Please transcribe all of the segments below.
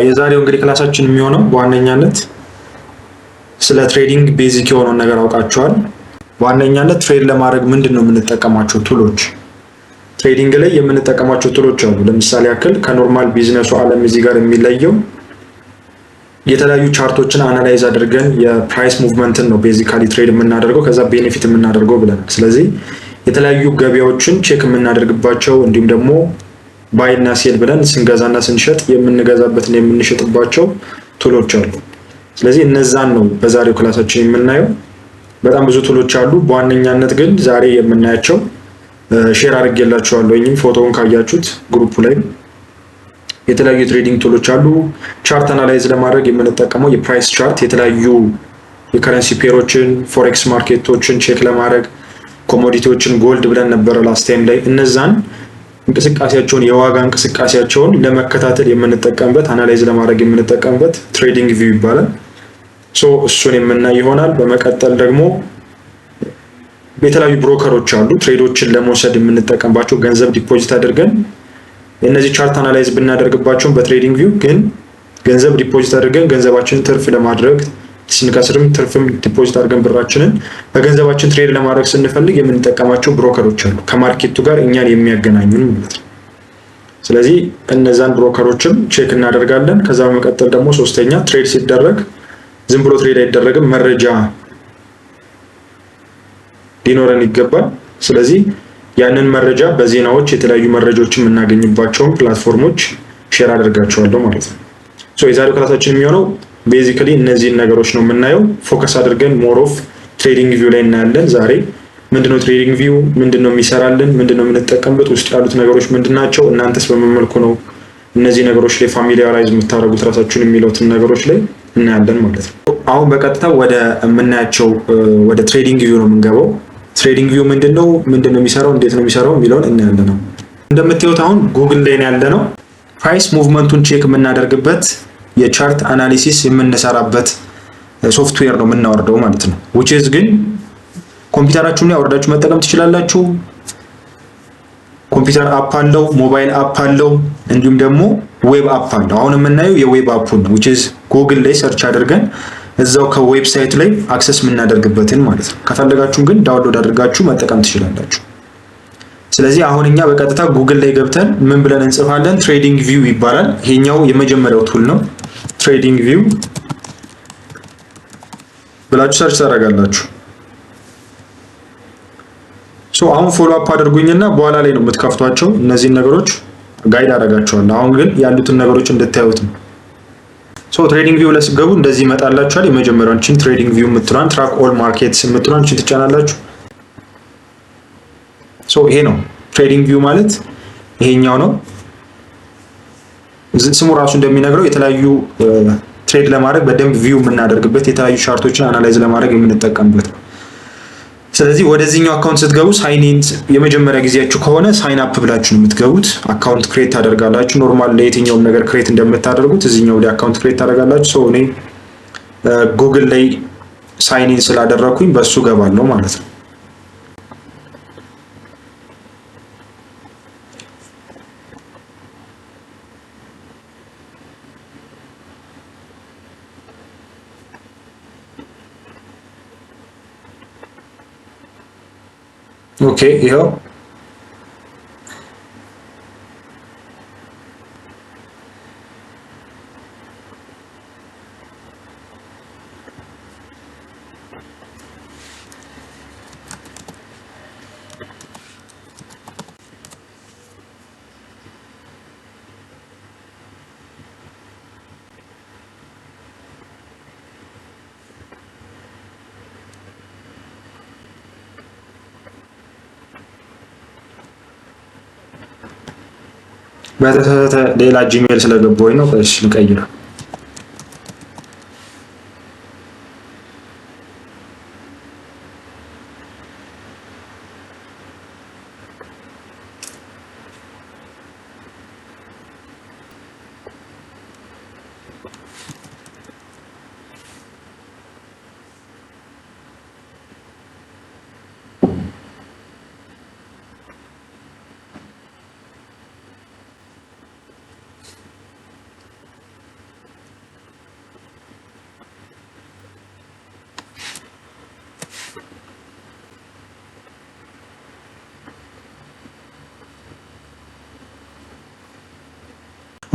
የዛሬው እንግዲህ ክላሳችን የሚሆነው በዋነኛነት ስለ ትሬዲንግ ቤዚክ የሆነውን ነገር አውቃችኋል። በዋነኛነት ትሬድ ለማድረግ ምንድን ነው የምንጠቀማቸው ቱሎች፣ ትሬዲንግ ላይ የምንጠቀማቸው ቱሎች አሉ። ለምሳሌ ያክል ከኖርማል ቢዝነሱ ዓለም እዚህ ጋር የሚለየው የተለያዩ ቻርቶችን አናላይዝ አድርገን የፕራይስ ሙቭመንትን ነው ቤዚካሊ ትሬድ የምናደርገው፣ ከዛ ቤኔፊት የምናደርገው ብለናል። ስለዚህ የተለያዩ ገበያዎችን ቼክ የምናደርግባቸው እንዲሁም ደግሞ ባይ እና ሴል ብለን ስንገዛና ስንሸጥ የምንገዛበትና የምንሸጥባቸው ቱሎች አሉ። ስለዚህ እነዛን ነው በዛሬው ክላሳችን የምናየው። በጣም ብዙ ቱሎች አሉ። በዋነኛነት ግን ዛሬ የምናያቸው ሼር አድርጌላችኋለሁ ወይም ፎቶውን ካያችሁት ግሩፑ ላይ የተለያዩ የትሬዲንግ ቱሎች አሉ። ቻርት አናላይዝ ለማድረግ የምንጠቀመው የፕራይስ ቻርት፣ የተለያዩ የከረንሲ ፔሮችን፣ ፎሬክስ ማርኬቶችን ቼክ ለማድረግ ኮሞዲቲዎችን፣ ጎልድ ብለን ነበረ ላስት ታይም ላይ። እነዛን እንቅስቃሴያቸውን የዋጋ እንቅስቃሴያቸውን ለመከታተል የምንጠቀምበት አናላይዝ ለማድረግ የምንጠቀምበት ትሬዲንግ ቪው ይባላል። እሱን የምናይ ይሆናል። በመቀጠል ደግሞ የተለያዩ ብሮከሮች አሉ ትሬዶችን ለመውሰድ የምንጠቀምባቸው ገንዘብ ዲፖዚት አድርገን እነዚህ ቻርት አናላይዝ ብናደርግባቸውን በትሬዲንግ ቪው ግን ገንዘብ ዲፖዚት አድርገን ገንዘባችንን ትርፍ ለማድረግ ስንከስርም ትርፍም ዲፖዚት አድርገን ብራችንን በገንዘባችን ትሬድ ለማድረግ ስንፈልግ የምንጠቀማቸው ብሮከሮች አሉ ከማርኬቱ ጋር እኛን የሚያገናኙን ማለት ነው። ስለዚህ እነዛን ብሮከሮችም ቼክ እናደርጋለን። ከዛ በመቀጠል ደግሞ ሶስተኛ ትሬድ ሲደረግ ዝም ብሎ ትሬድ አይደረግም፣ መረጃ ሊኖረን ይገባል። ስለዚህ ያንን መረጃ በዜናዎች የተለያዩ መረጃዎችን የምናገኝባቸውን ፕላትፎርሞች ሼር አደርጋቸዋለሁ ማለት ነው። የዛሬው ክላሳችን የሚሆነው ቤዚካሊ እነዚህን ነገሮች ነው የምናየው። ፎከስ አድርገን ሞር ኦፍ ትሬዲንግ ቪው ላይ እናያለን። ዛሬ ምንድነው ትሬዲንግ ቪው፣ ምንድነው የሚሰራልን፣ ምንድነው የምንጠቀምበት፣ ውስጥ ያሉት ነገሮች ምንድናቸው፣ እናንተስ በምን መልኩ ነው እነዚህ ነገሮች ላይ ፋሚሊያራይዝ የምታደርጉት ራሳችሁን የሚሉትን ነገሮች ላይ እናያለን ማለት ነው። አሁን በቀጥታ ወደ የምናያቸው ወደ ትሬዲንግ ቪው ነው የምንገባው። ትሬዲንግ ቪው ምንድነው የሚሰራው፣ እንዴት ነው የሚሰራው የሚለውን እናያለን ነው። እንደምታዩት አሁን ጉግል ላይ ነው ያለነው። ፕራይስ ሙቭመንቱን ቼክ የምናደርግበት የቻርት አናሊሲስ የምንሰራበት ሶፍትዌር ነው የምናወርደው ማለት ነው። which is ግን ኮምፒውተራችሁን ላይ አወርዳችሁ መጠቀም ትችላላችሁ። ኮምፒውተር አፕ አለው፣ ሞባይል አፕ አለው፣ እንዲሁም ደግሞ ዌብ አፕ አለው። አሁን የምናየው የዌብ አፑን ነው which is ጉግል ላይ ሰርች አድርገን እዛው ከዌብሳይት ላይ አክሰስ የምናደርግበትን ማለት ነው። ከፈለጋችሁም ግን ዳውንሎድ አድርጋችሁ መጠቀም ትችላላችሁ። ስለዚህ አሁን እኛ በቀጥታ ጉግል ላይ ገብተን ምን ብለን እንጽፋለን? ትሬዲንግ ቪው ይባላል። ይሄኛው የመጀመሪያው ቱል ነው። ትሬዲንግ ቪው ብላችሁ ሰርች ታደርጋላችሁ። አሁን ፎሎ አፕ አድርጉኝና በኋላ ላይ ነው የምትከፍቷቸው እነዚህን ነገሮች ጋይድ አደርጋቸዋለሁ። አሁን ግን ያሉትን ነገሮች እንድታዩት ነው። ትሬዲንግ ቪው ላይ ስትገቡ እንደዚህ ይመጣላችኋል። የመጀመሪያውን ትሬዲንግ ቪው የምትሏን ትራክ ኦል ማርኬትስ የምትሏን ትጫናላችሁ። ይሄ ነው ትሬዲንግ ቪው ማለት ይሄኛው ነው። ስሙ ራሱ እንደሚነግረው የተለያዩ ትሬድ ለማድረግ በደንብ ቪው የምናደርግበት የተለያዩ ቻርቶችን አናላይዝ ለማድረግ የምንጠቀምበት ነው። ስለዚህ ወደዚህኛው አካውንት ስትገቡ ሳይን ኢን የመጀመሪያ ጊዜያችሁ ከሆነ ሳይን አፕ ብላችሁ ነው የምትገቡት። አካውንት ክሬት ታደርጋላችሁ። ኖርማል ለየትኛውም ነገር ክሬት እንደምታደርጉት እዚህኛው ላይ አካውንት ክሬት ታደርጋላችሁ። እኔ ጉግል ላይ ሳይን ኢን ስላደረኩኝ በሱ ገባለሁ ማለት ነው። ኦኬ ይሄው በተሰተ ሌላ ጂሜል ስለገባኝ ነው። እሺ ልቀይር።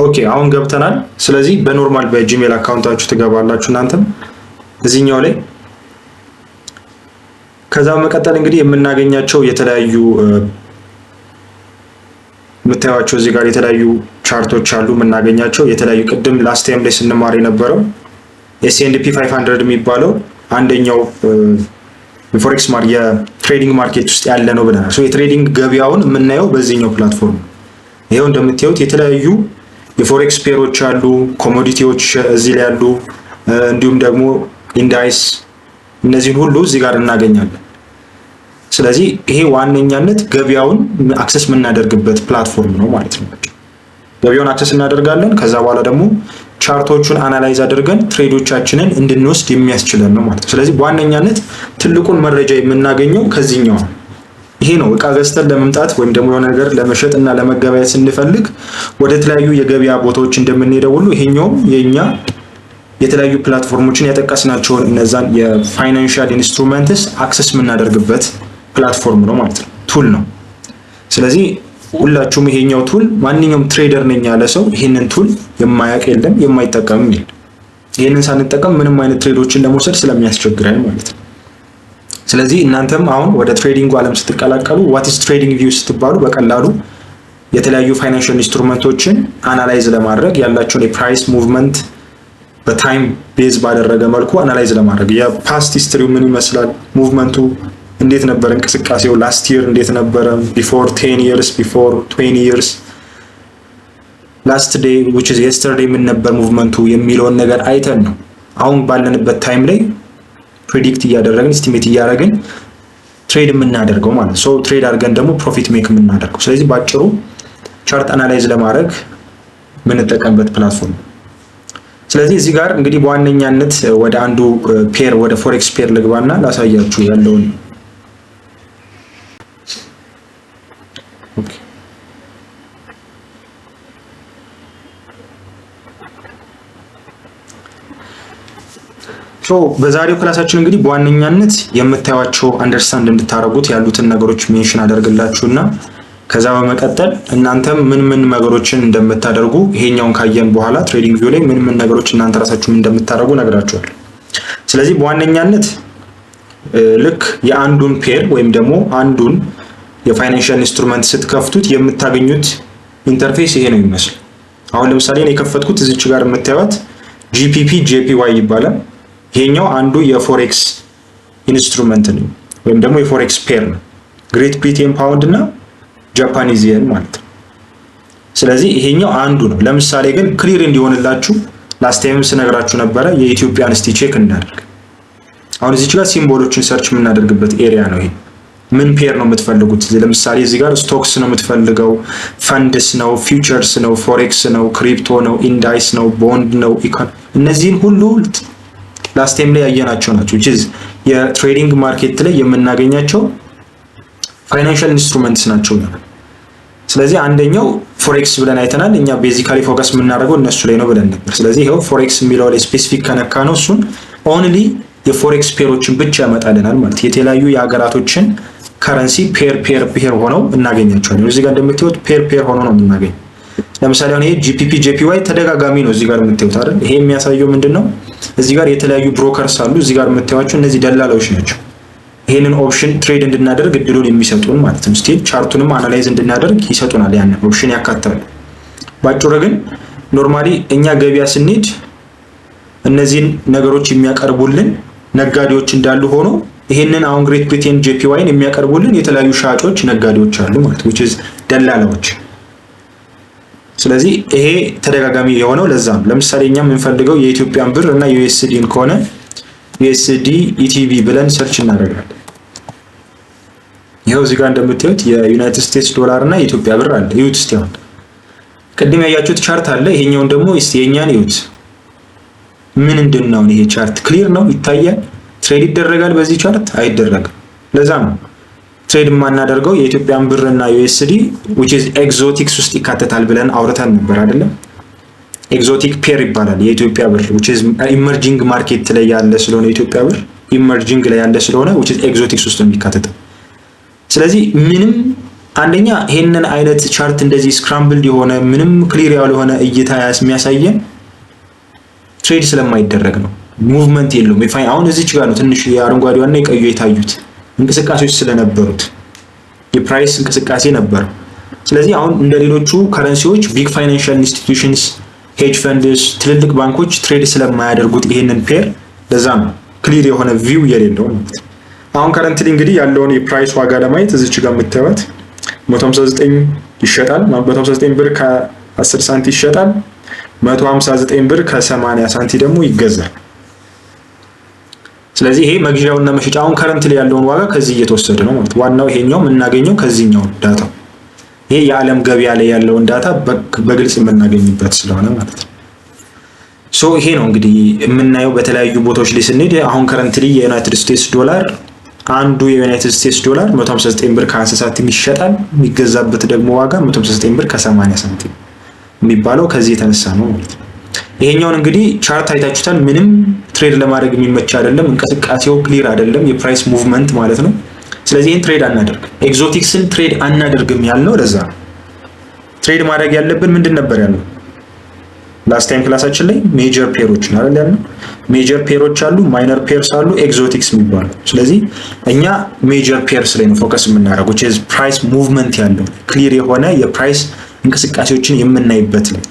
ኦኬ አሁን ገብተናል። ስለዚህ በኖርማል በጂሜል አካውንታችሁ ትገባላችሁ እናንተም እዚህኛው ላይ። ከዛ በመቀጠል እንግዲህ የምናገኛቸው የተለያዩ የምታዩዋቸው እዚህ ጋር የተለያዩ ቻርቶች አሉ የምናገኛቸው የተለያዩ ቅድም ላስት ታይም ላይ ስንማር የነበረው S&P 500 የሚባለው አንደኛው የፎሬክስ የትሬዲንግ ማርኬት ውስጥ ያለ ነው ብለናል። ሶ የትሬዲንግ ገበያውን የምናየው በዚህኛው ፕላትፎርም ነው። ይሄው እንደምታዩት የተለያዩ የፎሬክስ ፔሮች አሉ፣ ኮሞዲቲዎች እዚህ ላይ ያሉ፣ እንዲሁም ደግሞ ኢንዳይስ፣ እነዚህን ሁሉ እዚህ ጋር እናገኛለን። ስለዚህ ይሄ ዋነኛነት ገበያውን አክሰስ የምናደርግበት ፕላትፎርም ነው ማለት ነው። ገበያውን አክሰስ እናደርጋለን። ከዛ በኋላ ደግሞ ቻርቶቹን አናላይዝ አድርገን ትሬዶቻችንን እንድንወስድ የሚያስችለን ነው ማለት ነው። ስለዚህ በዋነኛነት ትልቁን መረጃ የምናገኘው ከዚህኛው ይሄ ነው። እቃ ገዝተን ለመምጣት ወይም ደግሞ የሆነ ነገር ለመሸጥ እና ለመገበያየት ስንፈልግ ወደ ተለያዩ የገበያ ቦታዎች እንደምንሄደው ሁሉ ይሄኛውም የኛ የተለያዩ ፕላትፎርሞችን ያጠቀስናቸውን እነዛን የፋይናንሻል ኢንስትሩመንትስ አክሰስ የምናደርግበት ፕላትፎርም ነው ማለት ነው፣ ቱል ነው። ስለዚህ ሁላችሁም ይሄኛው ቱል ማንኛውም ትሬደር ነኝ ያለ ሰው ይሄንን ቱል የማያውቅ የለም፣ የማይጠቀምም የለም። ይሄንን ሳንጠቀም ምንም አይነት ትሬዶችን ለመውሰድ ስለሚያስቸግረን ማለት ነው። ስለዚህ እናንተም አሁን ወደ ትሬዲንጉ ዓለም ስትቀላቀሉ ዋት ኢዝ ትሬዲንግ ቪው ስትባሉ በቀላሉ የተለያዩ ፋይናንሻል ኢንስትሩመንቶችን አናላይዝ ለማድረግ ያላቸውን የፕራይስ ሙቭመንት በታይም ቤዝ ባደረገ መልኩ አናላይዝ ለማድረግ የፓስት ሂስትሪው ምን ይመስላል፣ ሙቭመንቱ እንዴት ነበር፣ እንቅስቃሴው ላስት ይር እንዴት ነበረ፣ ቢፎር 10 years ቢፎር 20 years ላስት ዴይ which is yesterday ምን ነበር ሙቭመንቱ የሚለውን ነገር አይተን ነው አሁን ባለንበት ታይም ላይ ፕሬዲክት እያደረግን ኤስቲሜት እያደረግን ትሬድ የምናደርገው ማለት ነው። ሶ ትሬድ አድርገን ደግሞ ፕሮፊት ሜክ የምናደርገው። ስለዚህ ባጭሩ ቻርት አናላይዝ ለማድረግ የምንጠቀምበት ፕላትፎርም። ስለዚህ እዚህ ጋር እንግዲህ በዋነኛነት ወደ አንዱ ፔር ወደ ፎሬክስ ፔር ልግባና ላሳያችሁ ያለውን በዛሬው ክላሳችን እንግዲህ በዋነኛነት የምታዩዋቸው አንደርስታንድ እንድታረጉት ያሉትን ነገሮች ሜንሽን አደርግላችሁና ከዛ በመቀጠል እናንተም ምን ነገሮችን እንደምታደርጉ ይሄኛውን ካየን በኋላ ትሬዲንግ ቪው ላይ ምን ነገሮች እናንተ ራሳችሁ እንደምታደርጉ ነግራችኋለሁ። ስለዚህ በዋነኛነት ልክ የአንዱን ፔር ወይም ደግሞ አንዱን የፋይናንሻል ኢንስትሩመንት ስትከፍቱት የምታገኙት ኢንተርፌስ ይሄ ነው የሚመስል። አሁን ለምሳሌ እኔ የከፈትኩት እዚች ጋር የምታዩት GPP JPY ይባላል። ይሄኛው አንዱ የፎሬክስ ኢንስትሩመንት ነው ወይም ደግሞ የፎሬክስ ፔር ነው። ግሬት ብሪቴን ፓውንድ እና ጃፓኒዝ የን ማለት ነው። ስለዚህ ይሄኛው አንዱ ነው። ለምሳሌ ግን ክሊር እንዲሆንላችሁ ላስት ታይም ስነግራችሁ ነበረ የኢትዮጵያን እስቲ ቼክ እናደርግ። አሁን እዚህ ጋር ሲምቦሎችን ሰርች የምናደርግበት ኤሪያ ነው። ይሄ ምን ፔር ነው የምትፈልጉት? ለምሳሌ እዚህ ጋር ስቶክስ ነው የምትፈልገው፣ ፈንድስ ነው፣ ፊውቸርስ ነው፣ ፎሬክስ ነው፣ ክሪፕቶ ነው፣ ኢንዳይስ ነው፣ ቦንድ ነው፣ እነዚህን ሁሉ ላስት ታይም ላይ ያየናቸው ናቸው። የትሬዲንግ ማርኬት ላይ የምናገኛቸው ፋይናንሻል ኢንስትሩመንትስ ናቸው። ስለዚህ አንደኛው ፎሬክስ ብለን አይተናል። እኛ ቤዚካሊ ፎከስ የምናደርገው እነሱ ላይ ነው ብለን ነበር። ስለዚህ ይሄው ፎሬክስ የሚለው ላይ ስፔሲፊክ ከነካ ነው እሱን ኦንሊ የፎሬክስ ፔሮችን ብቻ ያመጣልናል ማለት የተለያዩ የሀገራቶችን ከረንሲ ፔር ሆነው እናገኛቸዋለን። እዚህ ጋር እንደምታዩት ፔር ሆኖ ነው የምናገኘው። ለምሳሌ አሁን ይሄ GPP JPY ተደጋጋሚ ነው እዚህ ጋር የምታዩት አይደል? ይሄ የሚያሳየው ምንድነው? እዚህ ጋር የተለያዩ ብሮከርስ አሉ። እዚህ ጋር የምታዩቸው እነዚህ ደላላዎች ናቸው። ይሄንን ኦፕሽን ትሬድ እንድናደርግ እድሉን የሚሰጡን ማለት ነው። ስቲል ቻርቱንም አናላይዝ እንድናደርግ ይሰጡናል። ያን ኦፕሽን ያካትታሉ። ባጭሩ ግን ኖርማሊ እኛ ገበያ ስንሄድ እነዚህን ነገሮች የሚያቀርቡልን ነጋዴዎች እንዳሉ ሆኖ ይሄንን አሁን ግሬት ብሪቴን JPYን የሚያቀርቡልን የተለያዩ ሻጮች ነጋዴዎች አሉ ማለት which is ደላላዎች። ስለዚህ ይሄ ተደጋጋሚ የሆነው ለዛ ነው። ለምሳሌ እኛ የምንፈልገው የኢትዮጵያን ብር እና USDን ከሆነ USD ETB ብለን ሰርች እናደርጋለን። ይሄው እዚህ ጋር እንደምታዩት የዩናይትድ ስቴትስ ዶላር እና የኢትዮጵያ ብር አለ። ይሁት እስቲ አሁን ቅድም ያያችሁት ቻርት አለ። ይሄኛውን ደግሞ እስቲ የኛን ይሁት ምንድን ነው ይሄ ቻርት? ክሊር ነው ይታያል። ትሬድ ይደረጋል በዚህ ቻርት አይደረግም። ለዛ ነው ትሬድ የማናደርገው የኢትዮጵያን ብር እና USD which is ኤግዞቲክስ ውስጥ ይካተታል ብለን አውርተን ነበር አይደለም? ኤግዞቲክ ፔር ይባላል የኢትዮጵያ ብር which is ኢመርጂንግ ማርኬት ላይ ያለ ስለሆነ የኢትዮጵያ ብር ኢመርጂንግ ላይ ያለ ስለሆነ which is ኤግዞቲክስ ውስጥ የሚካተተው። ስለዚህ ምንም አንደኛ ይሄንን አይነት ቻርት እንደዚህ ስክራምብል የሆነ ምንም ክሊር ያልሆነ እይታ የሚያሳየን ትሬድ ስለማይደረግ ነው። ሙቭመንት የለውም። አሁን እዚች ጋር ነው ትንሽ የአረንጓዴዋና የቀዩ የታዩት እንቅስቃሴዎች ስለነበሩት የፕራይስ እንቅስቃሴ ነበር። ስለዚህ አሁን እንደሌሎቹ ከረንሲዎች ቢግ ፋይናንሻል ኢንስቲትዩሽንስ፣ ሄጅ ፈንድስ፣ ትልልቅ ባንኮች ትሬድ ስለማያደርጉት ይሄንን ፔር ለዛ ነው ክሊር የሆነ ቪው የሌለው ማለት ነው። አሁን ከረንትሊ እንግዲህ ያለውን የፕራይስ ዋጋ ለማየት እዚች ጋር የምታዩት 159 ይሸጣል። 159 ብር ከ10 ሳንቲ ይሸጣል። 159 ብር ከ80 ሳንቲ ደግሞ ይገዛል። ስለዚህ ይሄ መግዣውና መሸጫውን ከረንትሊ ያለውን ዋጋ ከዚህ እየተወሰደ ነው ማለት። ዋናው ይሄኛው የምናገኘው ከዚህኛው ዳታ ይሄ የዓለም ገበያ ላይ ያለውን ዳታ በግልጽ የምናገኝበት ስለሆነ ማለት ነው። ሶ ይሄ ነው እንግዲህ የምናየው በተለያዩ ቦታዎች ላይ ስንሄድ አሁን ከረንትሊ የዩናይትድ ስቴትስ ዶላር አንዱ የዩናይትድ ስቴትስ ዶላር 159 ብር ከ50 ሳንቲም ይሸጣል። የሚገዛበት ደግሞ ዋጋ 159 ብር ከ80 ሳንቲም የሚባለው ከዚህ የተነሳ ነው ማለት ነው። ይሄኛውን እንግዲህ ቻርት አይታችሁታል። ምንም ትሬድ ለማድረግ የሚመች አይደለም። እንቅስቃሴው ክሊር አይደለም፣ የፕራይስ ሙቭመንት ማለት ነው። ስለዚህ ይሄን ትሬድ አናደርግም። ኤግዞቲክስን ትሬድ አናደርግም ያልነው ለዛ ነው። ትሬድ ማድረግ ያለብን ምንድን ነበር ያለው ላስት ታይም ክላሳችን ላይ? ሜጀር ፔሮች ነው አይደል ያልነው? ሜጀር ፔሮች አሉ፣ ማይነር ፔርስ አሉ፣ ኤግዞቲክስ የሚባሉ። ስለዚህ እኛ ሜጀር ፔርስ ላይ ነው ፎከስ የምናደርገው which is ፕራይስ ሙቭመንት ያለው ክሊር የሆነ የፕራይስ እንቅስቃሴዎችን የምናይበት ነው።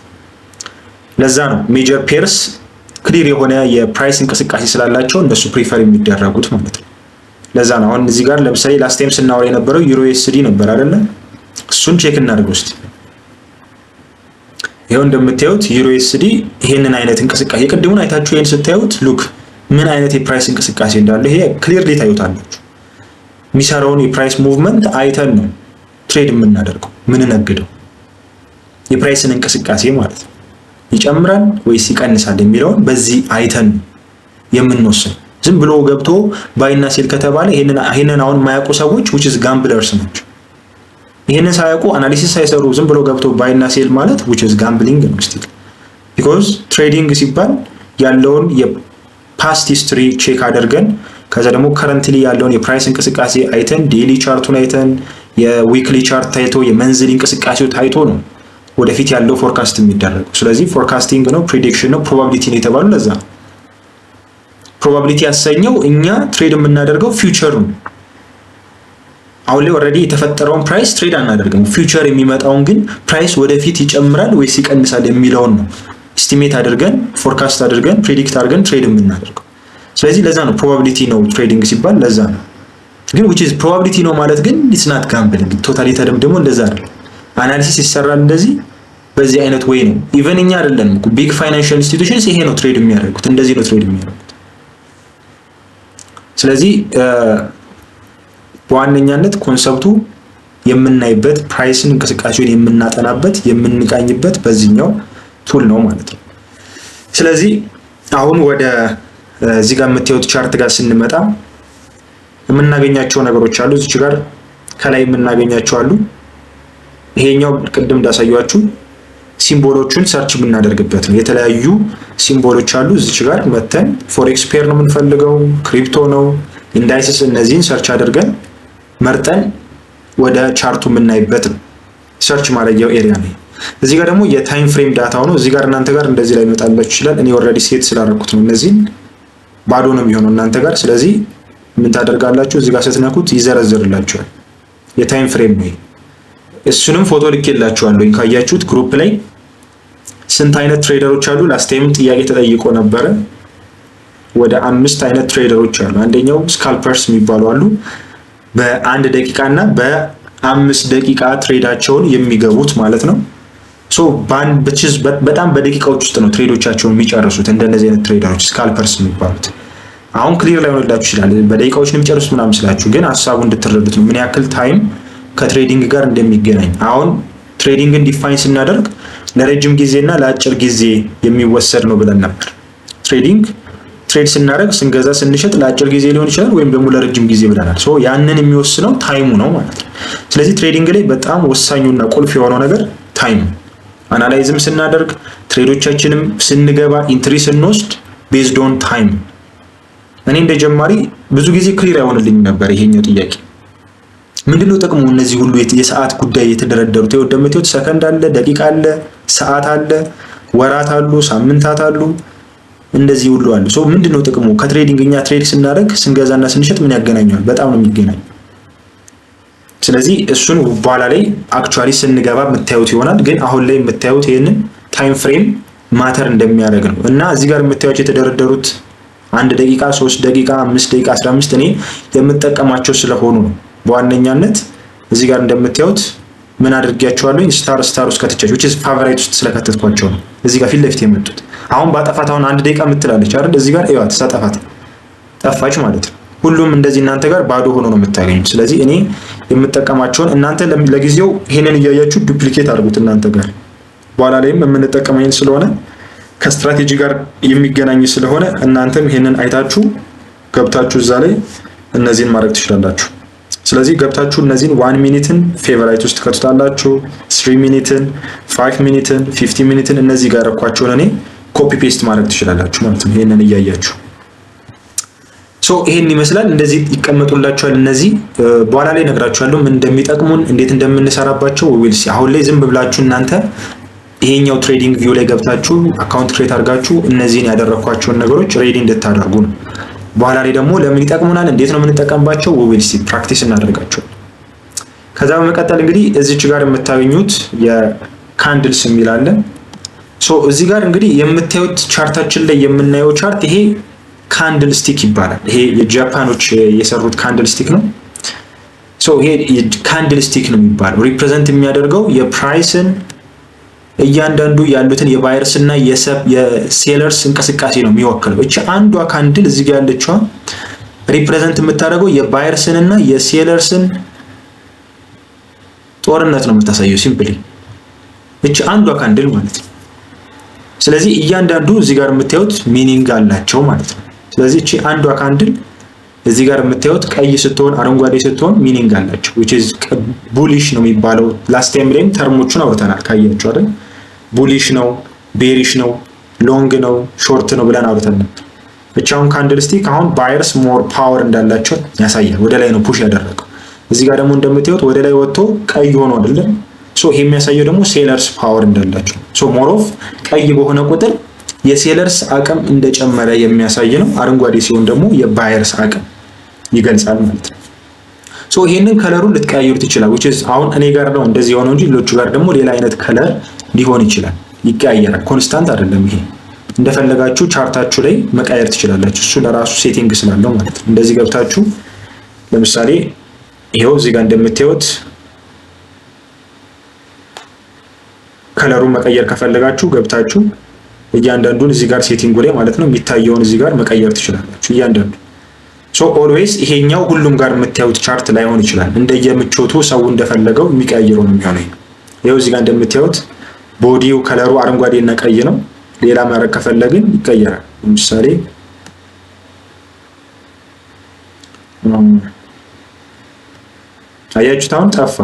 ለዛ ነው ሜጀር ፔርስ ክሊር የሆነ የፕራይስ እንቅስቃሴ ስላላቸው እነሱ ፕሪፈር የሚደረጉት ማለት ነው። ለዛ ነው አሁን እዚህ ጋር ለምሳሌ ላስት ታይም ስናወራ የነበረው ዩሮ ኤስዲ ነበር አይደለ? እሱን ቼክ እናድርግ እስቲ። ይሄው እንደምታዩት ዩሮ ኤስዲ ይሄንን አይነት እንቅስቃሴ ቅድሙን አይታችሁ ይሄን ስታዩት ሉክ ምን አይነት የፕራይስ እንቅስቃሴ እንዳለ ይሄ ክሊርሊ ታዩታላችሁ። የሚሰራውን የፕራይስ ሙቭመንት አይተን ነው ትሬድ የምናደርገው ምን ነግደው የፕራይስን እንቅስቃሴ ማለት ነው። ይጨምራል ወይስ ይቀንሳል የሚለውን በዚህ አይተን የምንወስን። ዝም ብሎ ገብቶ ባይና ሴል ከተባለ ይሄንን አሁን የማያውቁ ሰዎች which is gamblers ናቸው። ይሄንን ሳያውቁ አናሊሲስ ሳይሰሩ ዝም ብሎ ገብቶ ባይና ሴል ማለት which is gambling ነው still because ትሬዲንግ ሲባል ያለውን የፓስት ሂስትሪ ቼክ አድርገን ከዛ ደግሞ ከረንትሊ ያለውን የፕራይስ እንቅስቃሴ አይተን ዴይሊ ቻርቱን አይተን የዊክሊ ቻርት ታይቶ የመንዝሊ እንቅስቃሴው ታይቶ ነው ወደፊት ያለው ፎርካስት የሚደረገው። ስለዚህ ፎርካስቲንግ ነው፣ ፕሬዲክሽን ነው፣ ፕሮባቢሊቲ ነው የተባሉ ለዛ ፕሮባቢሊቲ ያሰኘው እኛ ትሬድ የምናደርገው ፊውቸር ነው። አሁን ላይ ኦልሬዲ የተፈጠረውን ፕራይስ ትሬድ አናደርግም። ፊውቸር የሚመጣውን ግን ፕራይስ ወደፊት ይጨምራል ወይስ ይቀንሳል የሚለውን ነው ኤስቲሜት አድርገን ፎርካስት አድርገን ፕሬዲክት አድርገን ትሬድ የምናደርገው። ስለዚህ ለዛ ነው ፕሮባቢሊቲ ነው ትሬዲንግ ሲባል ለዛ ነው። ግን which is ፕሮባቢሊቲ ነው ማለት ግን it's not gambling ቶታሊ ደግሞ እንደዛ አይደለም። አናሊሲስ ይሰራል እንደዚህ በዚህ አይነት ወይ ነው። ኢቨን እኛ አይደለም ቢግ ፋይናንሻል ኢንስቲትዩሽንስ ይሄ ነው ትሬድ የሚያደርጉት፣ እንደዚህ ነው ትሬድ የሚያደርጉት። ስለዚህ በዋነኛነት ኮንሰፕቱ የምናይበት ፕራይስን እንቅስቃሴውን የምናጠናበት የምንቃኝበት በዚህኛው ቱል ነው ማለት ነው። ስለዚህ አሁን ወደ እዚህ ጋር የምታዩት ቻርት ጋር ስንመጣ የምናገኛቸው ነገሮች አሉ። እዚህ ጋር ከላይ የምናገኛቸው አሉ። ይሄኛው ቅድም እንዳሳያችሁ ሲምቦሎቹን ሰርች የምናደርግበት ነው። የተለያዩ ሲምቦሎች አሉ። እዚህ ጋር መተን ፎሬክስ ፔር ነው የምንፈልገው፣ ክሪፕቶ ነው፣ ኢንዳይስስ፣ እነዚህን ሰርች አድርገን መርጠን ወደ ቻርቱ የምናይበት ነው። ሰርች ማድረጊያው ኤሪያ ነው። እዚህ ጋር ደግሞ የታይም ፍሬም ዳታው ነው። እዚህ ጋር እናንተ ጋር እንደዚህ ላይ መጣላችሁ ይችላል። እኔ ኦልሬዲ ሴት ስላደረኩት ነው። እነዚህን ባዶ ነው የሚሆነው እናንተ ጋር። ስለዚህ ምን ታደርጋላችሁ? እዚህ ጋር ስትነኩት ይዘረዝርላችኋል። የታይም ፍሬም ነው። እሱንም ፎቶ ልኬላችኋለሁ ካያችሁት ግሩፕ ላይ ስንት አይነት ትሬደሮች አሉ። ላስት ታይም ጥያቄ ተጠይቆ ነበረ። ወደ 5 አይነት ትሬደሮች አሉ። አንደኛው ስካልፐርስ የሚባሉ አሉ። በ1 ደቂቃ እና በ5 ደቂቃ ትሬዳቸውን የሚገቡት ማለት ነው። ሶ በጣም በደቂቃዎች ውስጥ ነው ትሬዶቻቸውን የሚጨርሱት። እንደነዚህ አይነት ትሬደሮች ስካልፐርስ የሚባሉት አሁን ክሊር ላይ ሆነላችሁ ይችላል። በደቂቃዎች ነው የሚጨርሱት ምናምን ስላችሁ፣ ግን ሐሳቡ እንድትረዱት ነው ምን ያክል ታይም ከትሬዲንግ ጋር እንደሚገናኝ። አሁን ትሬዲንግን ዲፋይን ስናደርግ ለረጅም ጊዜና ለአጭር ጊዜ የሚወሰድ ነው ብለን ነበር። ትሬድ ስናደርግ ስንገዛ ስንሸጥ ለአጭር ጊዜ ሊሆን ይችላል ወይም ደግሞ ለረጅም ጊዜ ብለናል። ሶ ያንን የሚወስነው ታይሙ ነው ማለት ነው። ስለዚህ ትሬዲንግ ላይ በጣም ወሳኙና ቁልፍ የሆነው ነገር ታይም። አናላይዝም ስናደርግ ትሬዶቻችንም ስንገባ ኢንትሪ ስንወስድ ቤዝድ ኦን ታይም። እኔ እንደ ጀማሪ ብዙ ጊዜ ክሊር አይሆንልኝም ነበር ይሄኛው ጥያቄ። ምንድነው ጥቅሙ? እነዚህ ሁሉ የሰዓት ጉዳይ የተደረደሩት እንደምታዩት ሰከንድ አለ፣ ደቂቃ አለ፣ ሰዓት አለ፣ ወራት አሉ፣ ሳምንታት አሉ፣ እንደዚህ ሁሉ አሉ። ሶ ምንድነው ጥቅሙ? ከትሬዲንግ እኛ ትሬድ ስናደርግ ስንገዛና ስንሸጥ ምን ያገናኛል? በጣም ነው የሚገናኝ። ስለዚህ እሱን በኋላ ላይ አክቹአሊ ስንገባ የምታዩት ይሆናል። ግን አሁን ላይ የምታዩት ይሄንን ታይም ፍሬም ማተር እንደሚያደርግ ነው። እና እዚህ ጋር የምታዩት የተደረደሩት 1 ደቂቃ፣ 3 ደቂቃ፣ 5 ደቂቃ፣ 15 እኔ የምጠቀማቸው ስለሆኑ ነው። በዋነኛነት እዚህ ጋር እንደምታዩት ምን አድርጌያቸዋለሁ? ስታር ውስጥ ከተቻቸው which is ፋቨራይት ውስጥ ስለከተትኳቸው ነው እዚህ ጋር ፊት ለፊት የመጡት። አሁን ባጠፋት አሁን 1 ደቂቃ የምትላለች አይደል? እዚህ ጋር እዩት፣ ሳጠፋት ጠፋች ማለት ነው። ሁሉም እንደዚህ እናንተ ጋር ባዶ ሆኖ ነው የምታገኙት። ስለዚህ እኔ የምጠቀማቸውን እናንተ ለጊዜው ይሄንን እያያችሁ ዱፕሊኬት አድርጉት እናንተ ጋር። በኋላ ላይም የምንጠቀመው ይሄን ስለሆነ ከስትራቴጂ ጋር የሚገናኝ ስለሆነ እናንተም ይሄንን አይታችሁ ገብታችሁ እዛ ላይ እነዚህን ማድረግ ትችላላችሁ። ስለዚህ ገብታችሁ እነዚህን 1 ሚኒትን ፌቨራይት ውስጥ ከትታላችሁ፣ 3 ሚኒትን፣ 5 ሚኒትን፣ 50 ሚኒትን እነዚህ ጋር ረኳቸውን እኔ ኮፒ ፔስት ማድረግ ትችላላችሁ ማለት ነው። ይሄንን እያያችሁ ሶ ይሄን ይመስላል። እንደዚህ ይቀመጡላችኋል። እነዚህ በኋላ ላይ ነግራችኋለሁ ምን እንደሚጠቅሙን እንዴት እንደምንሰራባቸው ዊልሲ። አሁን ላይ ዝም ብላችሁ እናንተ ይሄኛው ትሬዲንግ ቪው ላይ ገብታችሁ አካውንት ክሬት አድርጋችሁ እነዚህን ያደረኳቸውን ነገሮች ሬዲ እንድታደርጉ ነው። በኋላ ላይ ደግሞ ለምን ይጠቅሙናል፣ እንዴት ነው የምንጠቀምባቸው ዊልሲ ፕራክቲስ እናደርጋቸው። ከዛ በመቀጠል እንግዲህ እዚች ጋር የምታገኙት የካንድልስ የሚል አለ። ሶ እዚህ ጋር እንግዲህ የምታዩት ቻርታችን ላይ የምናየው ቻርት ይሄ ካንድል ስቲክ ይባላል። ይሄ የጃፓኖች የሰሩት ካንድል ስቲክ ነው። ሶ ይሄ ካንድል ስቲክ ነው የሚባለው። ሪፕሬዘንት የሚያደርገው የፕራይስን እያንዳንዱ ያሉትን የባየርስ እና የሴለርስ እንቅስቃሴ ነው የሚወክለው። እቺ አንዷ ካንድል እዚህ ጋር ያለችው ሪፕሬዘንት የምታደርገው የባየርስን እና የሴለርስን ጦርነት ነው የምታሳየው ሲምፕሊ። እቺ አንዷ ካንድል ማለት ነው። ስለዚህ እያንዳንዱ እዚህ ጋር የምታዩት ሚኒንግ አላቸው ማለት ነው። ስለዚህ እቺ አንዷ ካንድል እዚህ ጋር የምታዩት ቀይ ስትሆን አረንጓዴ ስትሆን ሚኒንግ አላቸው which is bullish ነው የሚባለው። ላስት ታይም ላይም ተርሞቹን አውርተናል ካያችሁ አይደል? ቡሊሽ ነው፣ ቤሪሽ ነው፣ ሎንግ ነው፣ ሾርት ነው ብለን አውርተናል። ብቻውን ካንድል ስቲክ አሁን ባየርስ ሞር ፓወር እንዳላቸው ያሳያል። ወደ ላይ ነው ፑሽ ያደረገው። እዚህ ጋር ደግሞ እንደምታዩት ወደ ላይ ወጥቶ ቀይ ሆኖ አይደለም። ሶ ይሄ የሚያሳየው ደግሞ ሴለርስ ፓወር እንዳላቸው። ሶ ሞር ኦፍ ቀይ በሆነ ቁጥር የሴለርስ አቅም እንደጨመረ የሚያሳይ ነው። አረንጓዴ ሲሆን ደግሞ የባየርስ አቅም ይገልጻል ማለት ነው። ሶ ይሄንን ከለሩን ልትቀያየሩት ይችላል which is አሁን እኔ ጋር ነው እንደዚህ ሆኖ እንጂ ሌሎቹ ጋር ደግሞ ሌላ አይነት ከለር ሊሆን ይችላል። ይቀያየራል። ኮንስታንት አይደለም። ይሄ እንደፈለጋችሁ ቻርታችሁ ላይ መቀየር ትችላላችሁ። እሱ ለራሱ ሴቲንግ ስላለው ማለት ነው። እንደዚህ ገብታችሁ ለምሳሌ ይሄው እዚህ ጋር እንደምታዩት ከለሩን መቀየር ከፈለጋችሁ ገብታችሁ እያንዳንዱን እዚህ ጋር ሴቲንግ ላይ ማለት ነው የሚታየውን እዚህ ጋር መቀየር ትችላላችሁ እያንዳንዱ። ሶ ኦልዌይስ ይሄኛው ሁሉም ጋር የምታዩት ቻርት ላይሆን ይችላል። እንደየምቾቱ ሰው እንደፈለገው የሚቀያየረው ነው የሚሆነው። ይሄው እዚህ ጋር እንደምታዩት ቦዲው ከለሩ አረንጓዴ እና ቀይ ነው። ሌላ ማድረግ ከፈለግን ይቀየራል። ለምሳሌ አያችሁት አሁን ጠፋ።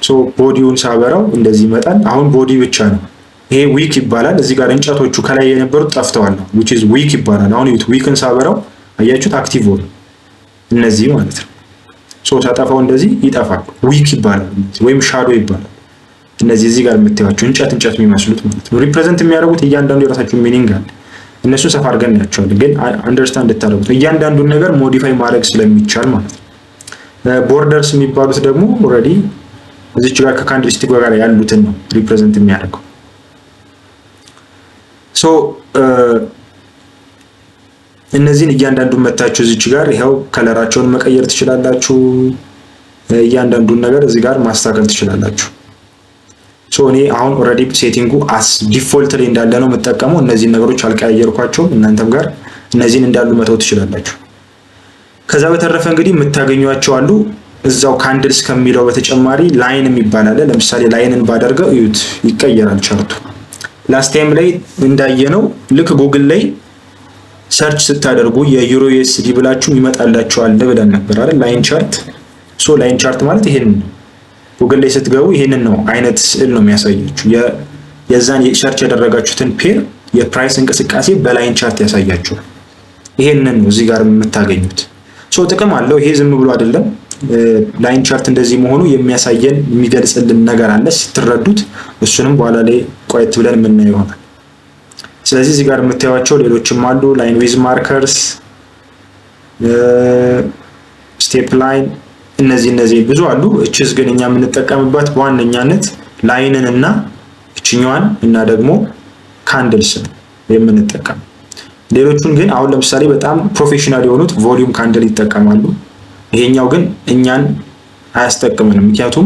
ሶ ቦዲውን ሳበራው እንደዚህ ይመጣል። አሁን ቦዲ ብቻ ነው። ይሄ ዊክ ይባላል። እዚህ ጋር እንጨቶቹ ከላይ የነበሩት ጠፍተዋል ነው which is ዊክ ይባላል። አሁን ዊክን ሳበራው አያችሁት አክቲቭ ሆነ እነዚህ ማለት ነው። ሶ ታጠፋው እንደዚህ ይጠፋል። ዊክ ይባላል ወይም ሻዶ ይባላል። እነዚህ እዚህ ጋር የምታዩቸው እንጨት የሚመስሉት ማለት ነው ሪፕሬዘንት የሚያደርጉት እያንዳንዱ የራሳቸው ሚኒንግ አለ። እነሱ ሰፋ አድርገን ያያቸዋለን ግን አንደርስታንድ እንድታደርጉት እያንዳንዱን ነገር ሞዲፋይ ማድረግ ስለሚቻል ማለት ነው። ቦርደርስ የሚባሉት ደግሞ ኦልሬዲ እዚች ጋር ከካንድልስቲክ ጋር ያሉትን ነው ሪፕሬዘንት የሚያደርገው። ሶ እነዚህን እያንዳንዱን መታችሁ እዚች ጋር ይሄው ከለራቸውን መቀየር ትችላላችሁ። እያንዳንዱን ነገር እዚህ ጋር ማስተካከል ትችላላችሁ። ሶ እኔ አሁን ኦልሬዲ ሴቲንጉ አስ ዲፎልት ላይ እንዳለ ነው የምጠቀመው። እነዚህን ነገሮች አልቀያየርኳቸውም። እናንተም ጋር እነዚህን እንዳሉ መተው ትችላላችሁ። ከዛ በተረፈ እንግዲህ የምታገኟቸው አሉ እዛው ካንድልስ ከሚለው በተጨማሪ ላይን የሚባል አለ። ለምሳሌ ላይንን ባደርገው እዩት ይቀየራል ቻርቱ። ላስት ታይም ላይ እንዳየነው ልክ ጉግል ላይ ሰርች ስታደርጉ የዩሮ ዩኤስዲ ብላችሁ ይመጣላችኋል ብለን ነበር አይደል? ላይን ቻርት። ሶ ላይን ቻርት ማለት ይሄን ጉግል ላይ ስትገቡ ይሄንን ነው አይነት ስዕል ነው የሚያሳያችሁ። የዛን ሰርች ያደረጋችሁትን ፔር የፕራይስ እንቅስቃሴ በላይን ቻርት ያሳያችኋል። ይሄንን ነው እዚህ ጋር የምታገኙት። ሶ ጥቅም አለው። ይሄ ዝም ብሎ አይደለም። ላይን ቻርት እንደዚህ መሆኑ የሚያሳየን የሚገልጽልን ነገር አለ ስትረዱት። እሱንም በኋላ ላይ ቆየት ብለን የምናየው ይሆናል። ስለዚህ እዚህ ጋር የምታዩቸው ሌሎችም አሉ። ላይን ዊዝ ማርከርስ፣ ስቴፕ ላይን፣ እነዚህ ብዙ አሉ። እችስ ግን እኛ የምንጠቀምባት በዋነኛነት ላይንን እና እችኛዋን እና ደግሞ ካንድልስ ነው የምንጠቀም። ሌሎቹን ግን አሁን ለምሳሌ በጣም ፕሮፌሽናል የሆኑት ቮሊዩም ካንድል ይጠቀማሉ። ይሄኛው ግን እኛን አያስጠቅምንም። ምክንያቱም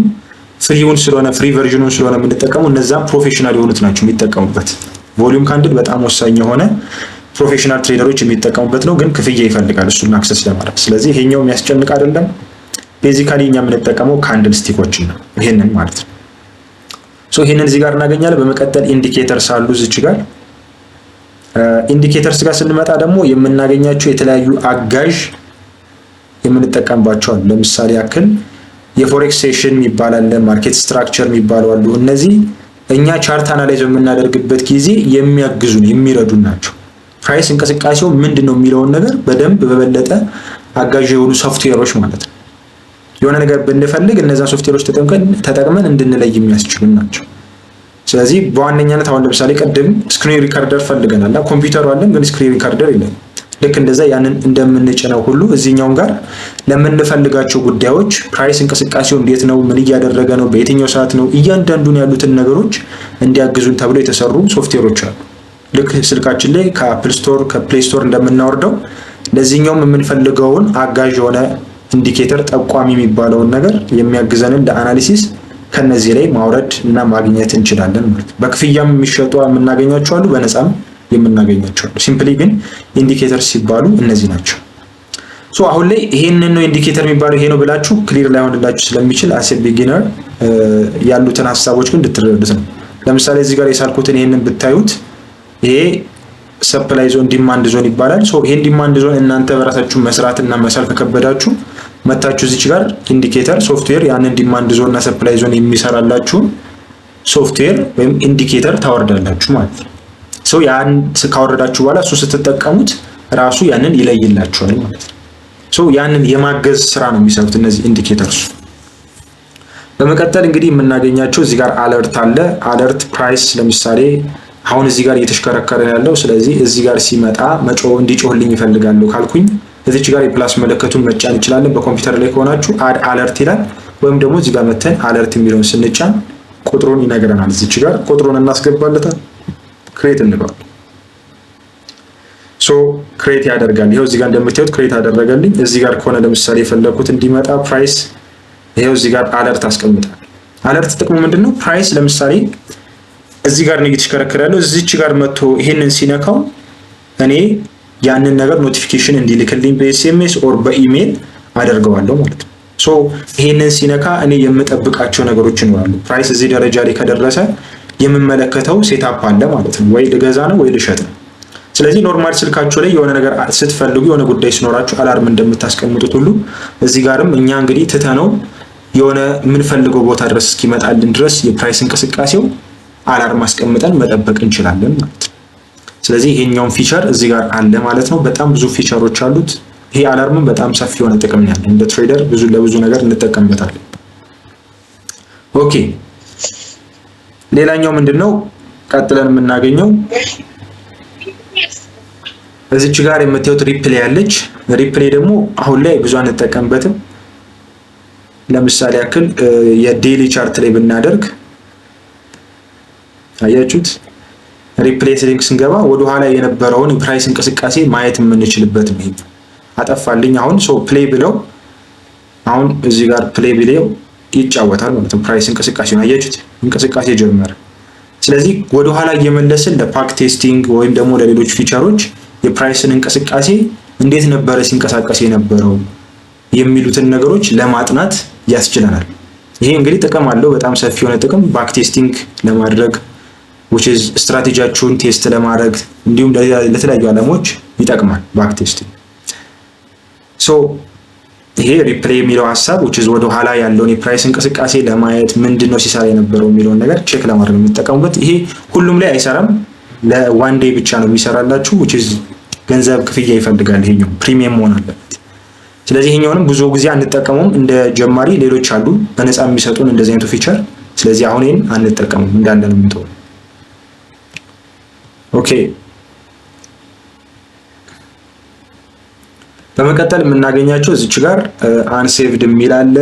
ፍሪ ቨርዥኑን ስለሆነ የምንጠቀመው እነዛ ፕሮፌሽናል የሆኑት ናቸው የሚጠቀሙበት። ቮሊዩም ካንድል በጣም ወሳኝ የሆነ ፕሮፌሽናል ትሬደሮች የሚጠቀሙበት ነው፣ ግን ክፍያ ይፈልጋል እሱን አክሰስ ለማድረግ። ስለዚህ ይሄኛው የሚያስጨንቅ አይደለም። ቤዚካሊ እኛ የምንጠቀመው ካንድል ስቲኮችን ነው፣ ይሄንን ማለት ነው። ሶ ይሄንን እዚህ ጋር እናገኛለን። በመቀጠል ኢንዲኬተርስ አሉ እዚች ጋር። ኢንዲኬተርስ ጋር ስንመጣ ደግሞ የምናገኛቸው የተለያዩ አጋዥ የምንጠቀምባቸው አሉ። ለምሳሌ ያክል የፎሬክስ ሴሽን ይባላል፣ ማርኬት ስትራክቸር የሚባሉ አሉ። እነዚህ እኛ ቻርት አናላይዝ በምናደርግበት ጊዜ የሚያግዙን የሚረዱን ናቸው። ፕራይስ እንቅስቃሴው ምንድን ነው የሚለውን ነገር በደንብ በበለጠ አጋዥ የሆኑ ሶፍትዌሮች ማለት ነው። የሆነ ነገር ብንፈልግ እነዛን ሶፍትዌሮች ተጠቅመን እንድንለይ የሚያስችሉን ናቸው። ስለዚህ በዋነኛነት አሁን ለምሳሌ ቀደም ስክሪን ሪካርደር ፈልገናል። ኮምፒውተሩ አለን ግን ስክሪን ሪካርደር የለም። ልክ እንደዛ ያንን እንደምንጭነው ሁሉ እዚህኛው ጋር ለምንፈልጋቸው ጉዳዮች ፕራይስ እንቅስቃሴው እንዴት ነው፣ ምን እያደረገ ነው፣ በየትኛው ሰዓት ነው፣ እያንዳንዱን ያሉትን ነገሮች እንዲያግዙን ተብለው የተሰሩ ሶፍትዌሮች አሉ። ልክ ስልካችን ላይ ከአፕል ስቶር ከፕሌይ ስቶር እንደምናወርደው ለዚህኛውም የምንፈልገውን አጋዥ የሆነ ኢንዲኬተር ጠቋሚ የሚባለውን ነገር የሚያግዘንን ለአናሊሲስ ከነዚህ ላይ ማውረድ እና ማግኘት እንችላለን ማለት ነው። በክፍያም የሚሸጡ የምናገኛቸው አሉ፣ በነፃም የምናገኛቸው አሉ። ሲምፕሊ ግን ኢንዲኬተርስ ሲባሉ እነዚህ ናቸው። ሶ አሁን ላይ ይሄንን ነው ኢንዲኬተር የሚባለው ይሄ ነው ብላችሁ ክሊር ላይሆንላችሁ ስለሚችል አስ ኤ ቢጊነር ያሉትን ሀሳቦች ግን እንድትረዱት ነው። ለምሳሌ እዚህ ጋር የሳልኩትን ይሄንን ብታዩት ይሄ ሰፕላይ ዞን ዲማንድ ዞን ይባላል። ሶ ይሄን ዲማንድ ዞን እናንተ በራሳችሁ መስራትና መሳል ከከበዳችሁ መታችሁ እዚች ጋር ኢንዲኬተር ሶፍትዌር ያንን ዲማንድ ዞን እና ሰፕላይ ዞን የሚሰራላችሁ ሶፍትዌር ወይም ኢንዲኬተር ታወርዳላችሁ ማለት ነው። ሶ ያን ካወረዳችሁ በኋላ እሱ ስትጠቀሙት ራሱ ያንን ይለይላችኋል ማለት ነው። ሶ ያንን የማገዝ ስራ ነው የሚሰሩት እነዚህ ኢንዲኬተርስ። በመቀጠል እንግዲህ የምናገኛቸው እዚህ ጋር አለርት አለ። አለርት ፕራይስ ለምሳሌ አሁን እዚህ ጋር እየተሽከረከረ ያለው፣ ስለዚህ እዚህ ጋር ሲመጣ እንዲጮህልኝ ይፈልጋለሁ ካልኩኝ እዚች ጋር የፕላስ መለከቱን መጫን እንችላለን። በኮምፒውተር ላይ ከሆናችሁ አድ አለርት ይላል፣ ወይም ደግሞ እዚህ ጋር መተን አለርት የሚለውን ስንጫን ቁጥሩን ይነግረናል። እዚች ጋር ቁጥሩን እናስገባለታል፣ ክሬት እንለዋለን። ሶ ክሬት ያደርጋል። ይሄው እዚህ ጋር እንደምታዩት ክሬት አደረገልኝ። እዚህ ጋር ከሆነ ለምሳሌ የፈለኩት እንዲመጣ ፕራይስ፣ ይሄው እዚህ ጋር አለርት አስቀምጣል። አለርት ጥቅሙ ምንድነው? ፕራይስ ለምሳሌ እዚህ ጋር ነው እየተሽከረከረ ያለው። እዚች ጋር መጥቶ ይሄንን ሲነካው እኔ ያንን ነገር ኖቲፊኬሽን እንዲልክልኝ በኤስኤምኤስ ኦር በኢሜል አደርገዋለሁ ማለት ነው። ሶ ይሄንን ሲነካ እኔ የምጠብቃቸው ነገሮች ይኖራሉ። ፕራይስ እዚህ ደረጃ ላይ ከደረሰ የምመለከተው ሴትአፕ አለ ማለት ነው። ወይ ልገዛ ነው ወይ ልሸጥ ነው። ስለዚህ ኖርማል ስልካችሁ ላይ የሆነ ነገር ስትፈልጉ የሆነ ጉዳይ ሲኖራችሁ አላርም እንደምታስቀምጡት ሁሉ እዚህ ጋርም እኛ እንግዲህ ትተነው የሆነ የምንፈልገው ቦታ ድረስ እስኪመጣልን ድረስ የፕራይስ እንቅስቃሴው አላርም አስቀምጠን መጠበቅ እንችላለን ማለት ነው። ስለዚህ ይሄኛውን ፊቸር እዚህ ጋር አለ ማለት ነው። በጣም ብዙ ፊቸሮች አሉት። ይሄ አላርም በጣም ሰፊ የሆነ ጥቅም ነው ያለው። እንደ ትሬደር ለብዙ ነገር እንጠቀምበታለን። ኦኬ፣ ሌላኛው ምንድነው? ቀጥለን የምናገኘው እዚች ጋር የምታዩት ሪፕሌይ አለች። ሪፕሌይ ደግሞ አሁን ላይ ብዙ አንጠቀምበትም። ለምሳሌ ያክል የዴሊ ቻርት ላይ ብናደርግ አያችሁት፣ ሪፕሌይ ሴቲንግ ስንገባ ወደ ኋላ የነበረውን የፕራይስ እንቅስቃሴ ማየት የምንችልበት ነው። አጠፋልኝ። አሁን ሶ ፕሌይ ብለው አሁን እዚህ ጋር ፕሌይ ብለው ይጫወታል ማለት ነው። ፕራይስ እንቅስቃሴውን አያችሁት፣ እንቅስቃሴ ጀመረ። ስለዚህ ወደ ኋላ እየመለስን ለፓክ ቴስቲንግ ወይም ደግሞ ለሌሎች ፊቸሮች የፕራይስን እንቅስቃሴ እንዴት ነበረ ሲንቀሳቀስ የነበረው የሚሉትን ነገሮች ለማጥናት ያስችለናል። ይሄ እንግዲህ ጥቅም አለው፣ በጣም ሰፊ የሆነ ጥቅም ባክ ቴስቲንግ ለማድረግ which is ስትራቴጂያችሁን ቴስት ለማድረግ እንዲሁም ለተለያዩ ዓላማዎች ይጠቅማል ባክ ቴስቲንግ። ሶ ይሄ ሪፕሌይ የሚለው ሐሳብ which is ወደ ኋላ ያለውን የፕራይስ እንቅስቃሴ ለማየት ምንድነው ሲሰራ የነበረው የሚለውን ነገር ቼክ ለማድረግ የምትጠቀሙበት። ይሄ ሁሉም ላይ አይሰራም፣ ለዋን ዴይ ብቻ ነው የሚሰራላችሁ which is ገንዘብ ክፍያ ይፈልጋል። ይሄኛው ፕሪሚየም መሆን አለበት። ስለዚህ ይሄኛውንም ብዙ ጊዜ አንጠቀመውም እንደ ጀማሪ። ሌሎች አሉ በነፃ የሚሰጡን እንደዚህ አይነቱ ፊቸር። ስለዚህ አሁን ይሄን አንጠቀመውም እንዳለ ነው የምንተው። ኦኬ በመቀጠል የምናገኛቸው እዚች ጋር አንሴቭድ የሚል አለ።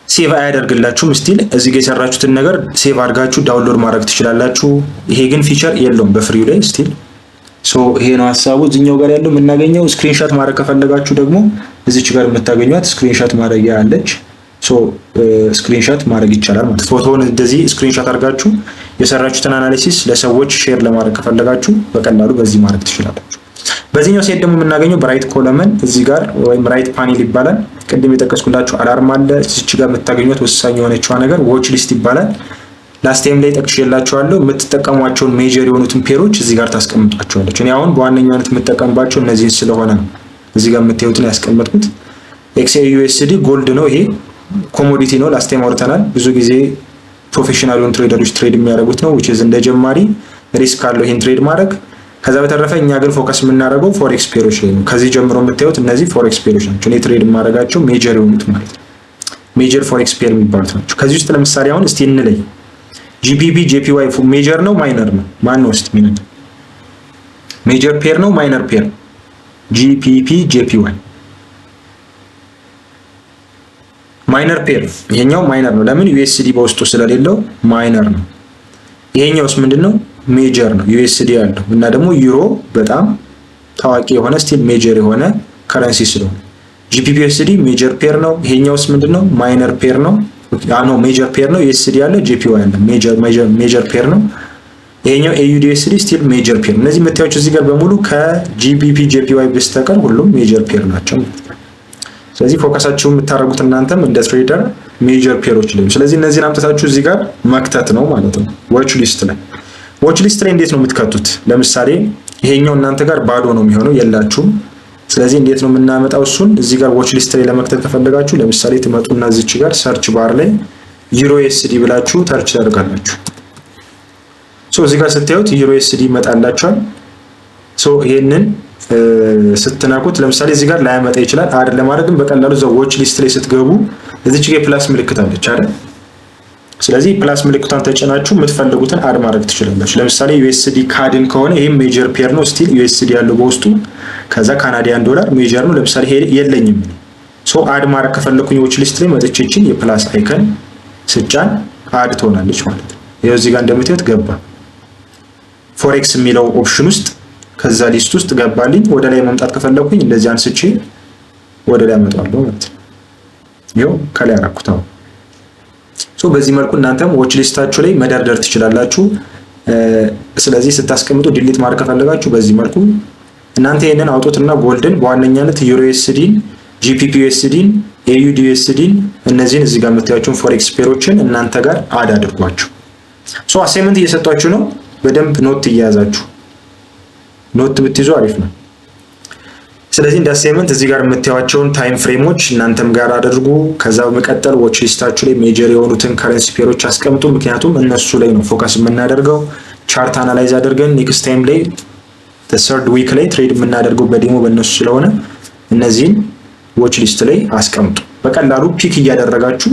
ሴቭ አያደርግላችሁም ስቲል እዚህ ጋር የሰራችሁትን ነገር ሴቭ አድርጋችሁ ዳውንሎድ ማድረግ ትችላላችሁ። ይሄ ግን ፊቸር የለውም በፍሪው ላይ ስቲል። ሶ ይሄ ነው ሀሳቡ። እዚህኛው ጋር ያለው የምናገኘው ስክሪንሾት ማድረግ ከፈለጋችሁ ደግሞ እዚች ጋር የምታገኙት ስክሪንሾት ማድረጊያ አለች። ሶ ስክሪንሾት ማድረግ ይቻላል ማለት ፎቶውን እንደዚህ ስክሪንሾት አድርጋችሁ የሰራችሁትን አናሊሲስ ለሰዎች ሼር ለማድረግ ከፈለጋችሁ በቀላሉ በዚህ ማድረግ ትችላላችሁ። በዚህኛው ሴት ደግሞ የምናገኘው በራይት ኮለመን እዚህ ጋር ወይም ራይት ፓኔል ይባላል። ቅድም የጠቀስኩላችሁ አላርም አለ። እዚች ጋር የምታገኙት ወሳኝ የሆነችዋ ነገር ዎች ሊስት ይባላል። ላስት ታይም ላይ ጠቅሼላችኋለሁ። የምትጠቀሟቸውን ሜጀር የሆኑትን ፔሮች እዚህ ጋር ታስቀምጧቸዋለች። እኔ አሁን በዋነኛነት የምጠቀምባቸው እነዚህን ስለሆነ ነው እዚህ ጋር የምታዩትን ያስቀመጥኩት። XAUSD ጎልድ ነው። ይሄ ኮሞዲቲ ነው። ላስት ታይም አውርተናል። ብዙ ጊዜ ፕሮፌሽናል የሆኑ ትሬደሮች ትሬድ የሚያደርጉት ነው which is እንደ ጀማሪ ሪስክ አለው ይሄን ትሬድ ማድረግ። ከዛ በተረፈ እኛ ግን ፎከስ የምናደርገው ፎሬክስ ፔሮች ላይ ነው። ከዚህ ጀምሮ የምታዩት እነዚህ ፎሬክስ ፔሮች ናቸው። እኔ ትሬድ የማደርጋቸው ሜጀር የሆኑት ማለት ነው። ሜጀር ፎሬክስ ፔር የሚባሉት ናቸው። ከዚህ ውስጥ ለምሳሌ አሁን እስቲ እንለይ። GBP JPY ሜጀር ነው ማይነር ነው? ማን ነው እስቲ ሚነድ? ሜጀር ፔር ነው ማይነር ፔር? GBP JPY ማይነር ፔር። ይሄኛው ማይነር ነው። ለምን? USD በውስጡ ስለሌለው ማይነር ነው። ይሄኛውስ ምንድነው? ሜጀር ነው። USD ያለው እና ደግሞ ዩሮ በጣም ታዋቂ የሆነ ስቲል ሜጀር የሆነ ከረንሲ ስለሆነ GBP USD ሜጀር ፔር ነው። ይሄኛውስ ምንድነው? ማይነር ፔር ነው። ነው ሜጀር ፔር ነው። USD ያለ JPY ያለ ሜጀር ፔር ነው። ይሄኛው AUD USD ስቲል ሜጀር ፔር። እነዚህ የምታዩቸው እዚህ ጋር በሙሉ ከGBP JPY በስተቀር ሁሉም ሜጀር ፔር ናቸው። ስለዚህ ፎከሳችሁ የምታደርጉት እናንተም እንደ ትሬደር ሜጀር ፔሮች ላይ። ስለዚህ እነዚህን አምጥታችሁ እዚህ ጋር መክተት ነው ማለት ነው። ዎች ሊስት ላይ እንዴት ነው የምትከቱት? ለምሳሌ ይሄኛው እናንተ ጋር ባዶ ነው የሚሆነው የላችሁም። ስለዚህ እንዴት ነው የምናመጣው እሱን? እዚህ ጋር ዎች ሊስት ላይ ለመክተት ከፈለጋችሁ ለምሳሌ ትመጡና እዚች ጋር ሰርች ባር ላይ ዩሮ USD ብላችሁ ተርች ታደርጋላችሁ። እዚህ ጋር ስታዩት ዩሮ USD ይመጣላችኋል። ይሄንን ስትነኩት ለምሳሌ እዚህ ጋር ላያመጣ ይችላል። አድ ለማድረግም በቀላሉ እዛው ዎች ሊስት ላይ ስትገቡ እዚች ጋር ፕላስ ምልክት አለች አይደል? ስለዚህ ፕላስ ምልክቷን ተጭናችሁ የምትፈልጉትን አድ ማድረግ ትችላላችሁ። ለምሳሌ USD ካድን ከሆነ ይሄም ሜጀር ፔር ነው ስቲል USD ያለው በውስጡ። ከዛ ካናዲያን ዶላር ሜጀር ነው። ለምሳሌ ይሄ የለኝም አድ ማድረግ ከፈለኩኝ ዎች ሊስት ላይ መጥቼችን የፕላስ አይከን ስጫን አድ ትሆናለች ማለት ነው። ይሄው እዚህ ጋር እንደምታዩት ገባ ፎሬክስ የሚለው ኦፕሽን ውስጥ ከዛ ሊስት ውስጥ ገባልኝ። ወደ ላይ መምጣት ከፈለኩኝ እንደዚህ አንስቼ ወደ ላይ አመጣለሁ ማለት ነው። ይሄው ከላይ አራኩታው። በዚህ መልኩ እናንተም ዎች ሊስታችሁ ላይ መደርደር ትችላላችሁ። ስለዚህ ስታስቀምጡ ዲሊት ማድረግ ከፈለጋችሁ በዚህ መልኩ እናንተ ይሄንን አውጡትና ጎልድን በዋነኛነት ዩሮ USDን፣ GBP USDን፣ AUD USDን እነዚህን እዚህ ጋር የምታዩቸውን ፎሬክስ ፔሮችን እናንተ ጋር አድ አድርጓቸው። አሳይመንት እየሰጣችሁ ነው። በደንብ ኖት እያያዛችሁ ኖት ብትይዙ አሪፍ ነው። ስለዚህ እንደ አሳይመንት እዚህ ጋር የምታዩቸውን ታይም ፍሬሞች እናንተም ጋር አድርጉ። ከዛ በመቀጠል ዎች ሊስታችሁ ላይ ሜጀር የሆኑትን ከረንሲ ፔሮች አስቀምጡ። ምክንያቱም እነሱ ላይ ነው ፎከስ የምናደርገው። ቻርት አናላይዝ አድርገን ኔክስት ታይም ላይ ተሰርድ ዊክ ላይ ትሬድ የምናደርገው በዴሞ በእነሱ ስለሆነ እነዚህን ዎች ሊስት ላይ አስቀምጡ። በቀላሉ ፒክ እያደረጋችሁ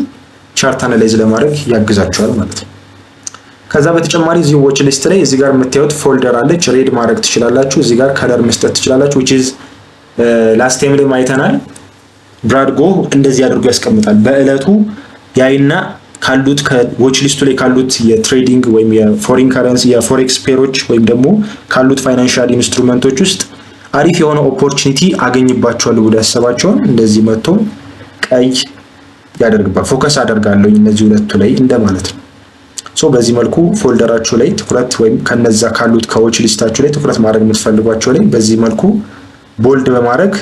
ቻርት አናላይዝ ለማድረግ ያግዛችኋል ማለት ነው። ከዛ በተጨማሪ እዚህ ዎች ሊስት ላይ እዚህ ጋር የምታዩት ፎልደር አለች። ሬድ ማድረግ ትችላላችሁ። እዚህ ጋር ከለር መስጠት ትችላላችሁ which is ላስት ታይም ላይ ማይተናል። ብራድጎ እንደዚህ አድርጎ ያስቀምጣል። በእለቱ ያይና ካሉት ከዎች ሊስቱ ላይ ካሉት የትሬዲንግ ወይም የፎሪን ከረንሲ የፎሬክስ ፔሮች ወይም ደግሞ ካሉት ፋይናንሻል ኢንስትሩመንቶች ውስጥ አሪፍ የሆነ ኦፖርቹኒቲ አገኝባቸዋለሁ ብሎ ያሰባቸውን እንደዚህ መጥቶ ቀይ ያደርግባል። ፎከስ አደርጋለሁ እነዚህ ሁለቱ ላይ እንደማለት ነው። በዚህ መልኩ ፎልደራችሁ ላይ ትኩረት ወይም ከነዛ ካሉት ከዎች ሊስታችሁ ላይ ትኩረት ማድረግ የምትፈልጓቸው ላይ በዚህ መልኩ ቦልድ በማድረግ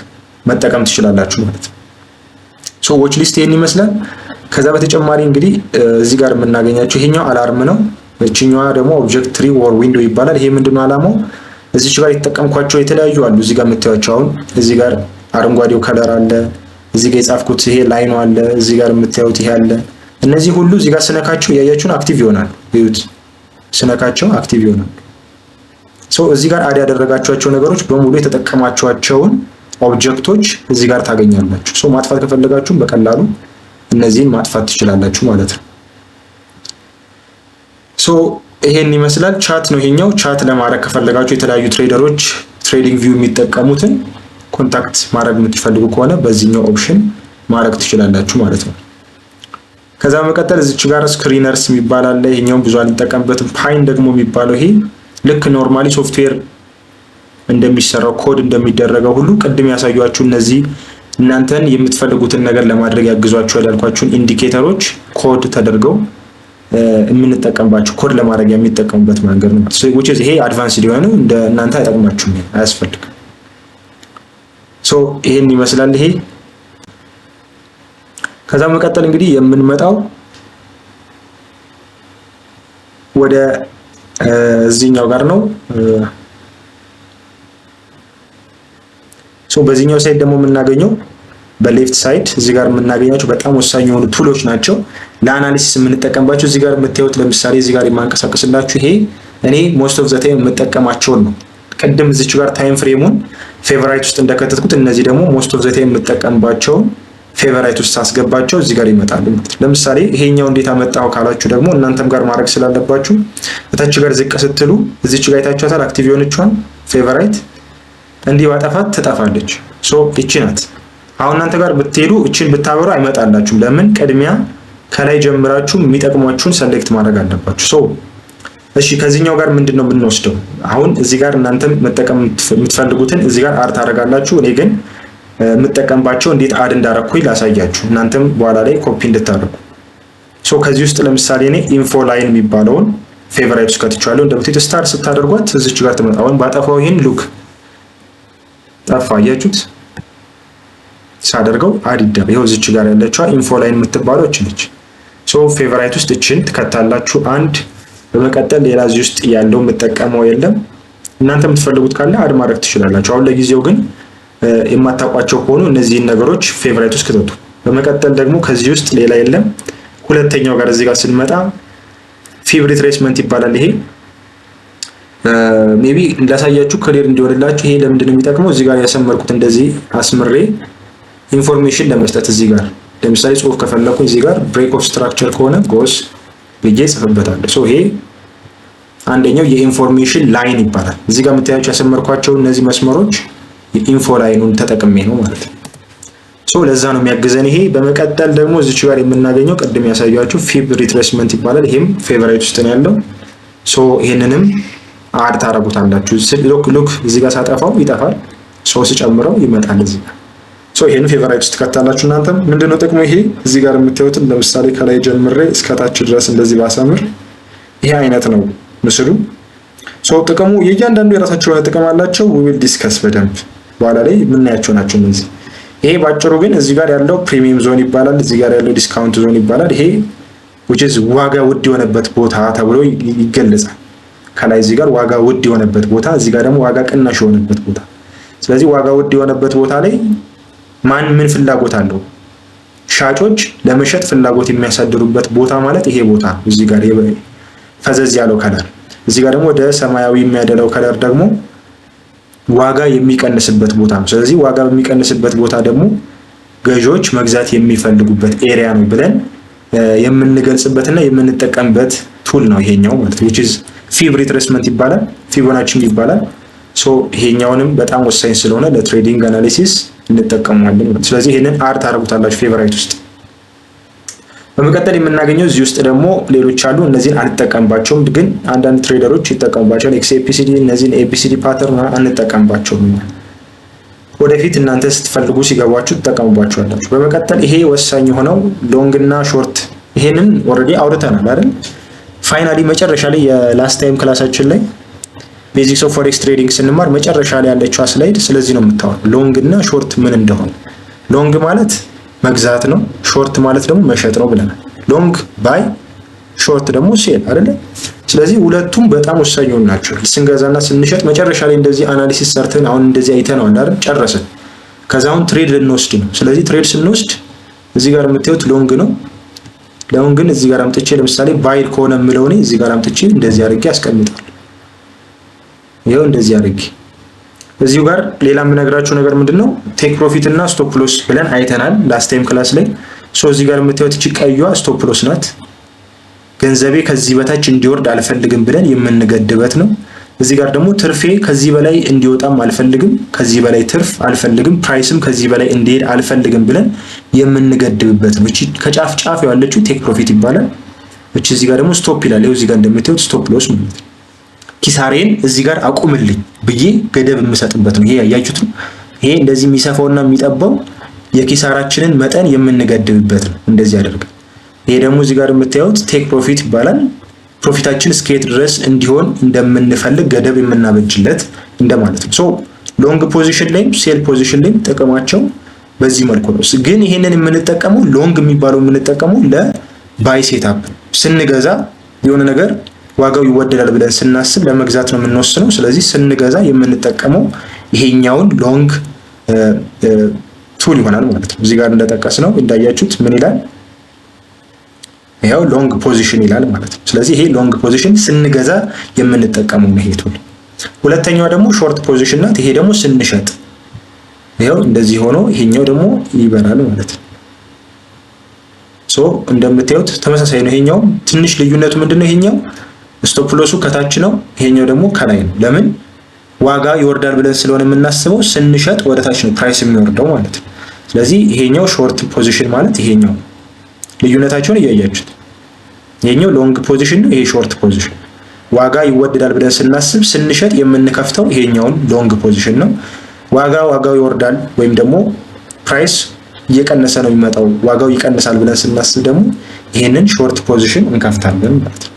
መጠቀም ትችላላችሁ ማለት ነው። ዎች ሊስት ይሄን ይመስላል። ከዛ በተጨማሪ እንግዲህ እዚህ ጋር የምናገኛቸው ይሄኛው አላርም ነው። እቺኛዋ ደግሞ ኦብጀክት ትሪ ኦር ዊንዶ ይባላል። ይሄ ምንድነው አላማው? እዚህ ጋር የተጠቀምኳቸው የተለያዩ አሉ። እዚህ ጋር የምታዩቸው አሁን እዚህ ጋር አረንጓዴው ከለር አለ። እዚህ ጋር የጻፍኩት ይሄ ላይኑ አለ። እዚህ ጋር የምታዩት ይሄ አለ። እነዚህ ሁሉ እዚህ ጋር ስነካቸው ያያችሁን አክቲቭ ይሆናል። ይሁት ስነካቸው አክቲቭ ይሆናል። እዚህ ጋር አድ ያደረጋቸዋቸው ነገሮች በሙሉ የተጠቀማቸዋቸውን ኦብጀክቶች እዚህ ጋር ታገኛላችሁ። ሶ ማጥፋት ከፈለጋችሁ በቀላሉ እነዚህን ማጥፋት ትችላላችሁ ማለት ነው። ሶ ይሄን ይመስላል። ቻት ነው ይሄኛው። ቻት ለማድረግ ከፈለጋችሁ የተለያዩ ትሬደሮች ትሬዲንግ ቪው የሚጠቀሙትን ኮንታክት ማድረግ የምትፈልጉ ከሆነ በዚህኛው ኦፕሽን ማድረግ ትችላላችሁ ማለት ነው። ከዛ በመቀጠል እዚች ጋር ስክሪነርስ የሚባል አለ። ይሄኛውን ብዙ አልጠቀምበትም። ፓይን ደግሞ የሚባለው ይሄ ልክ ኖርማሊ ሶፍትዌር እንደሚሰራው ኮድ እንደሚደረገው ሁሉ ቅድም ያሳያችሁ እነዚህ እናንተን የምትፈልጉትን ነገር ለማድረግ ያግዟችኋል ያልኳችሁን ኢንዲኬተሮች ኮድ ተደርገው የምንጠቀምባቸው ኮድ ለማድረግ የሚጠቀሙበት መንገድ ነው። ይሄ አድቫንስድ የሆነ ነው። እንደ እናንተ አይጠቅማችሁም፣ አያስፈልግም። ሶ ይሄን ይመስላል ይሄ። ከዛ መቀጠል እንግዲህ የምንመጣው ወደ እዚህኛው ጋር ነው። ሶ በዚህኛው ሳይድ ደግሞ የምናገኘው በሌፍት ሳይድ እዚህ ጋር የምናገኛቸው በጣም ወሳኝ የሆኑ ቱሎች ናቸው ለአናሊሲስ የምንጠቀምባቸው። እዚህ ጋር የምታዩት ለምሳሌ እዚህ ጋር የማንቀሳቀስላችሁ ይሄ እኔ ሞስት ኦፍ ዘ ታይም የምጠቀማቸውን ነው። ቅድም እዚች ጋር ታይም ፍሬሙን ፌቨራይት ውስጥ እንደከተትኩት እነዚህ ደግሞ ሞስት ኦፍ ዘ ታይም የምጠቀምባቸውን ፌቨራይት ውስጥ ሳስገባቸው እዚህ ጋር ይመጣሉ። ለምሳሌ ይሄኛው እንዴት አመጣው ካላችሁ ደግሞ እናንተም ጋር ማድረግ ስላለባችሁ እታች ጋር ዝቅ ስትሉ እዚች ጋር አይታችኋታል። አክቲቭ የሆነችዋን ፌቨራይት እንዲህ ባጠፋት ትጠፋለች። ሶ እቺ ናት። አሁን እናንተ ጋር ብትሄዱ እቺን ብታበሩ አይመጣላችሁም። ለምን? ቅድሚያ ከላይ ጀምራችሁ የሚጠቅሟችሁን ሰሌክት ማድረግ አለባችሁ። ሶ እሺ ከዚህኛው ጋር ምንድነው የምንወስደው? አሁን እዚህ ጋር እናንተ መጠቀም የምትፈልጉትን እዚህ ጋር አድ ታደርጋላችሁ። እኔ ግን የምጠቀምባቸው እንዴት አድ እንዳረኩኝ ላሳያችሁ፣ እናንተም በኋላ ላይ ኮፒ እንድታደርጉ። ሶ ከዚህ ውስጥ ለምሳሌ እኔ ኢንፎ ላይን የሚባለውን ፌቨራይት ውስጥ ከትቻለሁ። እንደምትይት ስታር ስታደርጓት እዚች ጋር ትመጣ። አሁን ባጠፋው ይሄን ሉክ ጠፋ። አያችሁት? ሳደርገው አድ ይደረግ። ይሄው እዚች ጋር ያለችው ኢንፎ ላይን የምትባለው እቺ ነች። ሶ ፌቨራይት ውስጥ እቺን ትከታላችሁ አንድ። በመቀጠል ሌላ እዚህ ውስጥ ያለው የምጠቀመው የለም። እናንተ የምትፈልጉት ካለ አድ ማድረግ ትችላላችሁ። አሁን ለጊዜው ግን የማታውቋቸው ከሆኑ እነዚህን ነገሮች ፌቨራይት ውስጥ ከተቱ። በመቀጠል ደግሞ ከዚህ ውስጥ ሌላ የለም። ሁለተኛው ጋር እዚህ ጋር ስንመጣ ፊብ ሪትሬስመንት ይባላል። ይሄ ሜቢ እንዳሳያችሁ ክሊር እንዲሆንላችሁ ይሄ ለምንድን ነው የሚጠቅመው? እዚህ ጋር ያሰመርኩት እንደዚህ አስምሬ ኢንፎርሜሽን ለመስጠት እዚህ ጋር ለምሳሌ ጽሁፍ ከፈለኩኝ እዚህ ጋር ብሬክ ኦፍ ስትራክቸር ከሆነ ጎስ ብዬ ጽፍበታለሁ። ሶ ይሄ አንደኛው የኢንፎርሜሽን ላይን ይባላል። እዚህ ጋር የምታያቸው ያሰመርኳቸው እነዚህ መስመሮች የኢንፎ ላይኑን ተጠቅሜ ነው ማለት ነው። ሶ ለዛ ነው የሚያግዘን ይሄ። በመቀጠል ደግሞ እዚች ጋር የምናገኘው ቅድም ያሳያችሁ ፊብ ሪትሬስመንት ይባላል። ይሄም ፌቨራይት ውስጥ ነው ያለው። ሶ ይሄንንም አድ ታረጉታላችሁ። ሉክ እዚህ ጋር ሳጠፋው ይጠፋል። ሶ ስጨምረው ይመጣል እዚህ ጋር። ሶ ይሄን ፌቨራይት ውስጥ ከታላችሁ እናንተም ምንድነው ጥቅሙ? ይሄ እዚህ ጋር የምታዩትን ለምሳሌ ከላይ ጀምሬ እስከታች ድረስ እንደዚህ ባሰምር ይሄ አይነት ነው ምስሉ። ሶ ጥቅሙ የእያንዳንዱ የራሳቸው የሆነ ጥቅም አላቸው። we will discuss በደንብ በኋላ ላይ የምናያቸው ናቸው እነዚህ። ይሄ ባጭሩ ግን እዚህ ጋር ያለው ፕሪሚየም ዞን ይባላል። እዚህ ጋር ያለው ዲስካውንት ዞን ይባላል። ይሄ which is ዋጋ ውድ የሆነበት ቦታ ተብሎ ይገለጻል። ከላይ እዚህ ጋር ዋጋ ውድ የሆነበት ቦታ፣ እዚህ ጋር ደግሞ ዋጋ ቅናሽ የሆነበት ቦታ። ስለዚህ ዋጋ ውድ የሆነበት ቦታ ላይ ማን ምን ፍላጎት አለው? ሻጮች ለመሸጥ ፍላጎት የሚያሳድሩበት ቦታ ማለት ይሄ ቦታ እዚህ ጋር ፈዘዝ ያለው ከለር፣ እዚህ ጋር ደግሞ ወደ ሰማያዊ የሚያደለው ከለር ደግሞ ዋጋ የሚቀንስበት ቦታ ነው። ስለዚህ ዋጋ በሚቀንስበት ቦታ ደግሞ ገዢዎች መግዛት የሚፈልጉበት ኤሪያ ነው ብለን የምንገልጽበትና የምንጠቀምበት ቱል ነው ይሄኛው ማለት ነው። which is ፊብ ሪትሬስመንት ይባላል፣ ፊቦናቺ ይባላል። ሶ ይሄኛውንም በጣም ወሳኝ ስለሆነ ለትሬዲንግ አናሊሲስ እንጠቀመዋለን ማለት። ስለዚህ ይሄንን አድ ታረጉታላችሁ ፌቨራይት ውስጥ። በመቀጠል የምናገኘው እዚህ ውስጥ ደግሞ ሌሎች አሉ። እነዚህን አንጠቀምባቸውም፣ ግን አንዳንድ ትሬደሮች ይጠቀሙባቸዋል። ኤክስኤፒሲዲ እነዚህን ኤቢሲዲ ፓተርን አንጠቀምባቸውም። ወደፊት እናንተ ስትፈልጉ ሲገባችሁ ትጠቀሙባቸዋላችሁ። በመቀጠል ይሄ ወሳኝ የሆነው ሎንግ እና ሾርት፣ ይሄንን ኦልሬዲ አውርተናል አይደል? ፋይናሊ መጨረሻ ላይ የላስት ታይም ክላሳችን ላይ ቤዚክስ ኦፍ ፎሬክስ ትሬዲንግ ስንማር መጨረሻ ላይ ያለችው ስላይድ ስለዚህ ነው የምታወራው፣ ሎንግ እና ሾርት ምን እንደሆነ። ሎንግ ማለት መግዛት ነው፣ ሾርት ማለት ደግሞ መሸጥ ነው ብለናል። ሎንግ ባይ፣ ሾርት ደግሞ ሴል አይደለ? ስለዚህ ሁለቱም በጣም ወሳኝ ናቸው። ስንገዛና ስንሸጥ መጨረሻ ላይ እንደዚህ አናሊሲስ ሰርተን አሁን እንደዚህ አይተነዋል አይደል? ጨረስን። ከዛ አሁን ትሬድ ልንወስድ ነው። ስለዚህ ትሬድ ስንወስድ እዚህ ጋር የምታዩት ሎንግ ነው። ሎንግን እዚህ ጋር አምጥቼ ለምሳሌ ባይ ከሆነ የምለው እኔ እዚህ ጋር አምጥቼ እንደዚህ አድርጌ አስቀምጣለሁ። ይሄው እንደዚህ አድርጌ እዚሁ ጋር ሌላ የምነግራችሁ ነገር ምንድነው ቴክ ፕሮፊት እና ስቶፕ ሎስ ብለን አይተናል ላስት ታይም ክላስ ላይ። እዚህ ጋር የምታዩት እቺ ቀይዋ ስቶፕ ሎስ ናት። ገንዘቤ ከዚህ በታች እንዲወርድ አልፈልግም ብለን የምንገድበት ነው። እዚህ ጋር ደግሞ ትርፌ ከዚህ በላይ እንዲወጣም አልፈልግም፣ ከዚህ በላይ ትርፍ አልፈልግም፣ ፕራይስም ከዚህ በላይ እንዲሄድ አልፈልግም ብለን የምንገድብበት ነው። እቺ ከጫፍ ጫፍ ያለችው ቴክ ፕሮፊት ይባላል። እቺ እዚህ ጋር ደግሞ ስቶፕ ይላል። እዚህ ጋር እንደምታዩት ስቶፕ ሎስ ማለት ነው። ኪሳሬን እዚህ ጋር አቁምልኝ ብዬ ገደብ የምሰጥበት ነው። ይሄ ያያችሁት ነው። ይሄ እንደዚህ የሚሰፋውና የሚጠባው የኪሳራችንን መጠን የምንገድብበት ነው። እንደዚህ አድርገን ይሄ ደግሞ እዚህ ጋር የምታዩት ቴክ ፕሮፊት ይባላል። ፕሮፊታችን እስከየት ድረስ እንዲሆን እንደምንፈልግ ገደብ የምናበጅለት እንደማለት ነው። ሎንግ ፖዚሽን ላይም ሴል ፖዚሽን ላይም ጥቅማቸው በዚህ መልኩ ነው። ግን ይሄንን የምንጠቀመው ሎንግ የሚባለው የምንጠቀመው ለባይ ሴትአፕ ስንገዛ የሆነ ነገር ዋጋው ይወደዳል ብለን ስናስብ ለመግዛት ነው የምንወስነው። ስለዚህ ስንገዛ የምንጠቀመው ይሄኛውን ሎንግ ቱል ይሆናል ማለት ነው። እዚህ ጋር እንደጠቀስነው እንዳያችሁት ምን ይላል? ይሄው ሎንግ ፖዚሽን ይላል ማለት ነው። ስለዚህ ይሄ ሎንግ ፖዚሽን ስንገዛ የምንጠቀመው ነው ይሄ ቱል። ሁለተኛው ደግሞ ሾርት ፖዚሽን ናት። ይሄ ደግሞ ስንሸጥ ይሄው እንደዚህ ሆኖ ይሄኛው ደግሞ ይበራል ማለት ነው። እንደምታዩት ተመሳሳይ ነው። ይሄኛው ትንሽ ልዩነቱ ምንድነው? ይሄኛው ስቶፕ ሎሱ ከታች ነው፣ ይሄኛው ደግሞ ከላይ ነው። ለምን? ዋጋ ይወርዳል ብለን ስለሆነ የምናስበው ስንሸጥ ወደ ታች ነው ፕራይስ የሚወርደው ማለት ነው። ስለዚህ ይሄኛው ሾርት ፖዚሽን ማለት ይሄኛው ልዩነታቸውን እያያችሁት፣ ይሄኛው ሎንግ ፖዚሽን ነው፣ ይሄ ሾርት ፖዚሽን። ዋጋ ይወደዳል ብለን ስናስብ ስንሸጥ የምንከፍተው ይሄኛውን ሎንግ ፖዚሽን ነው። ዋጋው ይወርዳል ወይም ደግሞ ፕራይስ እየቀነሰ ነው የሚመጣው ዋጋው ይቀንሳል ብለን ስናስብ ደግሞ ይሄንን ሾርት ፖዚሽን እንከፍታለን ማለት ነው።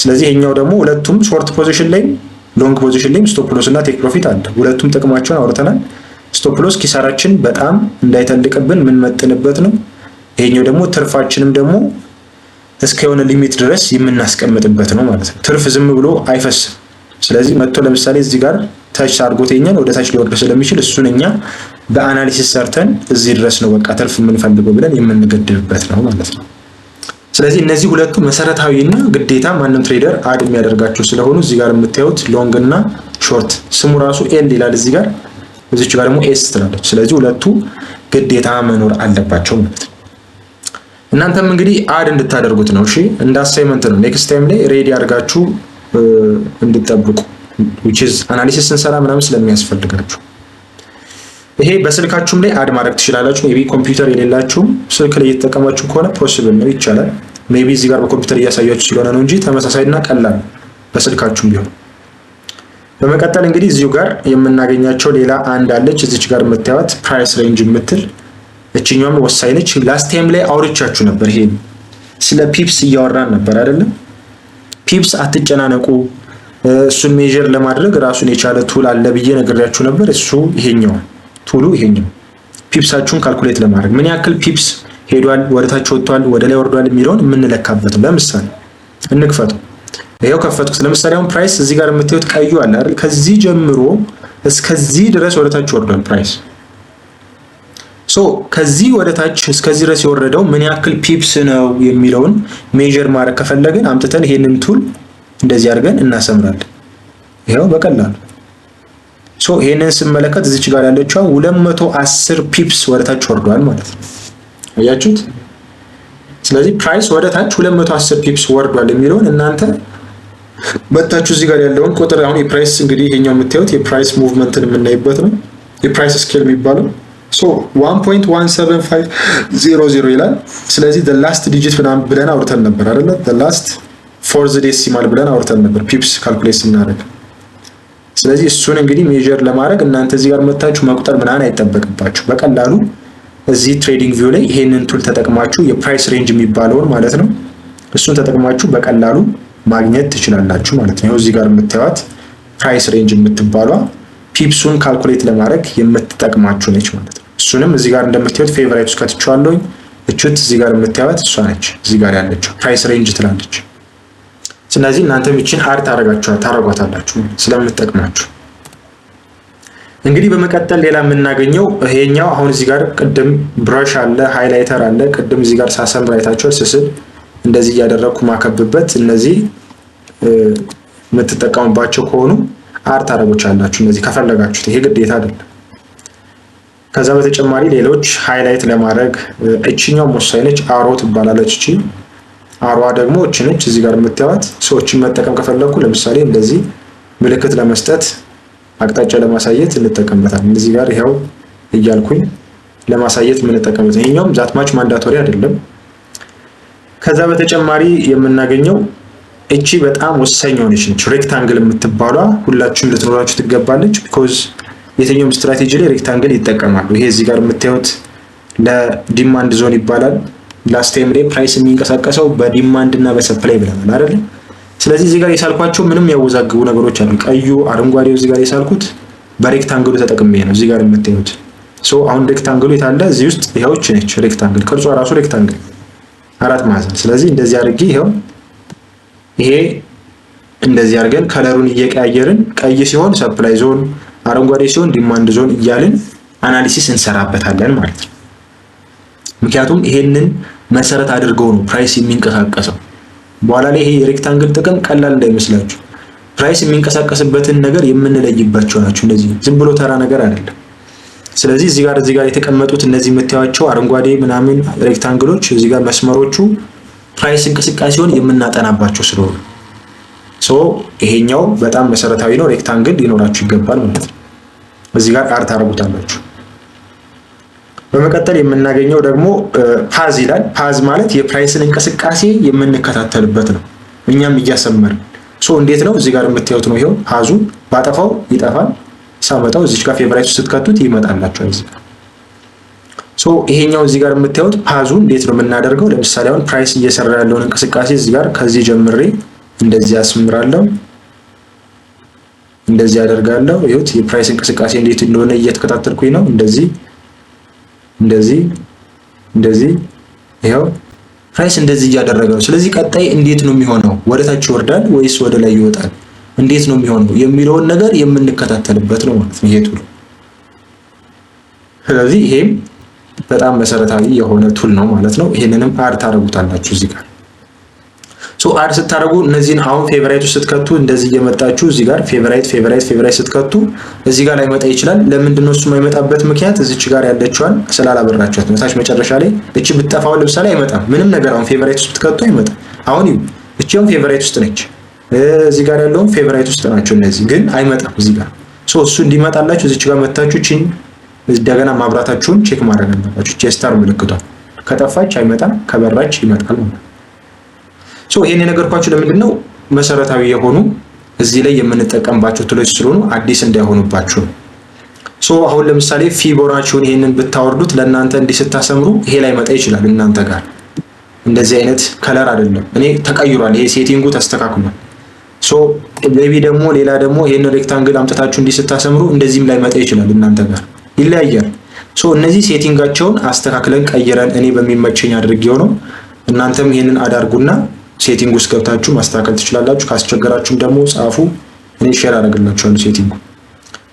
ስለዚህ ይሄኛው ደግሞ ሁለቱም ሾርት ፖዚሽን ላይ ሎንግ ፖዚሽን ላይ ስቶፕ ሎስ እና ቴክ ፕሮፊት አለ። ሁለቱም ጥቅማቸውን አውርተናል። ስቶፕ ሎስ ኪሳራችን በጣም እንዳይተልቅብን ምን መጥንበት ነው። ይሄኛው ደግሞ ትርፋችንም ደግሞ እስከ የሆነ ሊሚት ድረስ የምናስቀምጥበት ነው ማለት ነው። ትርፍ ዝም ብሎ አይፈስም። ስለዚህ መጥቶ ለምሳሌ እዚህ ጋር ታች አድርጎት የኛን ወደ ታች ሊወርድ ስለሚችል እሱን እኛ በአናሊሲስ ሰርተን እዚህ ድረስ ነው በቃ ትርፍ የምንፈልገው ብለን የምንገድብበት ነው ማለት ነው። ስለዚህ እነዚህ ሁለቱ መሰረታዊና ግዴታ ማንም ትሬደር አድ የሚያደርጋቸው ስለሆኑ እዚህ ጋር የምታዩት ሎንግ እና ሾርት ስሙ ራሱ ኤል ይላል እዚህ ጋር፣ እዚች ጋር ደግሞ ኤስ ትላለች። ስለዚህ ሁለቱ ግዴታ መኖር አለባቸው ማለት ነው። እናንተም እንግዲህ አድ እንድታደርጉት ነው። እሺ እንደ አሳይመንት ነው። ኔክስት ታይም ላይ ሬዲ አድርጋችሁ እንድትጠብቁ which is አናሊሲስ ስንሰራ ምናምን ስለሚያስፈልጋችሁ ይሄ በስልካችሁም ላይ አድ ማድረግ ትችላላችሁ። ሜቢ ኮምፒውተር የሌላችሁም ስልክ ላይ እየተጠቀማችሁ ከሆነ ፖሲብል ነው፣ ይቻላል። ሜቢ እዚህ ጋር በኮምፒውተር እያሳያችሁ ስለሆነ ነው እንጂ ተመሳሳይና ቀላል በስልካችሁም ቢሆን። በመቀጠል እንግዲህ እዚሁ ጋር የምናገኛቸው ሌላ አንድ አለች እዚች ጋር የምታዩት ፕራይስ ሬንጅ የምትል እቺኛውም ወሳኝ ነች። ላስት ታይም ላይ አውርቻችሁ ነበር። ይሄ ስለ ፒፕስ እያወራን ነበር አይደለም? ፒፕስ አትጨናነቁ፣ እሱን ሜጀር ለማድረግ ራሱን የቻለ ቱል አለ ብዬ ነግሬያችሁ ነበር። እሱ ይሄኛው ቱሉ ይሄኛው ፒፕሳችሁን ካልኩሌት ለማድረግ ምን ያክል ፒፕስ ሄዷል፣ ወደታች ወጥቷል፣ ወደ ላይ ወርዷል የሚለውን የምንለካበት ነው። ለምሳሌ እንክፈቱ። ይሄው ከፈትኩት። ለምሳሌ አሁን ፕራይስ እዚህ ጋር የምታዩት ቀዩ አለ አይደል? ከዚህ ጀምሮ እስከዚህ ድረስ ወደታች ወርዷል ፕራይስ። ከዚህ ወደታች እስከዚህ ድረስ የወረደው ምን ያክል ፒፕስ ነው የሚለውን ሜጀር ማድረግ ከፈለግን አምጥተን ይሄንን ቱል እንደዚህ አድርገን እናሰምራለን። ይሄው በቀላሉ ይሄንን ስመለከት እዚች ጋር ያለችው 210 ፒፕስ ወደታች ወርዷል ማለት ነው። አያችሁት? ስለዚህ ፕራይስ ወደታች 210 ፒፕስ ወርዷል የሚለውን እናንተ መታችሁ እዚህ ጋር ያለውን ቁጥር አሁን የፕራይስ እንግዲህ ይሄኛው የምታዩት የፕራይስ ሙቭመንትን የምናይበት ነው። የፕራይስ ስኬል የሚባለው 1.17500 ይላል። ስለዚህ the last digit ብለን አውርተን ነበር አይደለ? the last fourth decimal ብለን አውርተን ነበር ፒፕስ ካልኩሌት ስናደርግ። ስለዚህ እሱን እንግዲህ ሜጀር ለማድረግ እናንተ እዚህ ጋር መታችሁ መቁጠር ምናምን አይጠበቅባችሁ። በቀላሉ እዚህ ትሬዲንግ ቪው ላይ ይሄንን ቱል ተጠቅማችሁ የፕራይስ ሬንጅ የሚባለውን ማለት ነው እሱን ተጠቅማችሁ በቀላሉ ማግኘት ትችላላችሁ ማለት ነው። እዚህ ጋር የምታዩት ፕራይስ ሬንጅ የምትባሏ ፒፕሱን ካልኩሌት ለማድረግ የምትጠቅማችሁ ነች ማለት ነው። እሱንም እዚህ ጋር እንደምታዩት ፌቨራይት ውስጥ ከትቻለሁ። እቹት እዚህ ጋር የምታዩት እሷ ነች። እዚህ ጋር ያለችው ፕራይስ ሬንጅ ትላለች። ስለዚህ እናንተም እቺን አድ ታረጋታላችሁ ስለምትጠቅማችሁ። እንግዲህ በመቀጠል ሌላ የምናገኘው ይሄኛው አሁን እዚህ ጋር ቅድም ብራሽ አለ፣ ሃይላይተር አለ። ቅድም እዚህ ጋር ሳሰምር አይታችኋል። ስስል እንደዚህ እያደረኩ ማከብበት እነዚህ የምትጠቀሙባቸው ከሆኑ አድ ታደርጉታላችሁ እነዚህ ከፈለጋችሁት፣ ይሄ ግዴታ አይደለም። ከዛ በተጨማሪ ሌሎች ሃይላይት ለማድረግ እቺኛው ወሳኝ ነች፣ አሮ ትባላለች። እቺ አሮዋ ደግሞ እቺ ነች እዚህ ጋር የምታዩት። ሰዎችን መጠቀም ከፈለኩ ለምሳሌ እንደዚህ ምልክት ለመስጠት አቅጣጫ ለማሳየት እንጠቀምበታለን። እዚህ ጋር ይሄው እያልኩኝ ለማሳየት የምንጠቀምበት ይሄኛውም ዛት ማች ማንዳቶሪ አይደለም። ከዛ በተጨማሪ የምናገኘው እቺ በጣም ወሳኝ የሆነች ነች፣ ሬክታንግል የምትባሏ ሁላችሁም ልትኖራችሁ ትገባለች። ቢኮዝ የትኛውም ስትራቴጂ ላይ ሬክታንግል ይጠቀማሉ። ይሄ እዚህ ጋር የምታዩት ለዲማንድ ዞን ይባላል። ላስት ታይም ላይ ፕራይስ የሚንቀሳቀሰው በዲማንድ እና በሰፕላይ ብለናል አይደል? ስለዚህ እዚህ ጋር የሳልኳቸው ምንም ያወዛግቡ ነገሮች አሉ። ቀዩ አረንጓዴው እዚህ ጋር የሳልኩት በሬክታንግሉ ተጠቅሜ ነው እዚህ ጋር የምታዩት። አሁን ሬክታንግሉ የታለ? እዚህ ውስጥ ይሄውች ነች ሬክታንግል፣ ቅርጿ ራሱ ሬክታንግል አራት ማዕዘን። ስለዚህ እንደዚህ አድርጌ ይሄው ይሄ እንደዚህ አድርገን ከለሩን እየቀያየርን ቀይ ሲሆን ሰፕላይ ዞን፣ አረንጓዴ ሲሆን ዲማንድ ዞን እያልን አናሊሲስ እንሰራበታለን ማለት ነው። ምክንያቱም ይሄንን መሰረት አድርገው ነው ፕራይስ የሚንቀሳቀሰው። በኋላ ላይ ይሄ የሬክታንግል ጥቅም ቀላል እንዳይመስላችሁ፣ ፕራይስ የሚንቀሳቀስበትን ነገር የምንለይባቸው ናቸው። እንደዚህ ዝም ብሎ ተራ ነገር አይደለም። ስለዚህ እዚህ ጋር የተቀመጡት እነዚህ የምታዩቸው አረንጓዴ ምናምን ሬክታንግሎች እዚህ ጋር መስመሮቹ ፕራይስ እንቅስቃሴውን የምናጠናባቸው ስለሆነ ይሄኛው በጣም መሰረታዊ ነው። ሬክታንግል ሊኖራችሁ ይገባል ማለት ነው። እዚህ ጋር አር ታረጉታላችሁ። በመቀጠል የምናገኘው ደግሞ ፓዝ ይላል። ፓዝ ማለት የፕራይስን እንቅስቃሴ የምንከታተልበት ነው፣ እኛም እያሰመርን እንዴት ነው? እዚህ ጋር የምታዩት ነው። ይሄው ፓዙ ባጠፋው ይጠፋል፣ ሳመጣው እዚህ ጋር ፌቨራይት ስትከቱት ይመጣላችኋል እዚህ ጋር። ይሄኛው እዚህ ጋር የምታዩት ፓዙ እንዴት ነው የምናደርገው? ለምሳሌ አሁን ፕራይስ እየሰራ ያለውን እንቅስቃሴ እዚህ ጋር ከዚህ ጀምሬ እንደዚህ አስምራለሁ፣ እንደዚህ አደርጋለሁ። ይሁት የፕራይስ እንቅስቃሴ እንዴት እንደሆነ እየተከታተልኩኝ ነው። እንደዚህ ይሄው ፕራይስ እንደዚህ እያደረገ ነው። ስለዚህ ቀጣይ እንዴት ነው የሚሆነው? ወደ ታች ይወርዳል ወይስ ወደ ላይ ይወጣል? እንዴት ነው የሚሆነው የሚለውን ነገር የምንከታተልበት ነው ማለት ነው ይሄ ቱል። ስለዚህ ይሄም በጣም መሰረታዊ የሆነ ቱል ነው ማለት ነው። ይሄንንም አድ ታደርጉታላችሁ እዚህ ጋር። አድ ስታደርጉ እነዚህን አሁን ፌቨራይት ውስጥ ስትከቱ እንደዚህ እየመጣችሁ እዚህ ጋር ፌቨራይት ስትከቱ እዚህ ጋር ላይመጣ ይችላል። ለምንድን ነው እሱ የማይመጣበት ምክንያት? እዚች ጋር ያለችዋን ስላላበራችኋት ነው። ታች መጨረሻ ላይ እቺ ብትጠፋው ለምሳሌ አይመጣም ምንም ነገር። አሁን ፌቨራይት ውስጥ ብትከቱ አይመጣም። አሁን እቺም ፌቨራይት ውስጥ ነች፣ እዚህ ጋር ያለውን ፌቨራይት ውስጥ ናቸው እነዚህ፣ ግን አይመጣም እዚህ ጋር። እሱ እንዲመጣላችሁ እዚች ጋር መታችሁ እቺን እንደገና ማብራታችሁን ቼክ ማድረግ አለባችሁ። የስታር ምልክቷን ከጠፋች አይመጣም፣ ከበራች ይመጣል ማለት ነው። ይሄን የነገርኳችሁ ለምንድን ነው? መሰረታዊ የሆኑ እዚህ ላይ የምንጠቀምባቸው ቱሎች ስለሆኑ አዲስ እንዳይሆኑባችሁ ነው። አሁን ለምሳሌ ፊቦናቺውን ይሄንን ብታወርዱት ለእናንተ እንዲህ ስታሰምሩ ይሄ ላይ መጣ ይችላል። እናንተ ጋር እንደዚህ አይነት ከለር አይደለም፣ እኔ ተቀይሯል፣ ይሄ ሴቲንጉ ተስተካክሏል። ሜቢ ደግሞ ሌላ ደግሞ ይሄን ሬክታንግል አምጥታችሁ እንዲህ ስታሰምሩ እንደዚህም ላይ መጣ ይችላል፣ እናንተ ጋር ይለያያል። እነዚህ ሴቲንጋቸውን አስተካክለን ቀይረን እኔ በሚመቸኝ አድርጌው ነው። እናንተም ይሄንን አዳርጉና ሴቲንግ ውስጥ ገብታችሁ ማስተካከል ትችላላችሁ። ካስቸገራችሁም ደግሞ ጻፉ፣ እኔ ሼር አደርግላችኋለሁ ሴቲንጉ።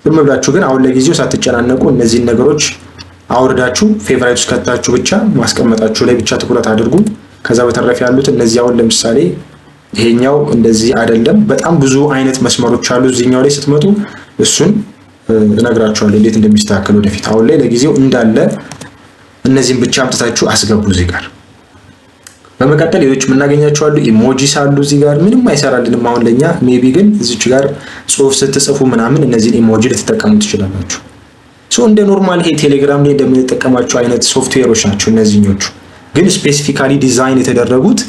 ዝም ብላችሁ ግን አሁን ለጊዜው ሳትጨናነቁ እነዚህን ነገሮች አውርዳችሁ ፌቨራይት ውስጥ ከታችሁ ብቻ ማስቀመጣችሁ ላይ ብቻ ትኩረት አድርጉ። ከዛ በተረፈ ያሉት እነዚህ አሁን ለምሳሌ ይሄኛው እንደዚህ አይደለም፣ በጣም ብዙ አይነት መስመሮች አሉ። እዚህኛው ላይ ስትመጡ እሱን እነግራችኋለሁ እንዴት እንደሚስተካከል ወደፊት። አሁን ላይ ለጊዜው እንዳለ እነዚህን ብቻ አምጥታችሁ አስገቡ እዚህ ጋር። በመቀጠል ሌሎች የምናገኛቸው አሉ። ኢሞጂስ አሉ እዚህ ጋር ምንም አይሰራልንም አሁን ለኛ። ሜቢ ግን እዚች ጋር ጽሁፍ ስትጽፉ ምናምን እነዚህን ኢሞጂ ልትጠቀሙ ትችላላችሁ። እንደ ኖርማል ይሄ ቴሌግራም ላይ እንደምንጠቀማቸው አይነት ሶፍትዌሮች ናቸው እነዚህኞቹ። ግን ስፔሲፊካሊ ዲዛይን የተደረጉት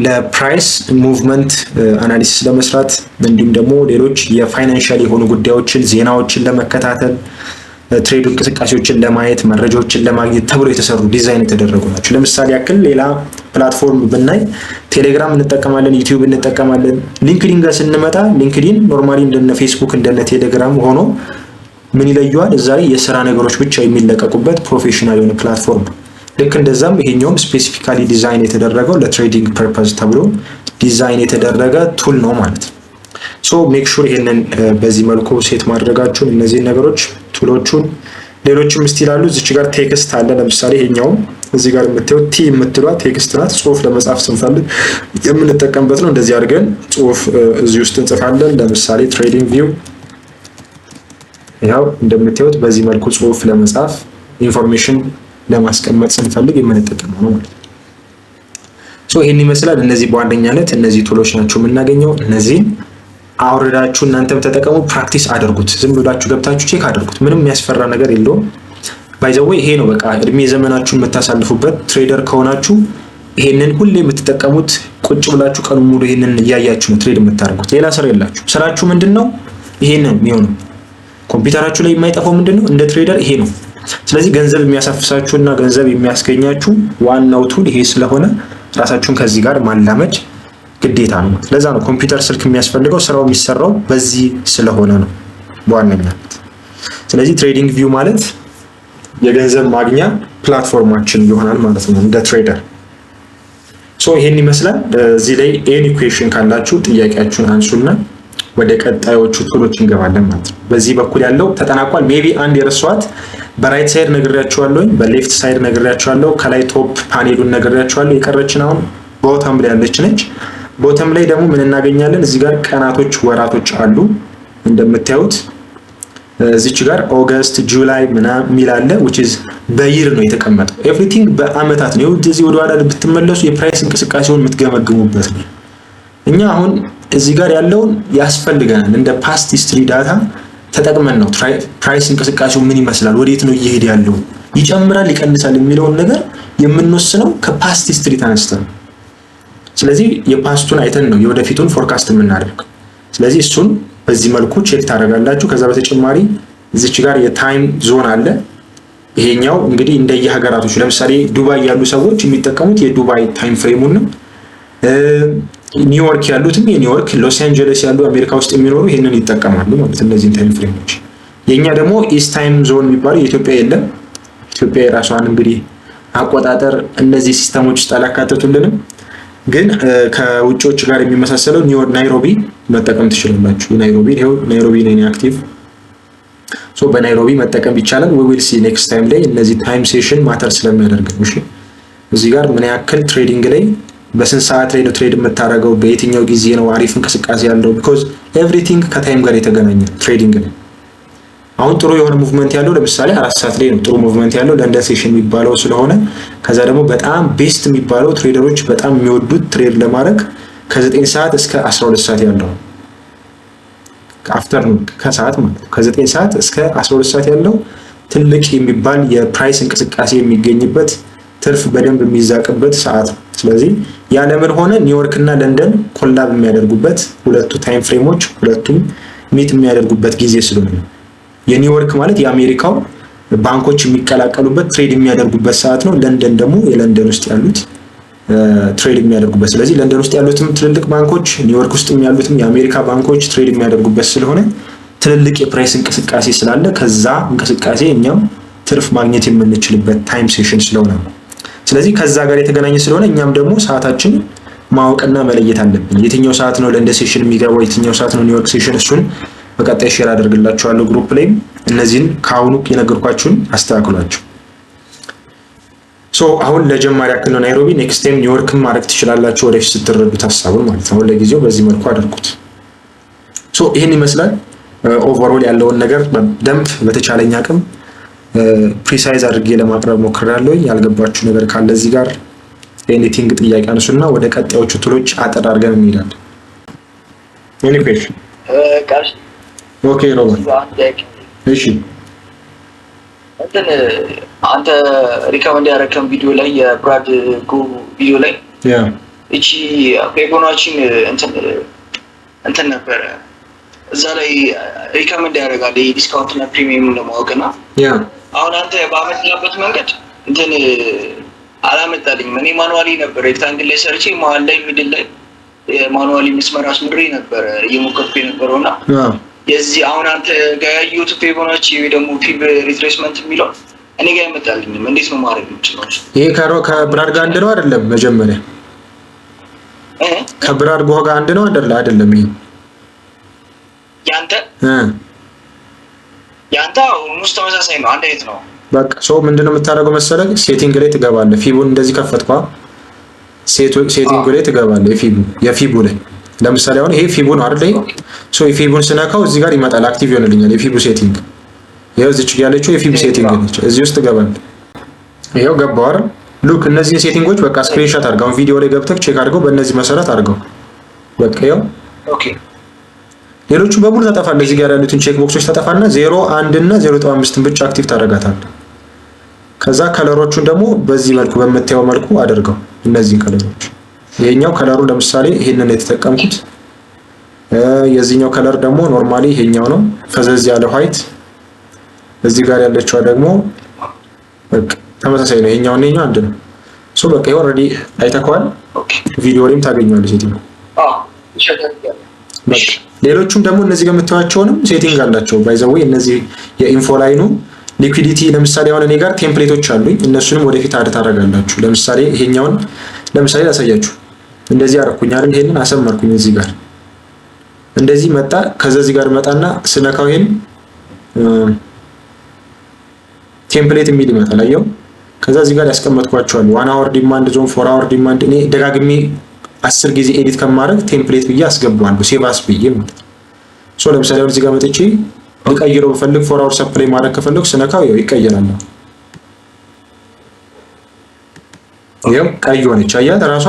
ለፕራይስ ሙቭመንት አናሊሲስ ለመስራት እንዲሁም ደግሞ ሌሎች የፋይናንሻል የሆኑ ጉዳዮችን ዜናዎችን ለመከታተል ትሬድ እንቅስቃሴዎችን ለማየት መረጃዎችን ለማግኘት ተብሎ የተሰሩ ዲዛይን የተደረጉ ናቸው። ለምሳሌ ያክል ሌላ ፕላትፎርም ብናይ ቴሌግራም እንጠቀማለን፣ ዩቲዩብ እንጠቀማለን። ሊንክዲን ጋር ስንመጣ ሊንክዲን ኖርማሊ እንደነ ፌስቡክ እንደነ ቴሌግራም ሆኖ ምን ይለየዋል? እዛ ላይ የስራ ነገሮች ብቻ የሚለቀቁበት ፕሮፌሽናል የሆነ ፕላትፎርም። ልክ እንደዛም ይሄኛውም ስፔሲፊካሊ ዲዛይን የተደረገው ለትሬዲንግ ፐርፐዝ ተብሎ ዲዛይን የተደረገ ቱል ነው ማለት ነው። ሜክ ሹር ይሄንን በዚህ መልኩ ሴት ማድረጋችሁን እነዚህ ነገሮች ቱሎቹን ሌሎችም ስቲል አሉ። እዚች ጋር ቴክስት አለ። ለምሳሌ ይሄኛው እዚህ ጋር የምታዩት ቲ የምትሏ ቴክስት ናት። ጽሁፍ ለመጻፍ ስንፈልግ የምንጠቀምበት ነው። እንደዚህ አድርገን ጽሁፍ እዚህ ውስጥ እንጽፋለን። ለምሳሌ ትሬዲንግ ቪው ያው እንደምታዩት በዚህ መልኩ ጽሁፍ ለመጻፍ ኢንፎርሜሽን ለማስቀመጥ ስንፈልግ የምንጠቀመው ነው ማለት ነው። ሶ ይሄን ይመስላል። እነዚህ በዋነኛነት እነዚህ ቱሎች ናቸው የምናገኘው። እነዚህን አውርዳችሁ እናንተም ተጠቀሙ፣ ፕራክቲስ አድርጉት። ዝም ብላችሁ ገብታችሁ ቼክ አድርጉት። ምንም የሚያስፈራ ነገር የለውም። ባይ ዘ ዌይ ይሄ ነው በቃ እድሜ ዘመናችሁን የምታሳልፉበት። ትሬደር ከሆናችሁ ይሄንን ሁሌ የምትጠቀሙት፣ ቁጭ ብላችሁ ቀኑ ሙሉ ይሄንን እያያችሁ ነው ትሬድ የምታደርጉት። ሌላ ስራ የላችሁ። ስራችሁ ምንድነው? ይሄንን የሚሆነው ኮምፒውተራችሁ ላይ የማይጠፋው ምንድነው? እንደ ትሬደር ይሄ ነው። ስለዚህ ገንዘብ የሚያሳፍሳችሁና ገንዘብ የሚያስገኛችሁ ዋናው ቱል ይሄ ስለሆነ ራሳችሁን ከዚህ ጋር ማላመድ ግዴታ ነው። ለዛ ነው ኮምፒውተር፣ ስልክ የሚያስፈልገው። ስራው የሚሰራው በዚህ ስለሆነ ነው በዋነኛነት። ስለዚህ ትሬዲንግ ቪው ማለት የገንዘብ ማግኛ ፕላትፎርማችን ይሆናል ማለት ነው እንደ ትሬደር። ሶ ይሄን ይመስላል። እዚህ ላይ ኤኒ ኩዌሽን ካላችሁ ጥያቄያችሁን አንሱና ወደ ቀጣዮቹ ቱሎች እንገባለን ማለት ነው። በዚህ በኩል ያለው ተጠናቋል። ሜቢ አንድ የረሷት በራይት ሳይድ ነግሬያችኋለሁ፣ በሌፍት ሳይድ ነግሬያችኋለሁ፣ ከላይ ቶፕ ፓኔሉን ነግሬያችኋለሁ። የቀረችን አሁን ቦተም ላይ ያለች ነች። ቦተም ላይ ደግሞ ምን እናገኛለን? እዚህ ጋር ቀናቶች፣ ወራቶች አሉ እንደምታዩት። እዚች ጋር ኦገስት፣ ጁላይ ምናምን የሚል አለ which is በይር ነው የተቀመጠው። ኤቭሪቲንግ በአመታት ነው። እዚህ ወደ ኋላ ብትመለሱ የፕራይስ እንቅስቃሴውን የምትገመግሙበት ነው። እኛ አሁን እዚህ ጋር ያለውን ያስፈልገናል እንደ ፓስት ሂስትሪ ዳታ ተጠቅመን ነው ፕራይስ እንቅስቃሴው ምን ይመስላል፣ ወዴት ነው እየሄደ ያለው፣ ይጨምራል ይቀንሳል የሚለውን ነገር የምንወስነው ከፓስት ሂስትሪ ተነስተን። ስለዚህ የፓስቱን አይተን ነው የወደፊቱን ፎርካስት የምናደርገው። ስለዚህ እሱን በዚህ መልኩ ቼክ ታደርጋላችሁ። ከዛ በተጨማሪ እዚች ጋር የታይም ዞን አለ። ይሄኛው እንግዲህ እንደየሀገራቶች ለምሳሌ ዱባይ ያሉ ሰዎች የሚጠቀሙት የዱባይ ታይም ፍሬሙን ነው። ኒውዮርክ ያሉትም የኒውዮርክ፣ ሎስ አንጀለስ ያሉ አሜሪካ ውስጥ የሚኖሩ ይሄንን ይጠቀማሉ ማለት እነዚህን ታይም ፍሬሞች። የኛ ደግሞ ኢስት ታይም ዞን የሚባለው የኢትዮጵያ የለም። ኢትዮጵያ የራሷን እንግዲህ አቆጣጠር እነዚህ ሲስተሞች ውስጥ አላካተቱልንም። ግን ከውጪዎች ጋር የሚመሳሰለው ናይሮቢ መጠቀም ትችላላችሁ። ናይሮቢ ይሄው ናይሮቢ ነኝ አክቲቭ። ሶ በናይሮቢ መጠቀም ይቻላል። we will see next time ላይ እነዚህ ታይም ሴሽን ማተር ስለሚያደርግ ነው። እሺ እዚህ ጋር ምን ያክል ትሬዲንግ ላይ በስንት ሰዓት ላይ ነው ትሬድ የምታደርገው፣ በየትኛው ጊዜ ነው አሪፍ እንቅስቃሴ ያለው፣ because everything ከታይም ጋር የተገናኘ ትሬዲንግ ነው። አሁን ጥሩ የሆነ ሙቭመንት ያለው ለምሳሌ 4 ሰዓት ላይ ነው ጥሩ ሙቭመንት ያለው ለንደን ሴሽን የሚባለው ስለሆነ፣ ከዛ ደግሞ በጣም ቤስት የሚባለው ትሬደሮች በጣም የሚወዱት ትሬድ ለማድረግ ከ9 ሰዓት እስከ 12 ሰዓት ያለው አፍተርኑን ከሰዓት ማለት ነው። ከ9 ሰዓት እስከ 12 ሰዓት ያለው ትልቅ የሚባል የፕራይስ እንቅስቃሴ የሚገኝበት ትርፍ በደንብ የሚዛቅበት ሰዓት ነው። ስለዚህ ያለምን ሆነ ኒውዮርክ እና ለንደን ኮላብ የሚያደርጉበት ሁለቱ ታይም ፍሬሞች ሁለቱም ሚት የሚያደርጉበት ጊዜ ስለሆነ የኒውዮርክ ማለት የአሜሪካው ባንኮች የሚቀላቀሉበት ትሬድ የሚያደርጉበት ሰዓት ነው። ለንደን ደግሞ የለንደን ውስጥ ያሉት ትሬድ የሚያደርጉበት። ስለዚህ ለንደን ውስጥ ያሉትም ትልልቅ ባንኮች፣ ኒውዮርክ ውስጥም ያሉትም የአሜሪካ ባንኮች ትሬድ የሚያደርጉበት ስለሆነ ትልልቅ የፕራይስ እንቅስቃሴ ስላለ ከዛ እንቅስቃሴ እኛም ትርፍ ማግኘት የምንችልበት ታይም ሴሽን ስለሆነ ነው። ስለዚህ ከዛ ጋር የተገናኘ ስለሆነ እኛም ደግሞ ሰዓታችን ማወቅና መለየት አለብን። የትኛው ሰዓት ነው ለንደን ሴሽን የሚገባው፣ የትኛው ሰዓት ነው ኒውዮርክ ሴሽን፣ እሱን በቀጣይ ሼር አደርግላችኋለሁ ግሩፕ ላይ። እነዚህን ከአሁኑ የነገርኳችሁን አስተካክሏቸው። ሶ አሁን ለጀማሪ ያክል ነው ናይሮቢ፣ ኔክስት ታይም ኒውዮርክም ማድረግ ትችላላችሁ ወደፊት ስትረዱት ሀሳቡን ማለት ነው። ለጊዜው በዚህ መልኩ አድርጉት። ሶ ይህን ይመስላል ኦቨርኦል ያለውን ነገር በደንብ በተቻለኝ አቅም ፕሪሳይዝ አድርጌ ለማቅረብ ሞክሬያለሁ። ያልገባችሁ ነገር ካለ እዚህ ጋር ኤኒቲንግ ጥያቄ አንሱና ወደ ቀጣዮቹ ቱሎች አጠር አድርገን እንሄዳለን። ኤኒ ኩዌሽን? ኦኬ ሮበርት፣ እሺ አንተ ሪከመንድ ያደረከን ቪዲዮ ላይ የብራድ ጎ ቪዲዮ ላይ እቺ ፌቦናችን እንትን ነበረ እዛ ላይ ሪከመንድ ያደርጋል የዲስካውንት እና ፕሪሚየም ለማወቅና አሁን አንተ ባመጣበት መንገድ እንትን አላመጣልኝም። እኔ ማኑዋሊ ነበር ሬክታንግል ላይ ሰርቼ መሀል ላይ ሚድል ላይ ማኑዋሊ መስመር አስምሬ ነበር እየሞከርኩ የነበረውና የዚህ አሁን አንተ ጋር ያየሁት ፌቦናቺ ወይ ደግሞ ፊብ ሪትሬስመንት የሚለው እኔ ጋር አይመጣልኝም። እንዴት ነው ማድረግ የምችለው? ይሄ ከብራድ ጋር አንድ ነው አይደለም? መጀመሪያ ከብራድ ጎ ጋር አንድ ነው አይደለም? ይሄ ያንተ ሙስ ተመሳሳይ ነው፣ አንድ አይነት ነው። በቃ ሰው ምንድነው የምታደርገው መሰለህ? ሴቲንግ ላይ ትገባለህ። ፊቡን እንደዚህ ከፈትኳ፣ ሴቲንግ ላይ ትገባለህ። የፊቡ ላይ ለምሳሌ አሁን ይሄ ፊቡ ነው አይደል? ሶ የፊቡን ስነካው እዚህ ጋር ይመጣል፣ አክቲቭ ይሆንልኛል የፊቡ ሴቲንግ። ይሄው እዚች ያለችው የፊብ ሴቲንግ ነች። እዚህ ውስጥ ገባል። ይሄው ገባው አይደል? ሉክ እነዚህ ሴቲንጎች በቃ ስክሪንሾት አድርገው ቪዲዮ ላይ ገብተህ ቼክ አድርገው በእነዚህ መሰረት አድርገው በቃ ይሄው ኦኬ። ሌሎቹ በሙሉ ተጠፋለ። እዚህ ጋር ያሉትን ቼክ ቦክሶች ተጠፋና 0 1 እና 0.5 ብቻ አክቲቭ ታደርጋታለህ። ከዛ ከለሮቹን ደግሞ በዚህ መልኩ በመታየው መልኩ አድርገው እነዚህን ከለሮች። ይሄኛው ከለሩ ለምሳሌ ይሄንን የተጠቀምኩት የዚህኛው ከለር ደግሞ ኖርማሊ ይሄኛው ነው ፈዘዝ ያለ ዋይት። እዚህ ጋር ያለችው ደግሞ በቃ ተመሳሳይ ነው። ይሄኛው እና አንድ ነው። ሶ በቃ ይሄ ኦሬዲ አይተከዋል። ቪዲዮ ላይም ታገኛለህ ሴቲንግ። ሌሎቹም ደግሞ እነዚህ ጋር የምታዩዋቸውንም ሴቲንግ አላቸው። ባይ ዘ ወይ እነዚህ የኢንፎ ላይኑ ሊኩዊዲቲ ለምሳሌ አሁን እኔ ጋር ቴምፕሌቶች አሉኝ። እነሱንም ወደፊት አድ ታደርጋላችሁ። ለምሳሌ ይሄኛውን ለምሳሌ ላሳያችሁ። እንደዚህ አደረኩኝ አይደል? ይሄንን አሰመርኩኝ እዚህ ጋር እንደዚህ መጣ። ከዛ እዚህ ጋር መጣና ስነካው ይሄን ቴምፕሌት የሚል ይመጣል። አየው። ከዛ እዚህ ጋር ያስቀመጥኳቸዋል 1 hour ዲማንድ ዞን 4 hour ዲማንድ። እኔ ደጋግሜ 10 ጊዜ ኤዲት ከማድረግ ቴምፕሌት ብዬ አስገባዋለሁ ሴቭ አስ ብዬ ማለት ነው። ሶ ለምሳሌ አሁን እዚህ ጋር መጥቼ ልቀይረው ብፈልግ 4 hour ሰፕላይ ማድረግ ከፈለኩ ስነካው ያው ይቀየራል። ያው ቀይ ሆነች። አያት ራሷ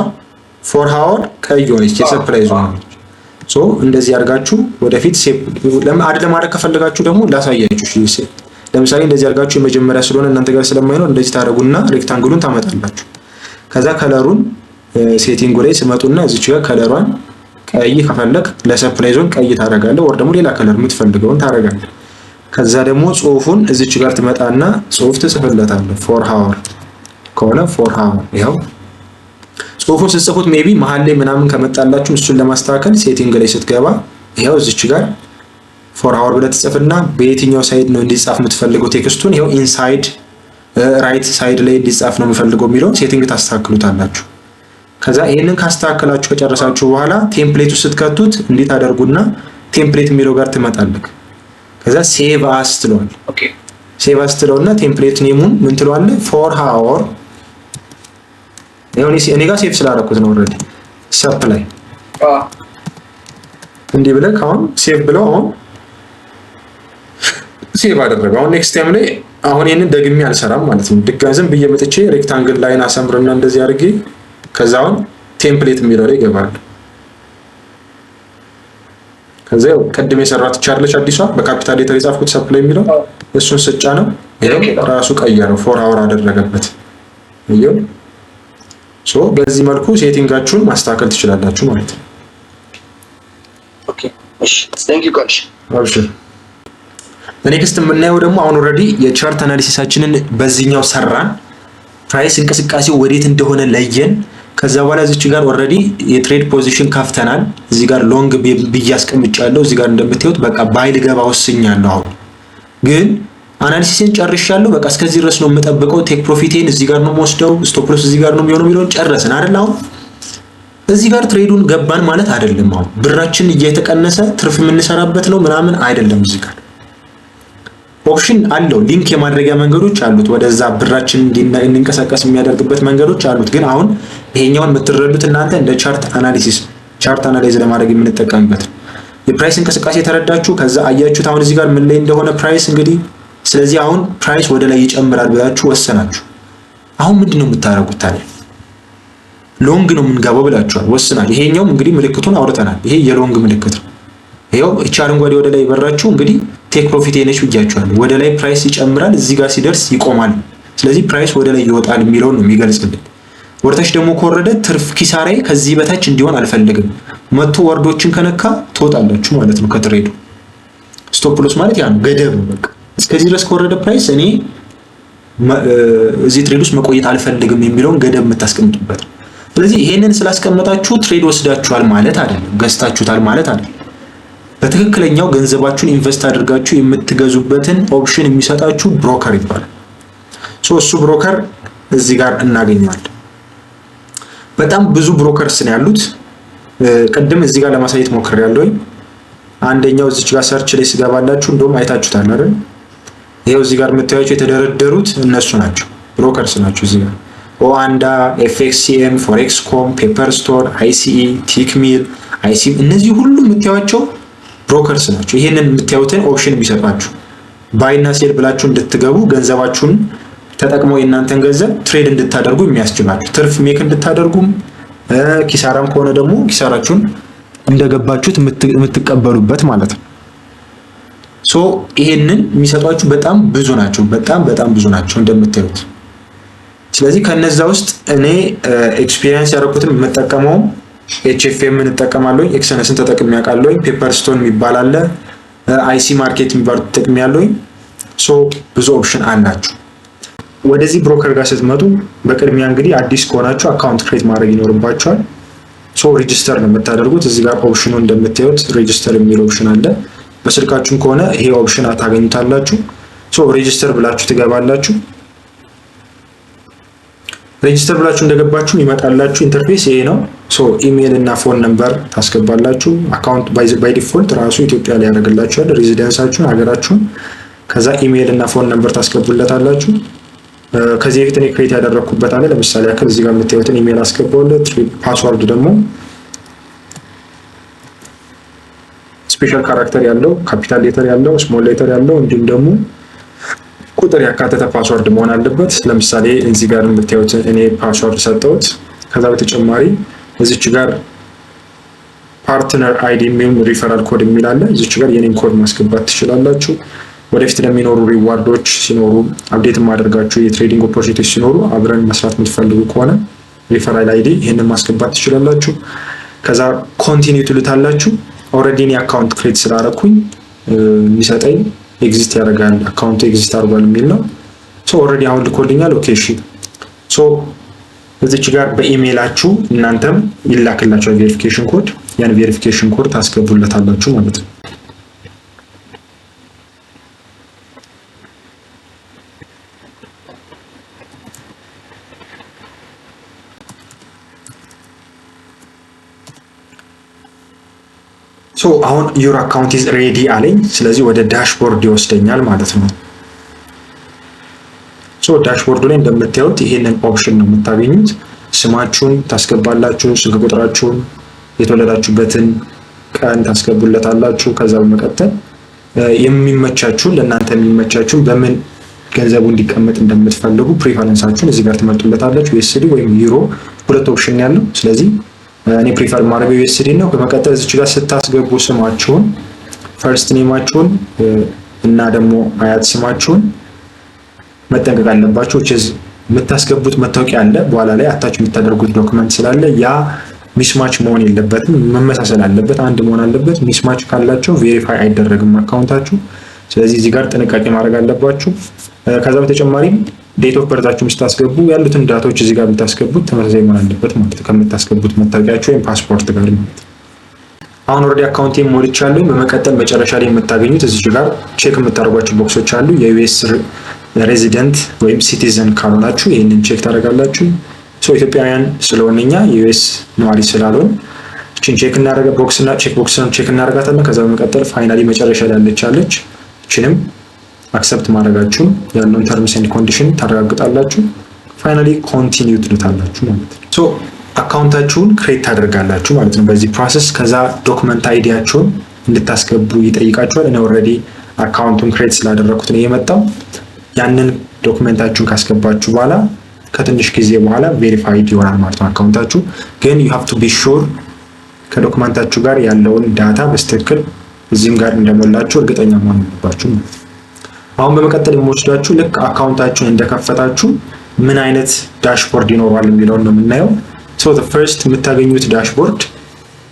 4 hour ቀይ ሆነች የሰፕላይ ዞን ነች። ሶ እንደዚህ አድርጋችሁ ወደፊት ሴቭ አድ ለማድረግ ከፈለጋችሁ ደግሞ ላሳያችሁ። እሺ ለምሳሌ እንደዚህ አድርጋችሁ የመጀመሪያ ስለሆነ እናንተ ጋር ስለማይኖር እንደዚህ ታደርጉና ሬክታንግሉን ታመጣላችሁ። ከዛ ከለሩን ሴቲንጉ ላይ ስመጡና እዚች ጋር ከለሯን ቀይ ከፈለክ ለሰፕላይ ዞን ቀይ ታደርጋለህ፣ ወር ደግሞ ሌላ ከለር የምትፈልገውን ታደርጋለህ። ከዛ ደግሞ ጽሁፉን እዚች ጋር ትመጣና ጽሁፍ ትጽፍለታለህ። 4 hour ከሆነ 4 hour ይሄው ጽሁፉን ስትጽፉት ሜቢ መሀል ላይ ምናምን ከመጣላችሁ እሱን ለማስተካከል ሴቲንግ ላይ ስትገባ ይሄው እዚች ጋር 4 hour ብለህ ትጽፍና በየትኛው ሳይድ ነው እንዲጻፍ የምትፈልገው ቴክስቱን ይሄው ኢንሳይድ ራይት ሳይድ ላይ እንዲጻፍ ነው የምፈልገው የሚለውን ሴቲንግ ታስተካክሉታላችሁ። ከዛ ይሄንን ካስተካከላችሁ ከጨረሳችሁ በኋላ ቴምፕሌቱ ስትከቱት እንዴት አደርጉና ቴምፕሌት የሚለው ጋር ትመጣለህ። ከዛ ሴቭ አስ ትለዋለህ። ኦኬ ሴቭ አስ ትለውና ቴምፕሌት ኔሙን ምን ትለዋለህ 4 hour እኔ ጋር ሴቭ ስላደረኩት ነው ኦልሬዲ ሰፕላይ እንዲህ ብለህ አሁን ሴቭ ብለው አሁን ሴቭ አደረገ። አሁን ኔክስት ታይም ላይ አሁን ይሄንን ደግሜ አልሰራም ማለት ነው። ድጋሚ ዝም ብዬ መጥቼ ሬክታንግል ላይን አሰምርና እንደዚህ አድርጌ ከዛ አሁን ቴምፕሌት የሚለው ላይ ይገባል። ከዛ ቅድም የሰራት ቻርለች አዲሷ በካፒታል ሌተር የጻፍኩት ሰፕላይ የሚለው እሱን ስጫ ነው ራሱ ቀየረው 4 hour አደረገበት። ይሄው ሶ በዚህ መልኩ ሴቲንጋችሁን ማስተካከል ትችላላችሁ ማለት ነው። ኦኬ እሺ ቴንክ ዩ ጋይስ። አብሽር። ኔክስት የምናየው ደግሞ አሁን ኦልሬዲ የቻርት አናሊሲሳችንን በዚህኛው ሰራን። ፕራይስ እንቅስቃሴው ወዴት እንደሆነ ለየን። ከዛ በኋላ እዚች ጋር ኦልሬዲ የትሬድ ፖዚሽን ከፍተናል። እዚህ ጋር ሎንግ ብዬ አስቀምጫለሁ። እዚህ ጋር እንደምታዩት በቃ ባይ ልገባ ወስኛለሁ። አሁን ግን አናሊሲስን ጨርሻለሁ። በቃ እስከዚህ ድረስ ነው የምጠብቀው። ቴክ ፕሮፊቴን እዚህ ጋር ነው የምወስደው፣ ስቶፕ ሎስ እዚህ ጋር ነው የሚሆነው ጨረስን አይደል? አሁን እዚህ ጋር ትሬዱን ገባን ማለት አይደለም። አሁን ብራችን እየተቀነሰ ትርፍ የምንሰራበት ነው ምናምን አይደለም። እዚህ ጋር ኦፕሽን አለው፣ ሊንክ የማድረጊያ መንገዶች አሉት፣ ወደዛ ብራችን እንዲንቀሳቀስ የሚያደርግበት መንገዶች አሉት። ግን አሁን ይሄኛውን የምትረዱት እናንተ እንደ ቻርት አናላይዝ ለማድረግ የምንጠቀምበት የፕራይስ እንቅስቃሴ ተረዳችሁ። ከዛ አያችሁት አሁን እዚህ ጋር ምን ላይ እንደሆነ ፕራይስ እንግዲህ። ስለዚህ አሁን ፕራይስ ወደ ላይ ይጨምራል ብላችሁ ወሰናችሁ። አሁን ምንድነው የምታደርጉት ታዲያ? ሎንግ ነው የምንገባው ብላችኋል፣ ወስናል። ይሄኛውም እንግዲህ ምልክቱን አውርተናል። ይሄ የሎንግ ምልክት ነው። ይሄው እቺ አረንጓዴ ወደ ላይ በራችሁ እንግዲህ ቴክ ፕሮፊት ነች ብያችኋል። ወደ ላይ ፕራይስ ይጨምራል፣ እዚህ ጋር ሲደርስ ይቆማል። ስለዚህ ፕራይስ ወደ ላይ ይወጣል የሚለውን ነው የሚገልጽልን። ወርታች ደግሞ ከወረደ ትርፍ ኪሳራዬ ከዚህ በታች እንዲሆን አልፈልግም። መቶ ወርዶችን ከነካ ትወጣላችሁ ማለት ነው ከትሬዱ። ስቶፕ ሎስ ማለት ያ ነው፣ ገደብ ነው። በቃ እስከዚህ ድረስ ከወረደ ፕራይስ እኔ እዚህ ትሬድ ውስጥ መቆየት አልፈልግም የሚለውን ገደብ የምታስቀምጡበት። ስለዚህ ይሄንን ስላስቀመጣችሁ ትሬድ ወስዳችኋል ማለት አይደለም፣ ገዝታችሁታል ማለት አይደለም። በትክክለኛው ገንዘባችሁን ኢንቨስት አድርጋችሁ የምትገዙበትን ኦፕሽን የሚሰጣችሁ ብሮከር ይባላል። እሱ ብሮከር እዚህ ጋር እናገኘዋለን። በጣም ብዙ ብሮከርስ ነው ያሉት። ቅድም እዚህ ጋር ለማሳየት ሞክሬያለሁ። አንደኛው እዚህ ጋር ሰርች ላይ ስገባላችሁ እንደውም አይታችሁታል አይደል? ይሄው እዚህ ጋር የምታዩቸው የተደረደሩት እነሱ ናቸው፣ ብሮከርስ ናቸው። እዚህ ጋር ኦአንዳ፣ ኤፍኤክስሲኤም፣ ፎሬክስኮም፣ ፔፐር ስቶር፣ አይሲኢ፣ ቲክሚል፣ አይሲ እነዚህ ሁሉ የምታዩቸው ብሮከርስ ናቸው። ይሄንን የምታዩትን ኦፕሽን የሚሰጣችሁ ባይ እና ሴል ብላችሁ እንድትገቡ ገንዘባችሁን ተጠቅመው የእናንተን ገንዘብ ትሬድ እንድታደርጉ የሚያስችላችሁ ትርፍ ሜክ እንድታደርጉም ኪሳራም ከሆነ ደግሞ ኪሳራችሁን እንደገባችሁት የምትቀበሉበት ማለት ነው። ሶ ይሄንን የሚሰጧችሁ በጣም ብዙ ናቸው፣ በጣም ብዙ ናቸው እንደምታዩት። ስለዚህ ከነዛ ውስጥ እኔ ኤክስፒሪየንስ ያደረኩትን የምጠቀመው HFM እንጠቀማለሁ፣ ኤክሰነስን ተጠቅሜ ያውቃለሁ፣ ፔፐርስቶን የሚባል አለ፣ አይሲ ማርኬት የሚባል ተጠቅሜ ያለሁ። ሶ ብዙ ኦፕሽን አላችሁ። ወደዚህ ብሮከር ጋር ስትመጡ በቅድሚያ እንግዲህ አዲስ ከሆናችሁ አካውንት ክሬት ማድረግ ይኖርባችኋል። ሶ ሬጂስተር ነው የምታደርጉት። እዚህ ጋር ኦፕሽኑ እንደምታዩት ሬጂስተር የሚል ኦፕሽን አለ። በስልካችሁም ከሆነ ይሄ ኦፕሽን ታገኙታላችሁ። ሶ ሬጂስተር ብላችሁ ትገባላችሁ። ሬጂስተር ብላችሁ እንደገባችሁ ይመጣላችሁ ኢንተርፌስ ይሄ ነው። ሶ ኢሜል እና ፎን ነምበር ታስገባላችሁ። አካውንት ባይ ዲፎልት ራሱ ኢትዮጵያ ላይ ያደርግላችኋል፣ ሬዚደንሳችሁን፣ ሀገራችሁን። ከዛ ኢሜል እና ፎን ነምበር ታስገቡለታላችሁ። ከዚህ በፊት እኔ ክሬት ያደረኩበት አለ። ለምሳሌ ያክል እዚህ ጋር የምታዩትን ኢሜል አስገባውለት። ፓስወርድ ደግሞ ስፔሻል ካራክተር ያለው፣ ካፒታል ሌተር ያለው፣ ስሞል ሌተር ያለው እንዲሁም ደግሞ ቁጥር ያካተተ ፓስወርድ መሆን አለበት። ለምሳሌ እዚህ ጋር የምታዩት እኔ ፓስወርድ ሰጠሁት። ከዛ በተጨማሪ እዚች ጋር ፓርትነር አይዲ የሚሆን ሪፈራል ኮድ የሚል አለ። እዚች ጋር የኔን ኮድ ማስገባት ትችላላችሁ። ወደፊት ለሚኖሩ ሪዋርዶች ሲኖሩ አፕዴት ማድረጋችሁ የትሬዲንግ ኦፖርቹኒቲዎች ሲኖሩ አብረን መስራት የምትፈልጉ ከሆነ ሪፈራል አይዲ ይሄንን ማስገባት ትችላላችሁ። ከዛ ኮንቲኒው ትሉታላችሁ። ኦልሬዲ እኔ አካውንት ክሬት ስላደረኩኝ የሚሰጠኝ ኤግዚስት ያደርጋል፣ አካውንቱ ኤግዚስት አድርጓል የሚል ነው። ሶ ኦልሬዲ አሁን ልኮልኛል። ኦኬ እሺ። ሶ እዚች ጋር በኢሜይላችሁ እናንተም ይላክላችኋል ቬሪፊኬሽን ኮድ። ያን ቬሪፊኬሽን ኮድ ታስገቡለታላችሁ ማለት ነው። ሶ አሁን ዩር አካውንት ኢዝ ሬዲ አለኝ። ስለዚህ ወደ ዳሽቦርድ ይወስደኛል ማለት ነው። ሶ ዳሽቦርዱ ላይ እንደምታዩት ይሄንን ኦፕሽን ነው የምታገኙት። ስማችሁን ታስገባላችሁ፣ ስልክ ቁጥራችሁን፣ የተወለዳችሁበትን ቀን ታስገቡለታላችሁ። ከዛ በመቀጠል የሚመቻችሁን ለእናንተ የሚመቻችሁን በምን ገንዘቡ እንዲቀመጥ እንደምትፈልጉ ፕሪፈረንሳችሁን እዚህ ጋር ትመርጡለታላችሁ። ዩኤስዲ ወይም ዩሮ ሁለት ኦፕሽን ያለው። ስለዚህ እኔ ፕሪፈር ማድረግ ዩኤስዲ ነው። በመቀጠል እዚች ጋር ስታስገቡ ስማችሁን፣ ፈርስት ኔማችሁን እና ደግሞ አያት ስማችሁን መጠንቀቅ አለባችሁ። የምታስገቡት መታወቂያ አለ፣ በኋላ ላይ አታች የምታደርጉት ዶክመንት ስላለ ያ ሚስማች መሆን የለበትም፣ መመሳሰል አለበት፣ አንድ መሆን አለበት። ሚስማች ካላቸው ቬሪፋይ አይደረግም አካውንታችሁ። ስለዚህ እዚህ ጋር ጥንቃቄ ማድረግ አለባችሁ። ከዛ በተጨማሪም ዴት ኦፍ በርዛችሁን ስታስገቡ ያሉትን ዳታዎች እዚህ ጋር ብታስገቡት ተመሳሳይ መሆን አለበት ማለት ከምታስገቡት መታወቂያችሁ ወይም ፓስፖርት ጋር ማለት። አሁን ኦልሬዲ አካውንቴን ሞልቻለሁ። በመቀጠል መጨረሻ ላይ የምታገኙት እዚህ ጋር ቼክ የምታደርጓቸው ቦክሶች አሉ። የዩኤስ ሬዚደንት ወይም ሲቲዘን ካልሆናችሁ ይህንን ቼክ ታደርጋላችሁ። ሶ ኢትዮጵያውያን ስለሆነኛ የዩኤስ ነዋሪ ስላልሆን እቺን ቼክ እናደርጋ ቦክስና ቼክ ቦክስን ቼክ እናደርጋታለን። ከዛ በመቀጠል ፋይናሊ መጨረሻ ላይ ያለች እቺንም አክሰፕት ማድረጋችሁን ያለውን ተርምስ ኤንድ ኮንዲሽን ታረጋግጣላችሁ። ፋይናሊ ኮንቲኒው ትሉታላችሁ ማለት ነው። ሶ አካውንታችሁን ክሬት ታደርጋላችሁ ማለት ነው በዚህ ፕሮሰስ። ከዛ ዶክመንት አይዲያችሁን እንድታስገቡ ይጠይቃችኋል። እኔ ኦልሬዲ አካውንቱን ክሬት ስላደረኩት ነው የመጣው። ያንን ዶክመንታችሁን ካስገባችሁ በኋላ ከትንሽ ጊዜ በኋላ ቬሪፋይድ ይሆናል ማለት ነው አካውንታችሁ። ግን you have to be sure ከዶክመንታችሁ ጋር ያለውን ዳታ በስትክክል እዚህም ጋር እንደሞላችሁ እርግጠኛ መሆን አለባችሁ ማለት ነው። አሁን በመቀጠል የምወስዳችሁ ልክ አካውንታችሁን እንደከፈታችሁ ምን አይነት ዳሽቦርድ ይኖራል የሚለውን ነው የምናየው። ሶ the first የምታገኙት ዳሽቦርድ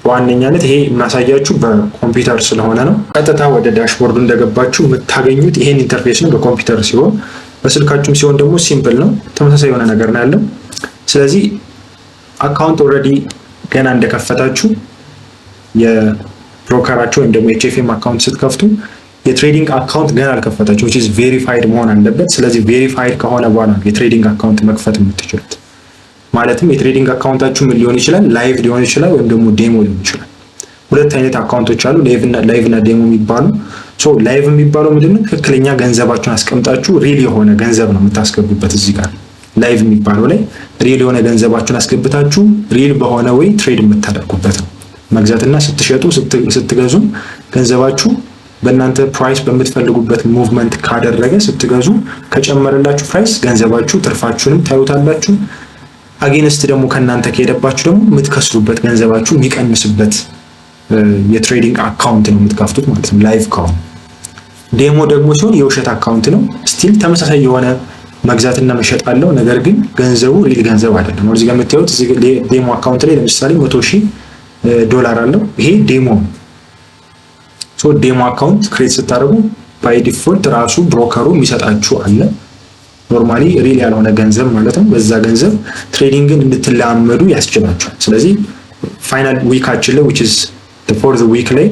በዋነኛነት ይሄ የማሳያችሁ በኮምፒውተር ስለሆነ ነው። ቀጥታ ወደ ዳሽቦርዱ እንደገባችሁ የምታገኙት ይሄን ኢንተርፌስ ነው በኮምፒውተር ሲሆን፣ በስልካችሁም ሲሆን ደግሞ ሲምፕል ነው፣ ተመሳሳይ የሆነ ነገር ነው ያለው። ስለዚህ አካውንት ኦልሬዲ ገና እንደከፈታችሁ የብሮከራችሁ ወይም ደግሞ HFM አካውንት ስትከፍቱ የትሬዲንግ አካውንት ገና አልከፈታችሁ which is verified መሆን አለበት። ስለዚህ ቬሪፋይድ ከሆነ በኋላ የትሬዲንግ አካውንት መክፈት የምትችሉት። ማለትም የትሬዲንግ አካውንታችሁ ምን ሊሆን ይችላል? ላይቭ ሊሆን ይችላል ወይም ደግሞ ዴሞ ሊሆን ይችላል። ሁለት አይነት አካውንቶች አሉ፣ ላይቭ እና ዴሞ የሚባሉ። ሶ ላይቭ የሚባለው ምንድነው? ትክክለኛ ገንዘባችሁን አስቀምጣችሁ ሪል የሆነ ገንዘብ ነው የምታስገቡበት። እዚህ ጋር ላይቭ የሚባለው ላይ ሪል የሆነ ገንዘባችሁን አስገብታችሁ ሪል በሆነ ወይ ትሬድ የምታደርጉበት ነው። መግዛትና ስትሸጡ ስትገዙ ገንዘባችሁ በእናንተ ፕራይስ በምትፈልጉበት ሙቭመንት ካደረገ ስትገዙ ከጨመረላችሁ ፕራይስ ገንዘባችሁ ትርፋችሁንም ታዩታላችሁ። አጌንስት ደግሞ ከእናንተ ከሄደባችሁ ደግሞ የምትከስሩበት ገንዘባችሁ የሚቀንስበት የትሬዲንግ አካውንት ነው የምትከፍቱት ማለት ነው። ላይቭ ከሆነ ዴሞ ደግሞ ሲሆን የውሸት አካውንት ነው። ስቲል ተመሳሳይ የሆነ መግዛትና መሸጥ አለው። ነገር ግን ገንዘቡ ሪል ገንዘብ አይደለም። እዚህ ጋር የምታዩት እዚህ ዴሞ አካውንት ላይ ለምሳሌ $100,000 አለው። ይሄ ዴሞ ሶ ዴሞ አካውንት ክሬት ስታደርጉ ባይ ዲፎልት ራሱ ብሮከሩ የሚሰጣችሁ አለ። ኖርማሊ ሪል ያልሆነ ገንዘብ ማለት ነው። በዛ ገንዘብ ትሬዲንግን እንድትለማመዱ ያስችላችኋል። ስለዚህ ፋይናል ዊካችን ላይ which is the fourth week ላይ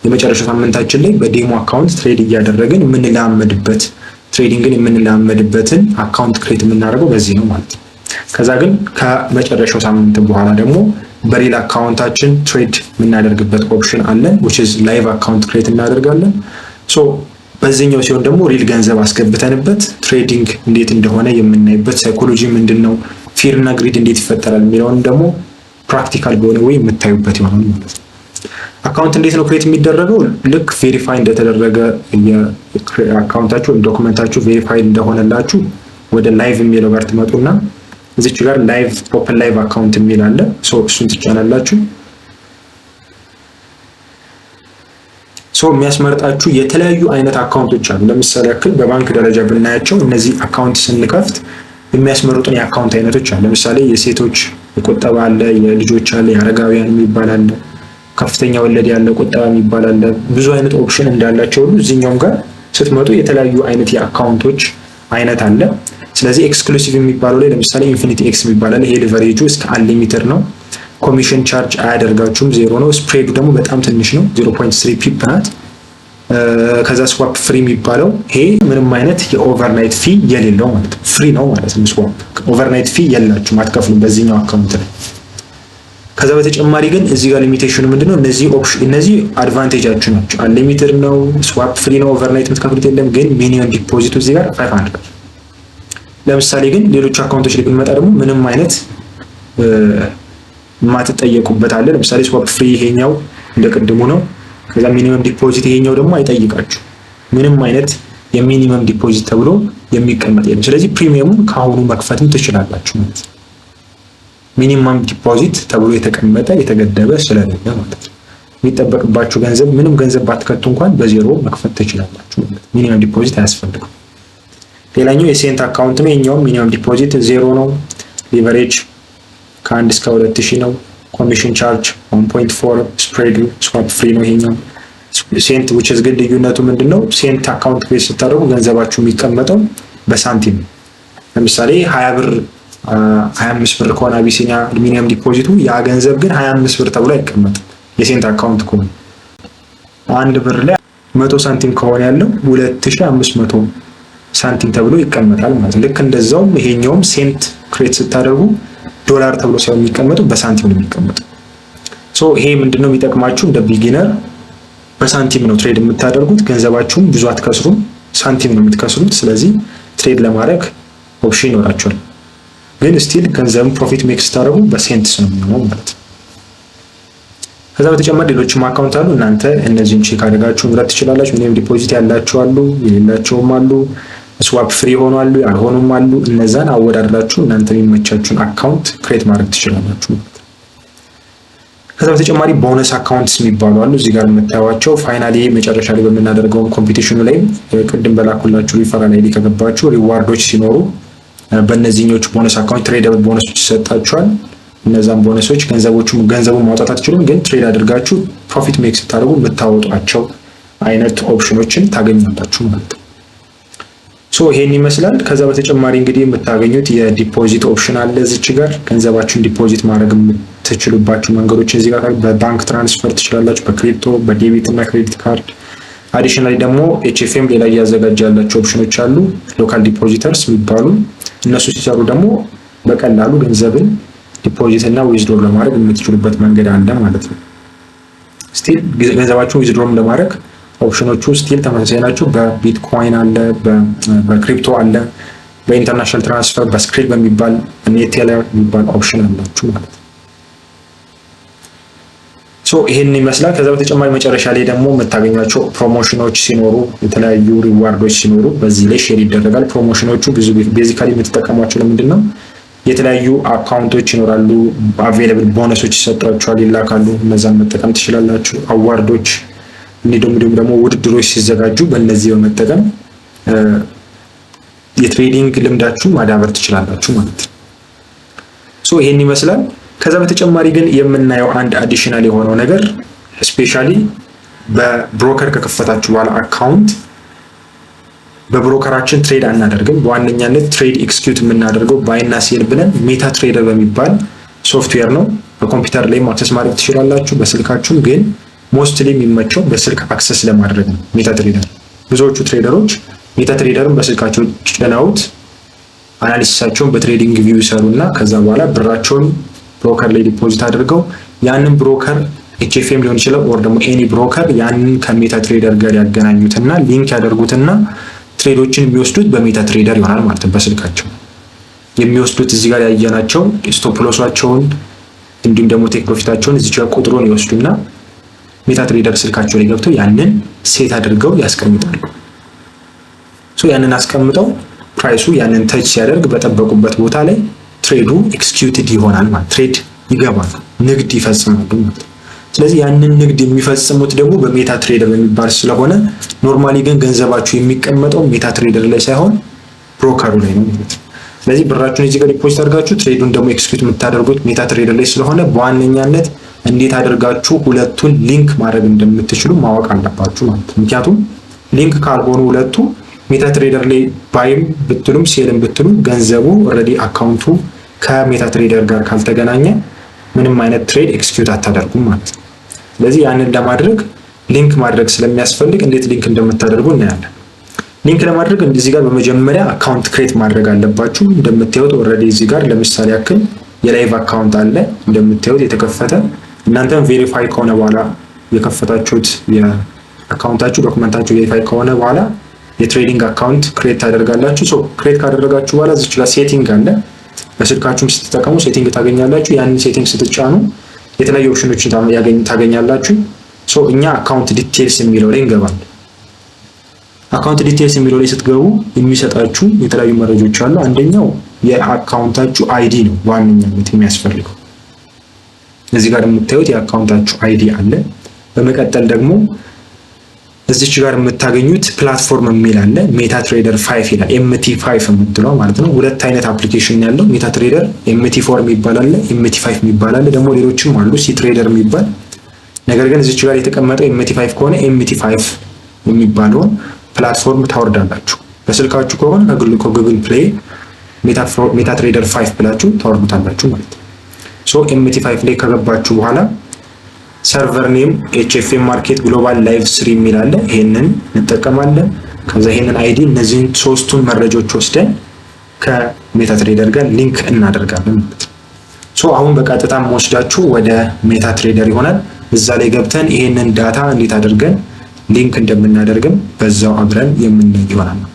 የመጨረሻው ሳምንታችን ላይ በዴሞ አካውንት ትሬድ እያደረግን የምንለማመድበት ትሬዲንግን የምንለማመድበትን አካውንት ክሬት የምናደርገው በዚህ ነው ማለት ነው። ከዛ ግን ከመጨረሻው ሳምንት በኋላ ደግሞ በሪል አካውንታችን ትሬድ የምናደርግበት ኦፕሽን አለን which is ላይቭ አካውንት ክሬት እናደርጋለን። ሶ በዚህኛው ሲሆን ደግሞ ሪል ገንዘብ አስገብተንበት ትሬዲንግ እንዴት እንደሆነ የምናይበት ሳይኮሎጂ ምንድነው፣ ፊር እና ግሪድ እንዴት ይፈጠራል የሚለውን ደግሞ ፕራክቲካል በሆነ ወይ የምታዩበት ይሆናል ማለት ነው። አካውንት እንዴት ነው ክሬት የሚደረገው? ልክ ቬሪፋይ እንደተደረገ የአካውንታችሁ ዶክመንታችሁ ቬሪፋይ እንደሆነላችሁ ወደ ላይቭ የሚለው ጋር ትመጡና እዚች ጋር ላይቭ ኦፕን ላይቭ አካውንት የሚል አለ። እሱን ትጫናላችሁ። የሚያስመርጣችሁ የተለያዩ አይነት አካውንቶች አሉ። ለምሳሌ ያክል በባንክ ደረጃ ብናያቸው እነዚህ አካውንት ስንከፍት የሚያስመርጡን የአካውንት አይነቶች አሉ። ለምሳሌ የሴቶች ቁጠባ አለ፣ የልጆች አለ፣ የአረጋውያን የሚባል አለ፣ ከፍተኛ ወለድ ያለ ቁጠባ የሚባል አለ። ብዙ አይነት ኦፕሽን እንዳላቸው ሁሉ እዚህኛውም ጋር ስትመጡ የተለያዩ አይነት የአካውንቶች አይነት አለ። ስለዚህ ኤክስክሉሲቭ የሚባለው ላይ ለምሳሌ ኢንፊኒቲ ኤክስ የሚባል አለ። ይሄ ሊቨሬጁ እስከ አንሊሚትድ ነው። ኮሚሽን ቻርጅ አያደርጋችሁም፣ ዜሮ ነው። ስፕሬዱ ደግሞ በጣም ትንሽ ነው፣ 0.3 ፒፕ ናት። ከዛ ስዋፕ ፍሪ የሚባለው ይሄ ምንም አይነት የኦቨርናይት ፊ የሌለው ማለት ነው፣ ፍሪ ነው ማለት ነው። ስዋፕ ኦቨርናይት ፊ የላችሁም፣ አትከፍሉም በዚህኛው አካውንት ላይ። ከዛ በተጨማሪ ግን እዚህ ጋር ሊሚቴሽኑ ምንድነው? እነዚህ አድቫንቴጃችሁ ናቸው። አንሊሚትድ ነው፣ ስዋፕ ፍሪ ነው፣ ኦቨርናይት የምትከፍሉት የለም። ግን ሚኒመም ዲፖዚቱ እዚህ ጋር 500 ነው። ለምሳሌ ግን ሌሎች አካውንቶች ላይ ብንመጣ ደግሞ ምንም አይነት ማትጠየቁበት አለ። ለምሳሌ ስዋፕ ፍሪ ይሄኛው እንደቀድሙ ነው። ከዛ ሚኒመም ዲፖዚት ይሄኛው ደግሞ አይጠይቃችሁ። ምንም አይነት የሚኒመም ዲፖዚት ተብሎ የሚቀመጥ የለም። ስለዚህ ፕሪሚየሙን ከአሁኑ መክፈትም ትችላላችሁ ማለት ነው። ሚኒመም ዲፖዚት ተብሎ የተቀመጠ የተገደበ ስለሌለ ማለት ነው። የሚጠበቅባችሁ ገንዘብ ምንም ገንዘብ ባትከቱ እንኳን በዜሮ መክፈት ትችላላችሁ ማለት ነው። ሚኒመም ዲፖዚት አያስፈልግም። ሌላኛው የሴንት አካውንት ነው። የኛውም ሚኒመም ዲፖዚት ዜሮ ነው። ሊቨሬጅ ከ1 እስከ 2000 ነው። ኮሚሽን ቻርጅ 1.4፣ ስፕሬዱ ስዋፕ ፍሪ ነው። ይሄኛው ሴንት which is ግን ልዩነቱ ምንድነው? ሴንት አካውንት ክሬት ስታደርጉ ገንዘባችሁ የሚቀመጠው በሳንቲም። ለምሳሌ 20 ብር 25 ብር ከሆነ አቢሲኒያ ሚኒመም ዲፖዚቱ ያ ገንዘብ ግን 25 ብር ተብሎ አይቀመጥም። የሴንት አካውንት ከሆነ አንድ ብር ላይ 100 ሳንቲም ከሆነ ያለው 2500 ሳንቲም ተብሎ ይቀመጣል ማለት ነው። ልክ እንደዛው ይሄኛውም ሴንት ክሬት ስታደርጉ ዶላር ተብሎ ሳይሆን የሚቀመጠው በሳንቲም ነው የሚቀመጠው። ይሄ ምንድነው የሚጠቅማችሁ? እንደ ቢጊነር በሳንቲም ነው ትሬድ የምታደርጉት። ገንዘባችሁም ብዙ አትከስሩም፣ ሳንቲም ነው የምትከስሩት። ስለዚህ ትሬድ ለማድረግ ኦፕሽን ይኖራችኋል። ግን ስቲል ገንዘብ ፕሮፊት ሜክ ስታደርጉ በሴንትስ ነው የሚሆነው ማለት ነው። ከዛ በተጨማሪ ሌሎችም አካውንት አሉ። እናንተ እነዚህን ቼክ አድርጋችሁ መምረጥ ትችላላችሁ። ሚኒመም ዲፖዚት ያላችሁ አሉ፣ የሌላቸውም አሉ፣ ስዋፕ ፍሪ ሆኗሉ፣ ያልሆኑም አሉ። እነዛን አወዳድራችሁ እናንተ የሚመቻችሁን አካውንት ክሬት ማድረግ ትችላላችሁ ማለት ነው። ከዛ በተጨማሪ ቦነስ አካውንትስ የሚባሉ አሉ። እዚህ ጋር የምታዩዋቸው ፋይናሊ መጨረሻ ላይ በምናደርገው ኮምፒቲሽኑ ላይ ቅድም በላኩላችሁ ሪፈራል አይዲ ከገባችሁ ሪዋርዶች ሲኖሩ በእነዚህኞቹ ቦነስ አካውንት ትሬደብል ቦነሶች ይሰጣችኋል። እነዛን ቦነሶች ገንዘቡን ማውጣት አትችሉም፣ ግን ትሬድ አድርጋችሁ ፕሮፊት ሜክ ስታደርጉ የምታወጧቸው አይነት ኦፕሽኖችን ታገኛላችሁ ማለት ነው። ይሄን ይመስላል። ከዛ በተጨማሪ እንግዲህ የምታገኙት የዲፖዚት ኦፕሽን አለ። እዚች ጋር ገንዘባችሁን ዲፖዚት ማድረግ የምትችሉባቸው መንገዶች እዚህ ጋር በባንክ ትራንስፈር ትችላላችሁ፣ በክሪፕቶ፣ በዴቢት እና ክሬዲት ካርድ። አዲሽናሊ ደግሞ ኤችኤፍኤም ሌላ እያዘጋጀ ያላቸው ኦፕሽኖች አሉ፣ ሎካል ዲፖዚተርስ የሚባሉ። እነሱ ሲሰሩ ደግሞ በቀላሉ ገንዘብን ዲፖዚት እና ዊዝድሮ ለማድረግ የምትችሉበት መንገድ አለ ማለት ነው። ስቲል ገንዘባችሁን ዊዝድሮም ለማድረግ ኦፕሽኖቹ ስቲል ተመሳሳይ ናቸው። በቢትኮይን አለ፣ በክሪፕቶ አለ፣ በኢንተርናሽናል ትራንስፈር፣ በስክሪል በሚባል ኔቴለር የሚባል ኦፕሽን አላችሁ ማለት ነው። ይሄን ይመስላል። ከዛ በተጨማሪ መጨረሻ ላይ ደግሞ የምታገኟቸው ፕሮሞሽኖች ሲኖሩ የተለያዩ ሪዋርዶች ሲኖሩ በዚህ ላይ ሼር ይደረጋል። ፕሮሞሽኖቹ ብዙ ቤዚካሊ የምትጠቀሟቸው ለምንድን ነው? የተለያዩ አካውንቶች ይኖራሉ፣ አቬይለብል ቦነሶች ይሰጧቸዋል፣ ይላካሉ። እነዛን መጠቀም ትችላላችሁ። አዋርዶች እንዲሁም ደግሞ ውድድሮች ሲዘጋጁ በእነዚህ በመጠቀም የትሬዲንግ ልምዳችሁ ማዳበር ትችላላችሁ ማለት ነው። ይሄን ይመስላል። ከዛ በተጨማሪ ግን የምናየው አንድ አዲሽናል የሆነው ነገር ስፔሻሊ በብሮከር ከከፈታችሁ በኋላ አካውንት በብሮከራችን ትሬድ አናደርግም። በዋነኛነት ትሬድ ኤክስኪዩት የምናደርገው ባይና ሴል ብለን ሜታ ትሬደር በሚባል ሶፍትዌር ነው። በኮምፒውተር ላይ አክሰስ ማድረግ ትችላላችሁ። በስልካችሁም ግን ሞስትሊ የሚመቸው በስልክ አክሰስ ለማድረግ ነው ሜታ ትሬደር። ብዙዎቹ ትሬደሮች ሜታ ትሬደርን በስልካቸው ጭነውት አናሊሲሳቸውን በትሬዲንግ ቪው ይሰሩና ከዛ በኋላ ብራቸውን ብሮከር ላይ ዲፖዚት አድርገው ያንን ብሮከር ኤችኤፍኤም ሊሆን ይችላል ኦር ደግሞ ኤኒ ብሮከር ያንን ከሜታ ትሬደር ጋር ያገናኙትና ሊንክ ያደርጉትና ትሬዶችን የሚወስዱት በሜታ ትሬደር ይሆናል ማለት ነው። በስልካቸው የሚወስዱት እዚህ ጋር ያየናቸው ስቶፕ ሎሳቸውን እንዲሁም ደግሞ ቴክ ፕሮፊታቸውን እዚህ ጋር ቁጥሩን ይወስዱና ሜታ ትሬደር ስልካቸው ላይ ገብተው ያንን ሴት አድርገው ያስቀምጣሉ። ያንን አስቀምጠው ፕራይሱ ያንን ተች ሲያደርግ በጠበቁበት ቦታ ላይ ትሬዱ ኤክስኪዩትድ ይሆናል ማለት ትሬድ ይገባል፣ ንግድ ይፈጽማሉ ማለት። ስለዚህ ያንን ንግድ የሚፈጽሙት ደግሞ በሜታ ትሬደር የሚባል ስለሆነ ኖርማሊ ግን ገንዘባችሁ የሚቀመጠው ሜታ ትሬደር ላይ ሳይሆን ብሮከሩ ላይ ነው ማለት ነው። ስለዚህ ብራችሁን እዚህ ጋር ዲፖዚት አድርጋችሁ ትሬዱን ደግሞ ኤክስኪዩት የምታደርጉት ሜታ ትሬደር ላይ ስለሆነ በዋነኛነት እንዴት አድርጋችሁ ሁለቱን ሊንክ ማድረግ እንደምትችሉ ማወቅ አለባችሁ ማለት ነው። ምክንያቱም ሊንክ ካልሆኑ ሁለቱ ሜታ ትሬደር ላይ ባይም ብትሉም ሴልም ብትሉም ገንዘቡ ኦልሬዲ አካውንቱ ከሜታ ትሬደር ጋር ካልተገናኘ ምንም አይነት ትሬድ ኤክስኪዩት አታደርጉም ማለት ነው። ስለዚህ ያንን ለማድረግ ሊንክ ማድረግ ስለሚያስፈልግ እንዴት ሊንክ እንደምታደርጉ እናያለን። ሊንክ ለማድረግ እዚህ ጋር በመጀመሪያ አካውንት ክሬት ማድረግ አለባችሁ። እንደምታዩት ኦልሬዲ እዚህ ጋር ለምሳሌ ያክል የላይቭ አካውንት አለ እንደምታዩት የተከፈተ። እናንተም ቬሪፋይ ከሆነ በኋላ የከፈታችሁት የአካውንታችሁ ዶክመንታችሁ ቬሪፋይ ከሆነ በኋላ የትሬዲንግ አካውንት ክሬት ታደርጋላችሁ። ክሬት ካደረጋችሁ በኋላ እዚች ጋር ሴቲንግ አለ። በስልካችሁም ስትጠቀሙ ሴቲንግ ታገኛላችሁ። ያንን ሴቲንግ ስትጫኑ የተለያዩ ኦፕሽኖችን ታገኛላችሁ። እኛ አካውንት ዲቴልስ የሚለው ላይ እንገባለን። አካውንት ዲቴልስ የሚለው ላይ ስትገቡ የሚሰጣችሁ የተለያዩ መረጃዎች አሉ። አንደኛው የአካውንታችሁ አይዲ ነው ዋነኛነት የሚያስፈልገው። እዚህ ጋር የምታዩት የአካውንታችሁ አይዲ አለ። በመቀጠል ደግሞ እዚች ጋር የምታገኙት ፕላትፎርም የሚል አለ። ሜታ ትሬደር 5 ይላል። MT5 የምትለው ማለት ነው። ሁለት አይነት አፕሊኬሽን ያለው ሜታ ትሬደር MT4 የሚባል አለ፣ MT5 የሚባል አለ። ደግሞ ሌሎችም አሉ ሲ ትሬደር የሚባል። ነገር ግን እዚች ጋር የተቀመጠው MT5 ከሆነ MT5 የሚባለውን ፕላትፎርም ታወርዳላችሁ። በስልካችሁ ከሆነ ከጉግል ፕሌይ ሜታ ትሬደር 5 ብላችሁ ታወርዱታላችሁ ማለት ነው። MT5 ላይ ከገባችሁ በኋላ ሰርቨር ኔም HFM ማርኬት ግሎባል ላይቭ ስትሪም የሚል አለ። ይሄንን እንጠቀማለን። ከዛ ይሄንን አይዲ እነዚህን ሶስቱን መረጃዎች ወስደን ከሜታ ትሬደር ጋር ሊንክ እናደርጋለን ማለት ነው። አሁን በቀጥታ ወስዳችሁ ወደ ሜታ ትሬደር ይሆናል። እዛ ላይ ገብተን ይሄንን ዳታ እንዴት አድርገን ሊንክ እንደምናደርግም በዛው አብረን የምናይ ይሆናል ማለት ነው።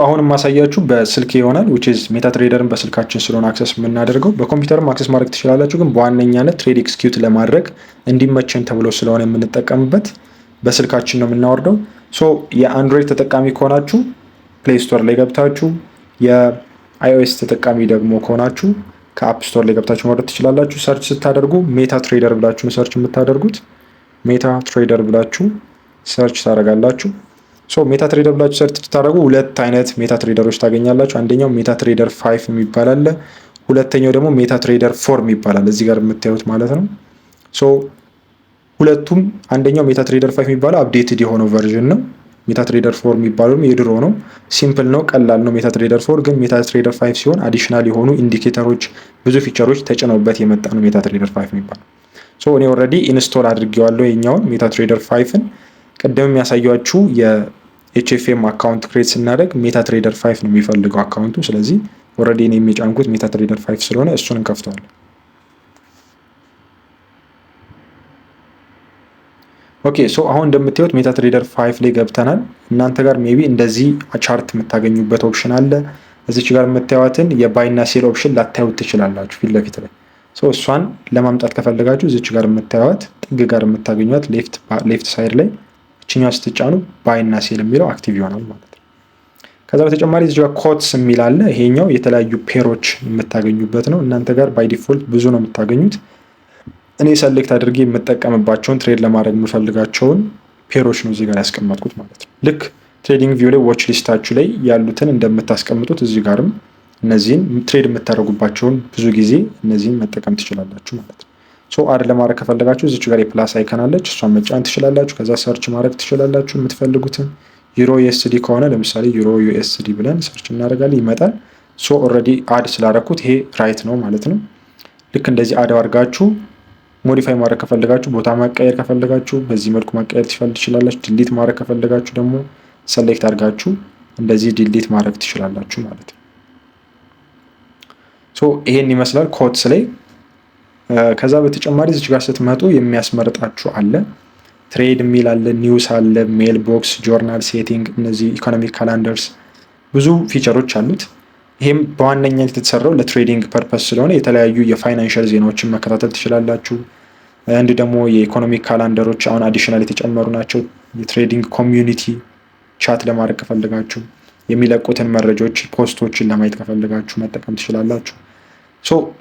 አሁን ማሳያችሁ በስልክ ይሆናል which is ሜታ ትሬደርን በስልካችን ስለሆነ አክሰስ የምናደርገው። በኮምፒውተርም አክሰስ ማድረግ ትችላላችሁ፣ ግን በዋነኛነት ትሬድ ኤክስኪዩት ለማድረግ እንዲመቸን ተብሎ ስለሆነ የምንጠቀምበት በስልካችን ነው የምናወርደው። የአንድሮይድ ተጠቃሚ ከሆናችሁ ፕሌይ ስቶር ላይ ገብታችሁ፣ የአይኦኤስ ተጠቃሚ ደግሞ ከሆናችሁ ከአፕ ስቶር ላይ ገብታችሁ ማውረድ ትችላላችሁ። ሰርች ስታደርጉ ሜታ ትሬደር ብላችሁ ነው ሰርች የምታደርጉት። ሜታ ትሬደር ብላችሁ ሰርች ታደርጋላችሁ። ሜታ ትሬደር ብላችሁ ሰርች ስታደርጉ ሁለት አይነት ሜታ ትሬደሮች ታገኛላችሁ። አንደኛው ሜታ ትሬደር 5 የሚባል አለ። ሁለተኛው ደግሞ ሜታ ትሬደር 4 የሚባል አለ፣ እዚህ ጋር የምታዩት ማለት ነው። ሁለቱም አንደኛው ሜታ ትሬደር 5 የሚባለው አፕዴትድ የሆነው ቨርዥን ነው። ሜታ ትሬደር 4 የሚባለውም የድሮ ነው። ሲምፕል ነው፣ ቀላል ነው ሜታ ትሬደር 4። ግን ሜታ ትሬደር 5 ሲሆን አዲሽናል የሆኑ ኢንዲኬተሮች፣ ብዙ ፊቸሮች ተጭነውበት የመጣ ነው ሜታ ትሬደር 5 የሚባለው። እኔ ኦልሬዲ ኢንስቶል አድርጌዋለሁ የኛውን ሜታ ትሬደር 5ን። ቅድም የሚያሳያችሁ የኤችኤፍኤም አካውንት ክሬት ስናደርግ ሜታ ትሬደር 5 ነው የሚፈልገው አካውንቱ። ስለዚህ ኦልሬዲ እኔ የሚጫንኩት ሜታ ትሬደር 5 ስለሆነ እሱን እንከፍተዋለን። ኦኬ አሁን እንደምታዩት ሜታ ትሬደር 5 ላይ ገብተናል። እናንተ ጋር ሜቢ እንደዚህ ቻርት የምታገኙበት ኦፕሽን አለ። እዚች ጋር የምታዩትን የባይ እና ሴል ኦፕሽን ላታዩት ትችላላችሁ ፊት ለፊት ላይ። እሷን ለማምጣት ከፈለጋችሁ እዚች ጋር የምታዩት ጥግ ጋር የምታገኙት ሌፍት ሳይድ ላይ እችኛዋ ስትጫኑ ባይ እና ሴል የሚለው አክቲቭ ይሆናል ማለት ነው። ከዛ በተጨማሪ እዚች ጋር ኮትስ የሚል አለ። ይሄኛው የተለያዩ ፔሮች የምታገኙበት ነው። እናንተ ጋር ባይ ዲፎልት ብዙ ነው የምታገኙት። እኔ ሰሌክት አድርጌ የምጠቀምባቸውን ትሬድ ለማድረግ የምፈልጋቸውን ፔሮች ነው እዚህ ጋር ያስቀመጥኩት ማለት ነው። ልክ ትሬዲንግ ቪው ላይ ዎች ሊስታችሁ ላይ ያሉትን እንደምታስቀምጡት እዚህ ጋርም እነዚህን ትሬድ የምታደርጉባቸውን ብዙ ጊዜ እነዚህን መጠቀም ትችላላችሁ ማለት ነው። አድ ለማድረግ ከፈለጋችሁ እዚች ጋር የፕላስ አይከን አለች፣ እሷን መጫን ትችላላችሁ። ከዛ ሰርች ማድረግ ትችላላችሁ የምትፈልጉትን። ዩሮ ዩኤስዲ ከሆነ ለምሳሌ ዩሮ ዩኤስዲ ብለን ሰርች እናደርጋለን፣ ይመጣል። ኦልሬዲ አድ ስላደረኩት ይሄ ራይት ነው ማለት ነው። ልክ እንደዚህ አድ አድርጋችሁ ሞዲፋይ ማድረግ ከፈለጋችሁ ቦታ ማቀየር ከፈለጋችሁ በዚህ መልኩ ማቀየር ትችላላችሁ። ዲሊት ማድረግ ከፈለጋችሁ ደግሞ ሰሌክት አድርጋችሁ እንደዚህ ዲሊት ማድረግ ትችላላችሁ ማለት ነው። ይሄን ይመስላል ኮትስ ላይ። ከዛ በተጨማሪ እዚች ጋር ስትመጡ የሚያስመርጣችሁ አለ። ትሬድ የሚል አለ፣ ኒውስ አለ፣ ሜል ቦክስ፣ ጆርናል ሴቲንግ፣ እነዚህ ኢኮኖሚክ ካላንደርስ ብዙ ፊቸሮች አሉት። ይህም በዋነኛነት የተሰራው ለትሬዲንግ ፐርፐስ ስለሆነ የተለያዩ የፋይናንሻል ዜናዎችን መከታተል ትችላላችሁ። እንዲሁ ደግሞ የኢኮኖሚክ ካላንደሮች አሁን አዲሽናል የተጨመሩ ናቸው። የትሬዲንግ ኮሚዩኒቲ ቻት ለማድረግ ከፈለጋችሁ የሚለቁትን መረጃዎች ፖስቶችን ለማየት ከፈለጋችሁ መጠቀም ትችላላችሁ።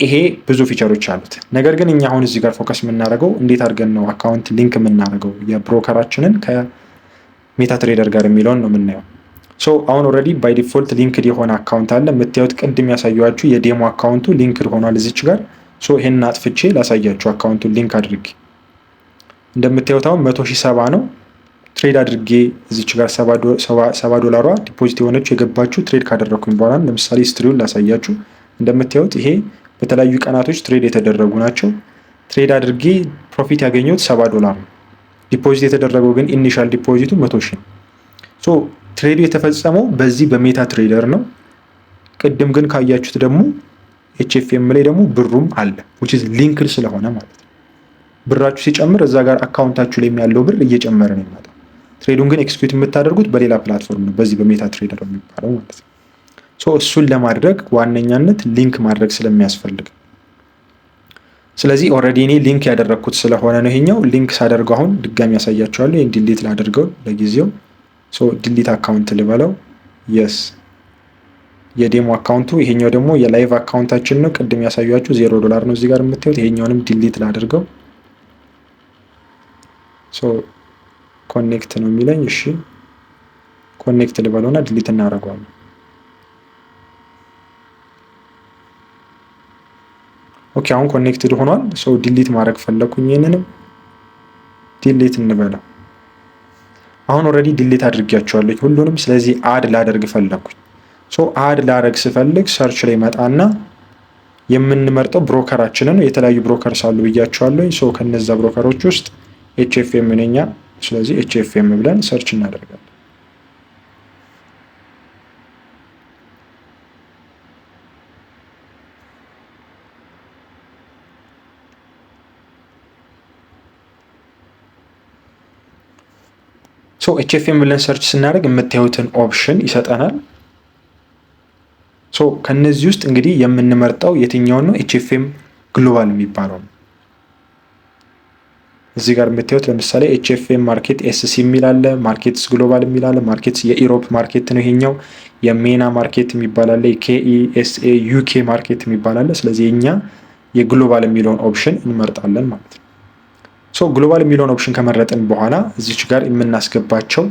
ይሄ ብዙ ፊቸሮች አሉት። ነገር ግን እኛ አሁን እዚህ ጋር ፎከስ የምናደርገው እንዴት አድርገን ነው አካውንት ሊንክ የምናደርገው የብሮከራችንን ከሜታ ትሬደር ጋር የሚለውን ነው የምናየው። አሁን ኦልሬዲ ባይ ዲፎልት ሊንክድ የሆነ አካውንት አለ። የምታዩት ቅድም ያሳያችሁ የዴሞ አካውንቱ ሊንክድ ሆኗል እዚች ጋር። ይሄንን አጥፍቼ ላሳያችሁ አካውንቱን ሊንክ አድርጌ። እንደምታዩት አሁን 170 ነው ትሬድ አድርጌ እዚች ጋር $70 ዲፖዚት የሆነችው የገባችሁ ትሬድ ካደረኩኝ በኋላ ለምሳሌ ስትሪውን ላሳያችሁ። እንደምታዩት ይሄ በተለያዩ ቀናቶች ትሬድ የተደረጉ ናቸው። ትሬድ አድርጌ ፕሮፊት ያገኘሁት $70 ነው። ዲፖዚት የተደረገው ግን ኢኒሻል ዲፖዚቱ 100,000 ነው። ትሬዱ የተፈጸመው በዚህ በሜታ ትሬደር ነው። ቅድም ግን ካያችሁት ደግሞ ኤችኤፍኤም ላይ ደግሞ ብሩም አለ which is ሊንክድ ስለሆነ ማለት ነው። ብራችሁ ሲጨምር እዛ ጋር አካውንታችሁ ላይ ያለው ብር እየጨመረ ነው የሚመጣው። ትሬዱን ግን ኤክስኪዩት የምታደርጉት በሌላ ፕላትፎርም ነው፣ በዚህ በሜታ ትሬደር የሚባለው ማለት ነው። እሱን ለማድረግ ዋነኛነት ሊንክ ማድረግ ስለሚያስፈልግ፣ ስለዚህ ኦልሬዲ እኔ ሊንክ ያደረግኩት ስለሆነ ነው ይሄኛው። ሊንክ ሳደርገው አሁን ድጋሚ ያሳያችኋለሁ። ይሄን ዲሊት ላደርገው ለጊዜው። ዲሊት አካውንት ልበለው። የስ የዴሞ አካውንቱ ይሄኛው ደግሞ የላይቭ አካውንታችን ነው። ቅድም ያሳያችሁ $0 ነው እዚህ ጋር የምታዩት። ይሄኛውንም ዲሊት ላደርገው። ኮኔክት ነው የሚለኝ። እሺ ኮኔክት ልበለውና ዲሊት እናደርገዋለን። ኦኬ አሁን ኮኔክትድ ሆኗል። ዲሊት ማድረግ ፈለኩኝ። ይሄንንም ዲሊት እንበለው። አሁን ኦልሬዲ ዲሊት አድርጌያቸዋለሁ ሁሉንም። ስለዚህ አድ ላደርግ ፈለኩኝ። አድ ላደርግ ስፈልግ ሰርች ላይ መጣና የምንመርጠው ብሮከራችንን ነው። የተለያዩ ብሮከርስ አሉ ብያቸዋለሁ። ከነዛ ብሮከሮች ውስጥ ኤችኤፍኤም ነኛ። ስለዚህ ኤችኤፍኤም ብለን ሰርች እናደርጋለን። ኤችኤፍኤም ብለን ሰርች ስናደርግ የምታዩትን ኦፕሽን ይሰጠናል። ከነዚህ ውስጥ እንግዲህ የምንመርጠው የትኛውን ነው? ኤችኤፍኤም ግሎባል የሚባለው ነው። እዚህ ጋር የምታዩት ለምሳሌ ኤችኤፍኤም ማርኬት ኤስሲ የሚል አለ፣ ማርኬትስ ግሎባል የሚል አለ። ማርኬትስ የኢሮፕ ማርኬት ነው ይሄኛው። የሜና ማርኬት የሚባል አለ፣ የኬኢኤስኤ ዩኬ ማርኬት የሚባል አለ። ስለዚህ እኛ የግሎባል የሚለውን ኦፕሽን እንመርጣለን ማለት ነው። ግሎባል የሚለውን ኦፕሽን ከመረጥን በኋላ እዚች ጋር የምናስገባቸው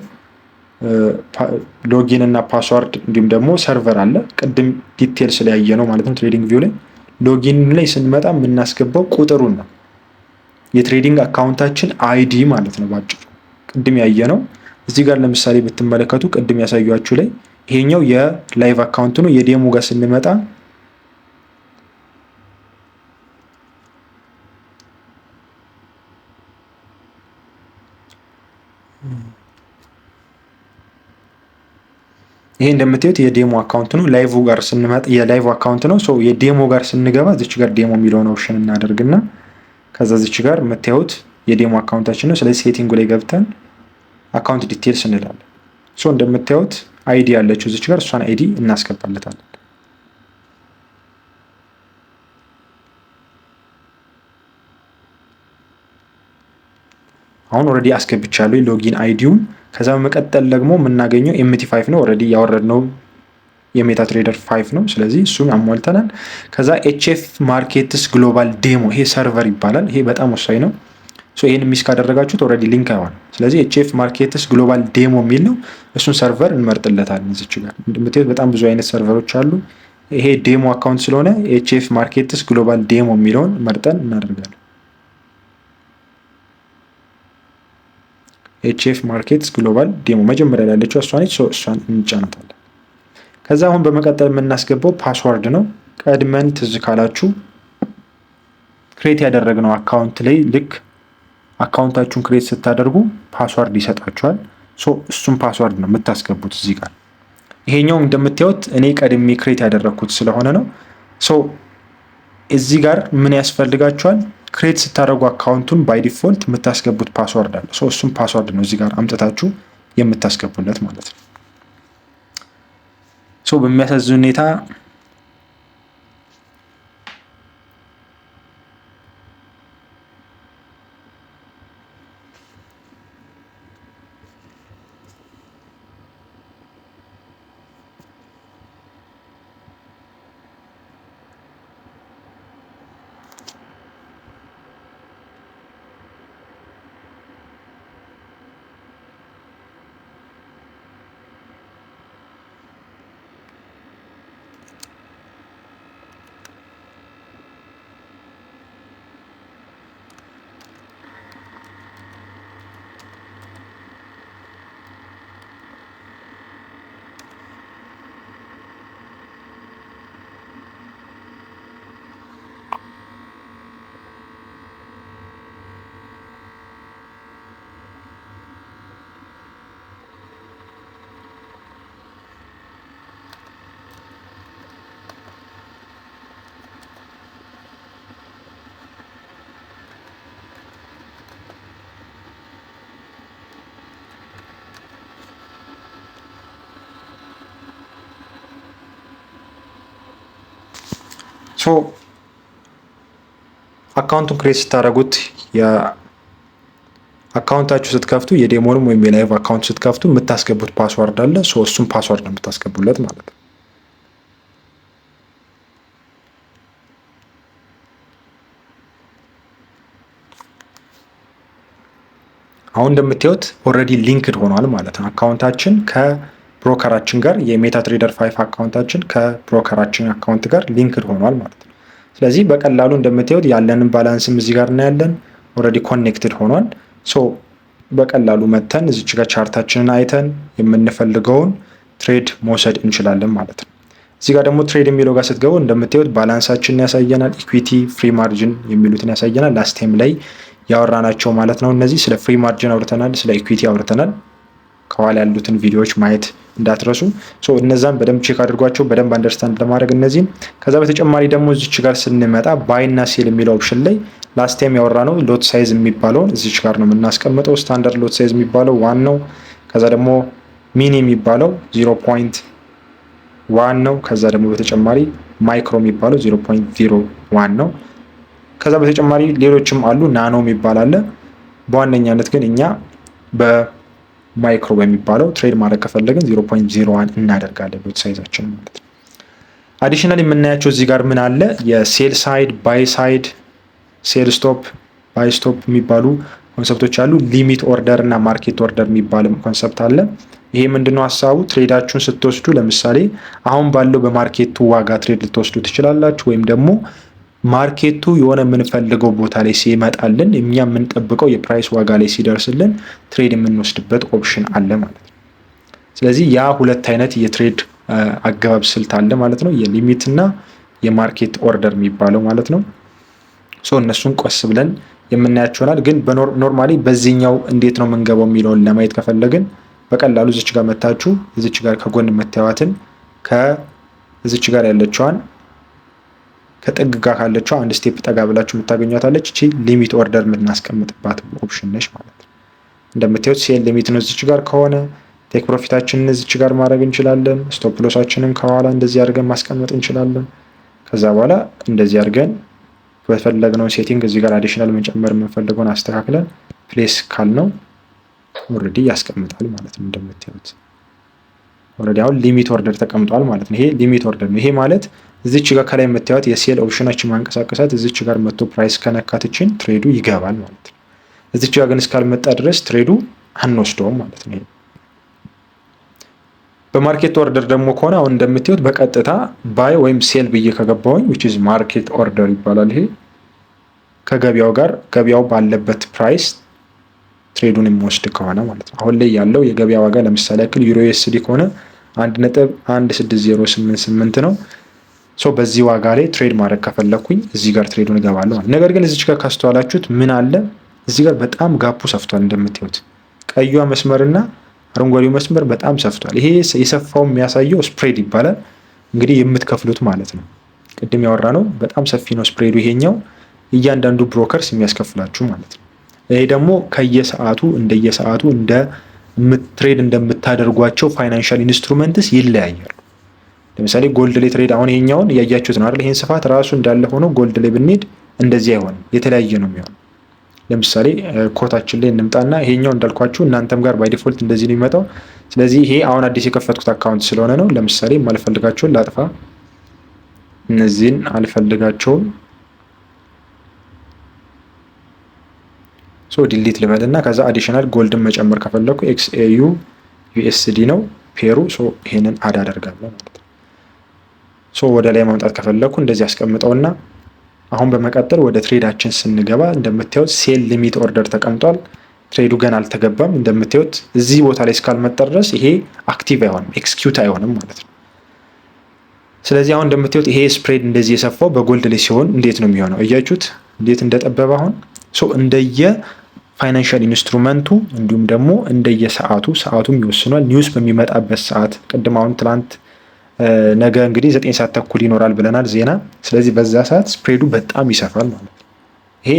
ሎጊን እና ፓስዋርድ እንዲሁም ደግሞ ሰርቨር አለ። ቅድም ዲቴል ስለያየ ነው ማለት ነው። ትሬዲንግ ቪው ላይ ሎጊን ላይ ስንመጣ የምናስገባው ቁጥሩን ነው፣ የትሬዲንግ አካውንታችን አይዲ ማለት ነው ባጭሩ። ቅድም ያየ ነው። እዚህ ጋር ለምሳሌ ብትመለከቱ ቅድም ያሳያችሁ ላይ ይሄኛው የላይቭ አካውንት ነው። የዴሞ ጋር ስንመጣ ይሄ እንደምታዩት የዴሞ አካውንት ነው። ላይቭ ጋር ስንመጣ የላይቭ አካውንት ነው። የዴሞ ጋር ስንገባ እዚች ጋር ዴሞ የሚለውን ኦፕሽን እናደርግና ከዛ እዚች ጋር የምታዩት የዴሞ አካውንታችን ነው። ስለዚህ ሴቲንጉ ላይ ገብተን አካውንት ዲቴልስ እንላለን። እንደምታዩት አይዲ ያለችው እዚች ጋር እሷን አይዲ እናስገባለታለን። አሁን ኦልሬዲ አስገብቻለሁ ሎጊን አይዲውን። ከዛ በመቀጠል ደግሞ የምናገኘው MT5 ነው። ኦልሬዲ ያወረድነው የሜታትሬደር 5 ነው። ስለዚህ እሱን አሟልተናል። ከዛ HF ማርኬትስ ግሎባል ዴሞ ይሄ ሰርቨር ይባላል። ይሄ በጣም ወሳኝ ነው። ይህን ሚስ ካደረጋችሁት ኦልሬዲ ሊንክ አይዋል። ስለዚህ HF ማርኬትስ ግሎባል ዴሞ የሚል ነው። እሱን ሰርቨር እንመርጥለታለን። እዚች ጋር እንደምታዩት በጣም ብዙ አይነት ሰርቨሮች አሉ። ይሄ ዴሞ አካውንት ስለሆነ HF ማርኬትስ ግሎባል ዴሞ የሚለውን መርጠን እናደርጋለን። HF ማርኬትስ ግሎባል ዴሞ መጀመሪያ ላይ ያለችው እሷ ነች። እሷን እንጫናታለን። ከዛ አሁን በመቀጠል የምናስገባው ፓስወርድ ነው። ቀድመን ትዝ ካላችሁ ክሬት ያደረግነው አካውንት ላይ ልክ አካውንታችሁን ክሬት ስታደርጉ ፓስወርድ ይሰጣችኋል። እሱም ፓስወርድ ነው የምታስገቡት እዚህ ጋር። ይሄኛው እንደምታዩት እኔ ቀድሜ ክሬት ያደረግኩት ስለሆነ ነው። እዚህ ጋር ምን ያስፈልጋችኋል? ክሬት ስታደርጉ አካውንቱን ባይ ዲፎልት የምታስገቡት ፓስወርድ አለ። እሱም ፓስወርድ ነው እዚህ ጋር አምጥታችሁ የምታስገቡለት ማለት ነው። በሚያሳዝን ሁኔታ አካውንቱን ክሬት ስታደርጉት አካውንታችሁ ስትከፍቱ የዴሞንም ወይም የላይቭ አካውንት ስትከፍቱ የምታስገቡት ፓስወርድ አለ። እሱም ፓስወርድ ነው የምታስገቡለት ማለት ነው። አሁን እንደምታዩት ኦልሬዲ ሊንክድ ሆኗል ማለት ነው። አካውንታችን ከብሮከራችን ጋር የሜታትሬደር 5 አካውንታችን ከብሮከራችን አካውንት ጋር ሊንክድ ሆኗል ማለት ነው። ስለዚህ በቀላሉ እንደምታዩት ያለንን ባላንስም እዚህ ጋር እናያለን። ኦልሬዲ ኮኔክትድ ሆኗል። በቀላሉ መተን እዚች ጋር ቻርታችንን አይተን የምንፈልገውን ትሬድ መውሰድ እንችላለን ማለት ነው። እዚህ ጋር ደግሞ ትሬድ የሚለው ጋር ስትገቡ እንደምታዩት ባላንሳችንን ያሳየናል። ኢኩዊቲ፣ ፍሪ ማርጅን የሚሉትን ያሳየናል። ላስት ታይም ላይ ያወራናቸው ማለት ነው። እነዚህ ስለ ፍሪ ማርጅን አውርተናል፣ ስለ ኢኩዊቲ አውርተናል። ከኋላ ያሉትን ቪዲዮዎች ማየት እንዳትረሱ። እነዛን በደንብ ቼክ አድርጓቸው በደንብ አንደርስታንድ ለማድረግ እነዚህም። ከዛ በተጨማሪ ደግሞ እዚች ጋር ስንመጣ ባይ እና ሴል የሚለው ኦፕሽን ላይ ላስት ታይም ያወራ ነው ሎት ሳይዝ የሚባለውን እዚች ጋር ነው የምናስቀምጠው። ስታንዳርድ ሎት ሳይዝ የሚባለው 1 ነው። ከዛ ደግሞ ሚኒ የሚባለው 0.1 ነው። ከዛ ደግሞ በተጨማሪ ማይክሮ የሚባለው 0.01 ነው። ከዛ በተጨማሪ ሌሎችም አሉ። ናኖ የሚባል አለ። በዋነኛነት ግን እኛ በማይክሮ በሚባለው ትሬድ ማድረግ ከፈለግን 0.01 እናደርጋለን ሎት ሳይዛችን ማለት ነው። አዲሽናል የምናያቸው እዚህ ጋር ምን አለ? የሴል ሳይድ፣ ባይ ሳይድ፣ ሴል ስቶፕ፣ ባይ ስቶፕ የሚባሉ ኮንሰፕቶች አሉ። ሊሚት ኦርደር እና ማርኬት ኦርደር የሚባልም ኮንሰፕት አለ። ይሄ ምንድነው ሀሳቡ? ትሬዳችሁን ስትወስዱ ለምሳሌ አሁን ባለው በማርኬቱ ዋጋ ትሬድ ልትወስዱ ትችላላችሁ። ወይም ደግሞ ማርኬቱ የሆነ የምንፈልገው ቦታ ላይ ሲመጣልን እኛ የምንጠብቀው የፕራይስ ዋጋ ላይ ሲደርስልን ትሬድ የምንወስድበት ኦፕሽን አለ ማለት ነው። ስለዚህ ያ ሁለት አይነት የትሬድ አገባብ ስልት አለ ማለት ነው። የሊሚት እና የማርኬት ኦርደር የሚባለው ማለት ነው። እነሱን ቆስ ብለን የምናያቸው ይሆናል። ግን ኖርማሊ በዚህኛው እንዴት ነው የምንገባው የሚለውን ለማየት ከፈለግን በቀላሉ እዚች ጋር መታችሁ እዚች ጋር ከጎን የምታዩዋትን ከእዚች ጋር ያለችዋን ከጥግ ጋር ካለችው አንድ ስቴፕ ጠጋ ብላችሁ የምታገኟታለች። እቺ ሊሚት ኦርደር የምናስቀምጥባት ኦፕሽን ነች ማለት ነው። እንደምታዩት ሴል ሊሚት ነው እዚች ጋር ከሆነ ቴክ ፕሮፊታችንን እዚች ጋር ማድረግ እንችላለን። ስቶፕ ሎሳችንን ከኋላ እንደዚህ አድርገን ማስቀመጥ እንችላለን። ከዛ በኋላ እንደዚህ አድርገን በፈለግነው ሴቲንግ እዚህ ጋር አዲሽናል መጨመር የምንፈልገውን አስተካክለን ፕሌስ ካልነው ኦልሬዲ ያስቀምጣል ማለት ነው። እንደምታዩት ኦልሬዲ አሁን ሊሚት ኦርደር ተቀምጧል ማለት ነው። ይሄ ሊሚት ኦርደር ነው። ይሄ ማለት እዚች ጋር ከላይ የምታዩት የሴል ኦፕሽናችን ማንቀሳቀሳት እዚች ጋር መጥቶ ፕራይስ ከነካትችን ትሬዱ ይገባል ማለት ነው። እዚች ጋር ግን እስካልመጣ ድረስ ትሬዱ አንወስደውም ማለት ነው። በማርኬት ኦርደር ደግሞ ከሆነ አሁን እንደምታዩት በቀጥታ ባይ ወይም ሴል ብዬ ከገባሁኝ which is ማርኬት ኦርደር ይባላል። ይሄ ከገበያው ጋር ገበያው ባለበት ፕራይስ ትሬዱን የሚወስድ ከሆነ ማለት ነው። አሁን ላይ ያለው የገበያ ዋጋ ለምሳሌ ያክል ዩሮ ዩኤስዲ ከሆነ 1.16088 ነው። ሶ በዚህ ዋጋ ላይ ትሬድ ማድረግ ከፈለኩኝ እዚህ ጋር ትሬዱን እገባለሁ ማለት። ነገር ግን እዚች ጋር ካስተዋላችሁት ምን አለ እዚህ ጋር በጣም ጋፑ ሰፍቷል። እንደምታዩት ቀዩዋ መስመርና አረንጓዴው መስመር በጣም ሰፍቷል። ይሄ የሰፋው የሚያሳየው ስፕሬድ ይባላል። እንግዲህ የምትከፍሉት ማለት ነው። ቅድም ያወራ ነው በጣም ሰፊ ነው ስፕሬዱ። ይሄኛው እያንዳንዱ ብሮከርስ የሚያስከፍላችሁ ማለት ነው። ይሄ ደግሞ ከየሰዓቱ እንደየሰዓቱ ትሬድ እንደምታደርጓቸው ፋይናንሻል ኢንስትሩመንትስ ይለያያሉ። ለምሳሌ ጎልድ ላይ ትሬድ አሁን ይሄኛውን እያያችሁት ነው አይደል? ይሄን ስፋት ራሱ እንዳለ ሆኖ ጎልድ ላይ ብንሄድ እንደዚህ አይሆንም፣ የተለያየ ነው የሚሆነው። ለምሳሌ ኮታችን ላይ እንምጣና ይሄኛው እንዳልኳችሁ እናንተም ጋር ባይ ዲፎልት እንደዚህ ነው የሚመጣው። ስለዚህ ይሄ አሁን አዲስ የከፈትኩት አካውንት ስለሆነ ነው። ለምሳሌ የማልፈልጋቸውን ላጥፋ፣ እነዚህን አልፈልጋቸውም። ሶ ዲሊት ልበልና ከዛ አዲሽናል ጎልድን መጨመር ከፈለኩ XAU USD ነው ፔሩ። ሶ ይሄንን አድ አደርጋለሁ ማለት ነው። ሶ ወደ ላይ ማምጣት ከፈለኩ እንደዚህ አስቀምጠውና አሁን በመቀጠል ወደ ትሬዳችን ስንገባ እንደምታዩት ሴል ሊሚት ኦርደር ተቀምጧል። ትሬዱ ገና አልተገባም። እንደምታዩት እዚህ ቦታ ላይ እስካልመጣ ድረስ ይሄ አክቲቭ አይሆንም፣ ኤክስኪዩት አይሆንም ማለት ነው። ስለዚህ አሁን እንደምታዩት ይሄ ስፕሬድ እንደዚህ የሰፋው በጎልድ ላይ ሲሆን እንዴት ነው የሚሆነው? እያችሁት እንዴት እንደጠበበ አሁን። ሶ እንደየ ፋይናንሻል ኢንስትሩመንቱ እንዲሁም ደግሞ ሰዓቱም ይወስኗል። ኒውስ በሚመጣበት ሰዓት ቅድም አሁን ትላንት ነገ እንግዲህ 9 ሰዓት ተኩል ይኖራል ብለናል ዜና። ስለዚህ በዛ ሰዓት ስፕሬዱ በጣም ይሰፋል ማለት ነው። ይሄ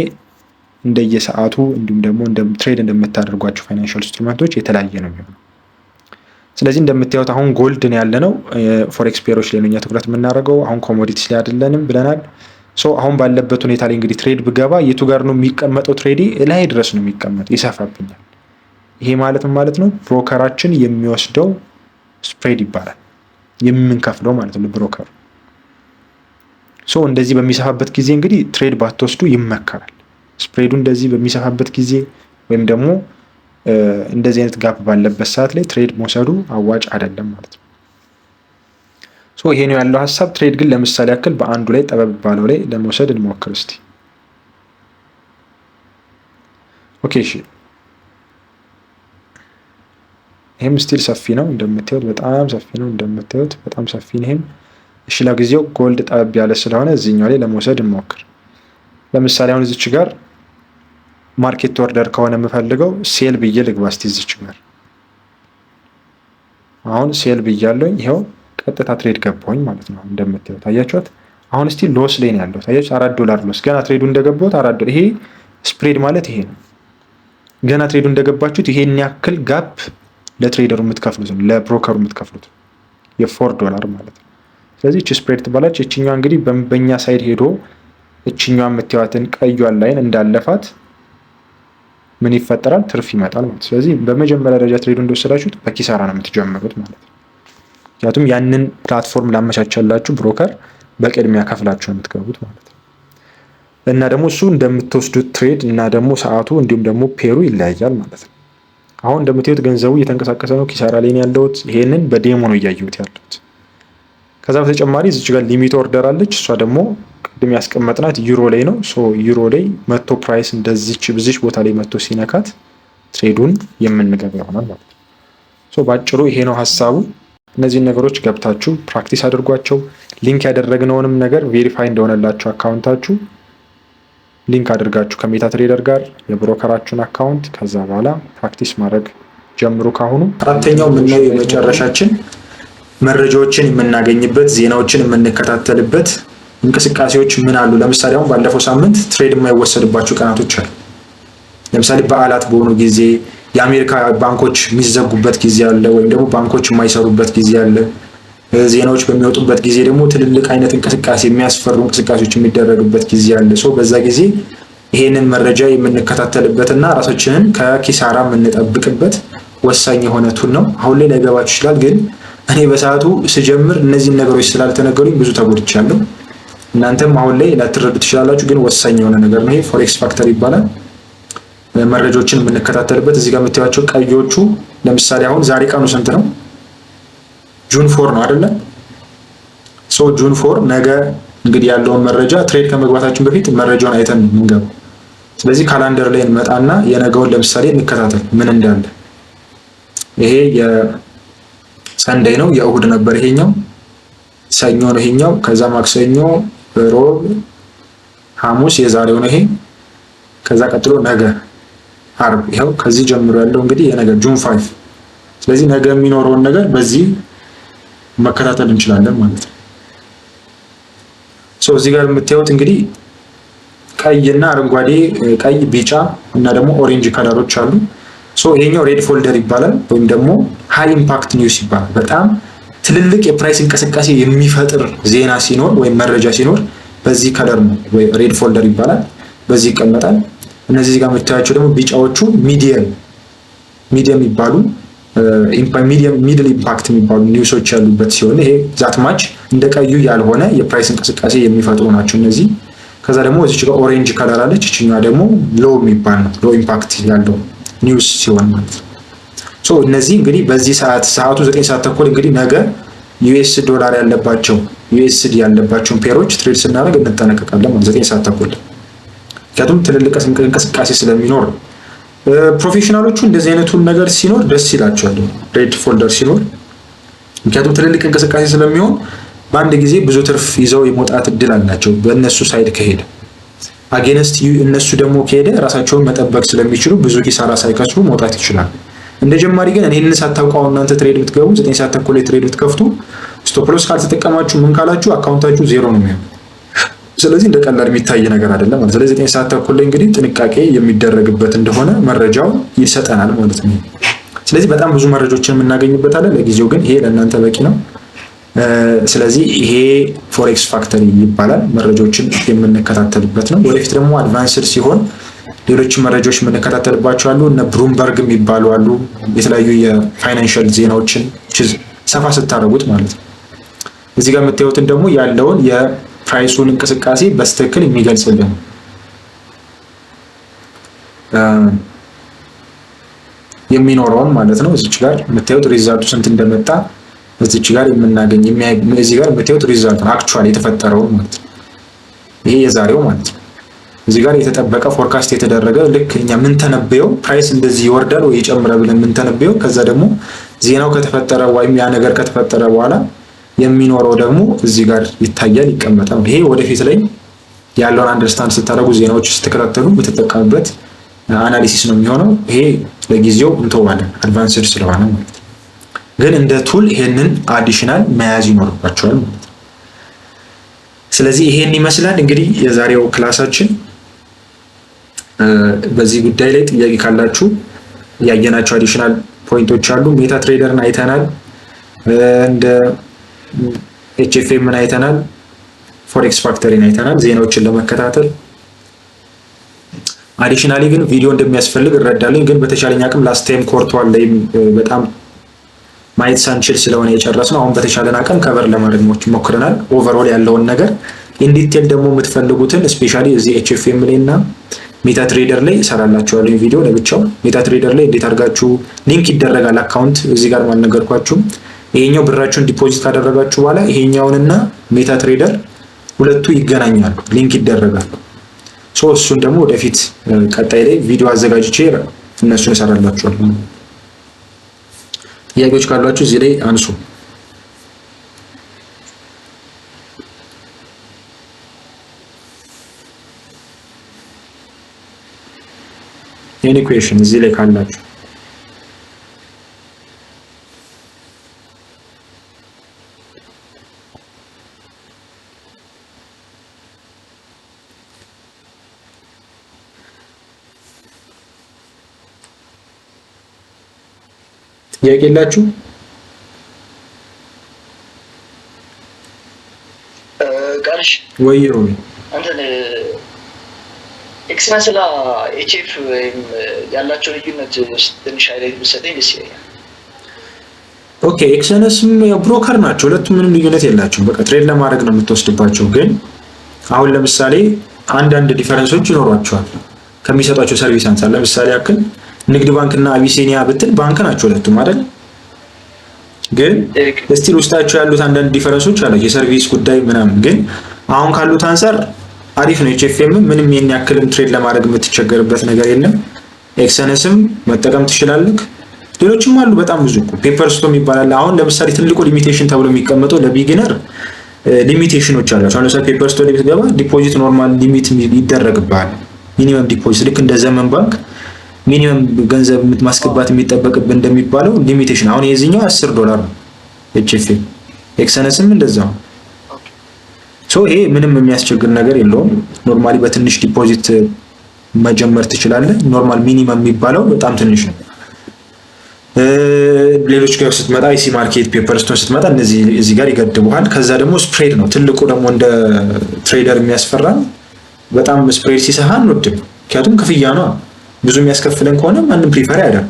እንደየሰዓቱ እንዲሁም ደግሞ ትሬድ እንደምታደርጓቸው ፋይናንሻል ኢንስትሩመንቶች የተለያየ ነው የሚሆነው። ስለዚህ እንደምታዩት አሁን ጎልድ ነው ያለነው፣ ፎሬክስ ፔሮች ላይ ነው እኛ ትኩረት የምናደርገው። አሁን ኮሞዲቲስ ላይ አይደለንም ብለናል። ሶ አሁን ባለበት ሁኔታ ላይ እንግዲህ ትሬድ ብገባ የቱ ጋር ነው የሚቀመጠው? ትሬዴ ላይ ድረስ ነው የሚቀመጠው፣ ይሰፋብኛል። ይሄ ማለት ነው ብሮከራችን የሚወስደው ስፕሬድ ይባላል፣ የምንከፍለው ማለት ነው ብሮከሩ። ሶ እንደዚህ በሚሰፋበት ጊዜ እንግዲህ ትሬድ ባትወስዱ ይመከራል። ስፕሬዱ እንደዚህ በሚሰፋበት ጊዜ ወይም ደግሞ እንደዚህ አይነት ጋፕ ባለበት ሰዓት ላይ ትሬድ መውሰዱ አዋጭ አይደለም ማለት ነው። ሶ ይሄ ነው ያለው ሀሳብ። ትሬድ ግን ለምሳሌ ያክል በአንዱ ላይ ጠበብ ባለው ላይ ለመውሰድ እንሞክር እስቲ። ኦኬ እሺ፣ ይሄም ስቲል ሰፊ ነው እንደምታዩት፣ በጣም ሰፊ ነው እንደምታዩት፣ በጣም ሰፊ ነው ይሄም። እሺ ለጊዜው ጎልድ ጠበብ ያለ ስለሆነ እዚህኛው ላይ ለመውሰድ እንሞክር። ለምሳሌ አሁን እዚች ጋር ማርኬት ኦርደር ከሆነ የምፈልገው ሴል ብዬ ልግባ እስቲ እዚች ጋር። አሁን ሴል ብያለሁኝ፣ ይሄው ቀጥታ ትሬድ ገባሁኝ ማለት ነው። እንደምታዩት አያችሁት። አሁን እስቲ ሎስ ላይ ነው ያለው ታያችሁ፣ $4 ሎስ። ገና ትሬዱ እንደገባሁት $4። ይሄ ስፕሬድ ማለት ይሄ ነው። ገና ትሬዱ እንደገባችሁት ይሄን ያክል ጋፕ ለትሬደሩ የምትከፍሉት ነው፣ ለብሮከሩ የምትከፍሉት $4 ማለት ነው። ስለዚህ እቺ ስፕሬድ ትባላች። እቺኛዋ እንግዲህ በእኛ ሳይድ ሄዶ እቺኛዋ የምትያዋትን ቀዩን ላይን እንዳለፋት ምን ይፈጠራል? ትርፍ ይመጣል ማለት። ስለዚህ በመጀመሪያ ደረጃ ትሬዱ እንደወሰዳችሁት በኪሳራ ነው የምትጀምሩት ማለት ነው። ምክንያቱም ያንን ፕላትፎርም ላመቻቸላችሁ ብሮከር በቅድሚያ ከፍላችሁ የምትገቡት ማለት ነው። እና ደግሞ እሱ እንደምትወስዱት ትሬድ እና ደግሞ ሰዓቱ እንዲሁም ደግሞ ፔሩ ይለያያል ማለት ነው። አሁን እንደምታዩት ገንዘቡ እየተንቀሳቀሰ ነው፣ ኪሳራ ላይ ነው ያለሁት። ይሄንን በዴሞ ነው እያየሁት ያለሁት። ከዛ በተጨማሪ እዚች ጋር ሊሚት ኦርደር አለች። እሷ ደግሞ ቅድም ያስቀመጥናት ዩሮ ላይ ነው። ሶ ዩሮ ላይ መቶ ፕራይስ እንደዚች ብዚች ቦታ ላይ መቶ ሲነካት ትሬዱን የምንገባ ይሆናል ማለት ነው። ሶ ባጭሩ ይሄ ነው ሀሳቡ። እነዚህን ነገሮች ገብታችሁ ፕራክቲስ አድርጓቸው። ሊንክ ያደረግነውንም ነገር ቬሪፋይ እንደሆነላችሁ አካውንታችሁ ሊንክ አድርጋችሁ ከሜታ ትሬደር ጋር የብሮከራችሁን አካውንት ከዛ በኋላ ፕራክቲስ ማድረግ ጀምሩ ካሁኑ። አራተኛው የምናየው የመጨረሻችን መረጃዎችን የምናገኝበት፣ ዜናዎችን የምንከታተልበት እንቅስቃሴዎች ምን አሉ። ለምሳሌ አሁን ባለፈው ሳምንት ትሬድ የማይወሰድባቸው ቀናቶች አሉ። ለምሳሌ በዓላት በሆኑ ጊዜ፣ የአሜሪካ ባንኮች የሚዘጉበት ጊዜ አለ፣ ወይም ደግሞ ባንኮች የማይሰሩበት ጊዜ አለ። ዜናዎች በሚወጡበት ጊዜ ደግሞ ትልልቅ አይነት እንቅስቃሴ የሚያስፈሩ እንቅስቃሴዎች የሚደረግበት ጊዜ አለ። በዛ ጊዜ ይሄንን መረጃ የምንከታተልበትና ራሳችንን ከኪሳራ የምንጠብቅበት ወሳኝ የሆነ ቱል ነው። አሁን ላይ ላይገባችሁ ይችላል፣ ግን እኔ በሰዓቱ ስጀምር እነዚህን ነገሮች ስላልተነገሩኝ ብዙ ተጎድቻለሁ። እናንተም አሁን ላይ ላትረዱ ትችላላችሁ፣ ግን ወሳኝ የሆነ ነገር ነው። ይሄ ፎሬክስ ፋክተር ይባላል። መረጃዎችን የምንከታተልበት እዚህ ጋር የምታዩቸው ቀዮቹ፣ ለምሳሌ አሁን ዛሬ ቀኑ ስንት ነው? ጁን 4 ነው አይደለ? ሶ ጁን 4 ነገ እንግዲህ ያለውን መረጃ ትሬድ ከመግባታችን በፊት መረጃውን አይተን እንገባ። ስለዚህ ካላንደር ላይ እንመጣና የነገውን ለምሳሌ እንከታተል ምን እንዳለ። ይሄ የሰንደይ ነው፣ የእሁድ ነበር ይሄኛው። ሰኞ ነው ይሄኛው። ከዛ ማክሰኞ፣ ሮብ፣ ሐሙስ የዛሬው ነው ይሄ። ከዛ ቀጥሎ ነገ አርብ። ይሄው ከዚህ ጀምሮ ያለው እንግዲህ የነገ ጁን 5። ስለዚህ ነገ የሚኖረውን ነገር በዚህ መከታተል እንችላለን ማለት ነው። ሶ እዚህ ጋር የምታዩት እንግዲህ ቀይና አረንጓዴ፣ ቀይ፣ ቢጫ እና ደግሞ ኦሬንጅ ከለሮች አሉ። ሶ ይሄኛው ሬድ ፎልደር ይባላል ወይም ደግሞ ሃይ ኢምፓክት ኒውስ ይባላል። በጣም ትልልቅ የፕራይስ እንቅስቃሴ የሚፈጥር ዜና ሲኖር ወይም መረጃ ሲኖር በዚህ ከለር ነው ወይ ሬድ ፎልደር ይባላል፣ በዚህ ይቀመጣል። እነዚህ ጋር የምታያቸው ደግሞ ቢጫዎቹ ሚዲየም ይባሉ ሚድል ኢምፓክት የሚባሉ ኒውሶች ያሉበት ሲሆን ይሄ ዛትማች እንደ ቀዩ ያልሆነ የፕራይስ እንቅስቃሴ የሚፈጥሩ ናቸው እነዚህ። ከዛ ደግሞ እዚች ጋር ኦሬንጅ ከለር አለች፣ እችኛዋ ደግሞ ሎ የሚባል ነው፣ ሎ ኢምፓክት ያለው ኒውስ ሲሆን ማለት ነው። ሶ እነዚህ እንግዲህ በዚህ ሰዓቱ 9 ሰዓት ተኩል እንግዲህ ነገ ዩኤስ ዶላር ያለባቸው ዩኤስዲ ያለባቸውን ፔሮች ትሬድ ስናደርግ እንጠነቀቃለን ማለት 9 ሰዓት ተኩል፣ ምክንያቱም ትልልቅ እንቅስቃሴ ስለሚኖር። ፕሮፌሽናሎቹ እንደዚህ አይነቱን ነገር ሲኖር ደስ ይላቸዋል፣ ሬድ ፎልደር ሲኖር፣ ምክንያቱም ትልልቅ እንቅስቃሴ ስለሚሆን በአንድ ጊዜ ብዙ ትርፍ ይዘው የመውጣት እድል አላቸው በእነሱ ሳይድ ከሄደ። አጌንስት እነሱ ደግሞ ከሄደ ራሳቸውን መጠበቅ ስለሚችሉ ብዙ ኪሳራ ሳይከስሩ መውጣት ይችላል። እንደ ጀማሪ ግን እኔን ሳታውቀው እናንተ ትሬድ ብትገቡ 9 ሰዓት ተኩል ላይ ትሬድ ብትከፍቱ ስቶፕ ሎስ ካልተጠቀማችሁ ምን ካላችሁ አካውንታችሁ ዜሮ ነው የሚሆነው። ስለዚህ እንደ ቀላል የሚታይ ነገር አይደለም ማለት። ስለዚህ 9 ሰዓት ተኩል ላይ እንግዲህ ጥንቃቄ የሚደረግበት እንደሆነ መረጃው ይሰጠናል ማለት ነው። ስለዚህ በጣም ብዙ መረጃዎችን የምናገኝበታለን። ለጊዜው ግን ይሄ ለእናንተ በቂ ነው። ስለዚህ ይሄ ፎሬክስ ፋክተሪ ይባላል። መረጃዎችን የምንከታተልበት ነው። ወደፊት ደግሞ አድቫንስድ ሲሆን ሌሎች መረጃዎች የምንከታተልባቸው አሉ። እነ ብሉምበርግ የሚባሉ አሉ። የተለያዩ የፋይናንሻል ዜናዎችን ሰፋ ስታደርጉት ማለት ነው። እዚህ ጋር የምታዩትን ደግሞ ያለውን የፕራይሱን እንቅስቃሴ በስትክክል የሚገልጽልን የሚኖረውን ማለት ነው። እዚች ጋር የምታዩት ሪዛልቱ ስንት እንደመጣ እዚች ጋር የምናገኝ እዚህ ጋር የምታዩት ሪዛልት አክቹዋሊ የተፈጠረው ማለት ነው። ይሄ የዛሬው ማለት ነው። እዚህ ጋር የተጠበቀ ፎርካስት የተደረገ ልክ እኛ ምን ተነበየው ፕራይስ እንደዚህ ይወርዳል ወይ ይጨምራል ብለን ምን ተነበየው፣ ከዛ ደግሞ ዜናው ከተፈጠረ ወይም ያ ነገር ከተፈጠረ በኋላ የሚኖረው ደግሞ እዚህ ጋር ይታያል፣ ይቀመጣል። ይሄ ወደፊት ላይ ያለውን አንደርስታንድ ስታደርጉ ዜናዎች ስትከታተሉ የምትጠቀሙበት አናሊሲስ ነው የሚሆነው። ይሄ ለጊዜው እንተዋለን አድቫንስድ ስለሆነ ማለት ነው። ግን እንደ ቱል ይሄንን አዲሽናል መያዝ ይኖርባቸዋል ማለት ነው። ስለዚህ ይሄን ይመስላል እንግዲህ የዛሬው ክላሳችን። በዚህ ጉዳይ ላይ ጥያቄ ካላችሁ ያየናቸው አዲሽናል ፖይንቶች አሉ። ሜታ ትሬደርን አይተናል፣ እንደ ኤችኤፍኤምን አይተናል፣ ፎሬክስ ፋክተሪን አይተናል ዜናዎችን ለመከታተል። አዲሽናሊ ግን ቪዲዮ እንደሚያስፈልግ እረዳለሁ። ግን በተቻለኝ አቅም ላስት ታይም ኮርቷል ላይ በጣም ማየት ሳንችል ስለሆነ የጨረስነው አሁን በተቻለን አቅም ከቨር ለማድረግ ሞክረናል። ኦቨርኦል ያለውን ነገር ኢንዲቴል ደግሞ የምትፈልጉትን ስፔሻሊ እዚህ ኤችኤፍኤም ላይ እና ሜታ ትሬደር ላይ እሰራላችኋለሁ ቪዲዮ ለብቻው። ሜታ ትሬደር ላይ እንዴት አድርጋችሁ ሊንክ ይደረጋል አካውንት እዚህ ጋር ማልነገርኳችሁም። ይሄኛው ብራችሁን ዲፖዚት ካደረጋችሁ በኋላ ይሄኛውንና ሜታ ትሬደር ሁለቱ ይገናኛሉ፣ ሊንክ ይደረጋሉ። እሱን ደግሞ ወደፊት ቀጣይ ላይ ቪዲዮ አዘጋጅቼ እነሱን እሰራላችኋለሁ። ጥያቄዎች ካሏችሁ እዚህ ላይ አንሱ። ኤኒ ኩዌሽን እዚህ ላይ ካላችሁ ጥያቄ የላችሁ? ቀርሽ ወይ እንትን ኤክስነስና ኤችኤፍ ያላቸው ልዩነት ትንሽ ሃይላይት ብትሰጠኝ ደስ ይለኛል። ኦኬ ኤክስነስም ብሮከር ናቸው ሁለቱም ምንም ልዩነት የላቸውም። በቃ ትሬድ ለማድረግ ነው የምትወስድባቸው። ግን አሁን ለምሳሌ አንዳንድ ዲፈረንሶች ይኖሯቸዋል ከሚሰጧቸው ሰርቪስ አንፃር። ለምሳሌ ያክል ንግድ ባንክ እና አቢሲኒያ ብትል ባንክ ናቸው ሁለቱም አይደል? ግን ስቲል ውስጣቸው ያሉት አንዳንድ ዲፈረንሶች አላቸው የሰርቪስ ጉዳይ ምናምን። ግን አሁን ካሉት አንፃር አሪፍ ነው። ኤችኤፍኤም ምንም የኛ ያክልም ትሬድ ለማድረግ የምትቸገርበት ነገር የለም። ኤክስነስም መጠቀም ትችላለህ። ሌሎችም አሉ በጣም ብዙ እኮ ፔፐርስቶም ይባላል። አሁን ለምሳሌ ትልቁ ሊሚቴሽን ተብሎ የሚቀመጠው ለቢጊነር ሊሚቴሽኖች አላቸው። አሁን ለምሳሌ ፔፐርስቶም ላይ ብትገባ ዲፖዚት ኖርማል ሊሚት ይደረግብሃል። ሚኒመም ዲፖዚት ልክ እንደ ዘመን ባንክ ሚኒመም ገንዘብ ማስገባት የሚጠበቅብህ እንደሚባለው ሊሚቴሽን አሁን የዚህኛው $10 ነው ኤችኤፍኤም። ኤክስነስም እንደዛው ሶ ይሄ ምንም የሚያስቸግር ነገር የለውም። ኖርማሊ በትንሽ ዲፖዚት መጀመር ትችላለህ። ኖርማል ሚኒመም የሚባለው በጣም ትንሽ ነው። ሌሎች ጋር ስትመጣ አይሲ ማርኬት ፔፐርስቶን ስትመጣ እነዚህ እዚህ ጋር ይገድቡሃል። ከዛ ደግሞ ስፕሬድ ነው ትልቁ ደግሞ እንደ ትሬደር የሚያስፈራ በጣም ስፕሬድ ሲሰሃ አንወድም። ምክንያቱም ክፍያ ነው ብዙ የሚያስከፍለን ከሆነ ማንም ፕሪፈር ያደርግ።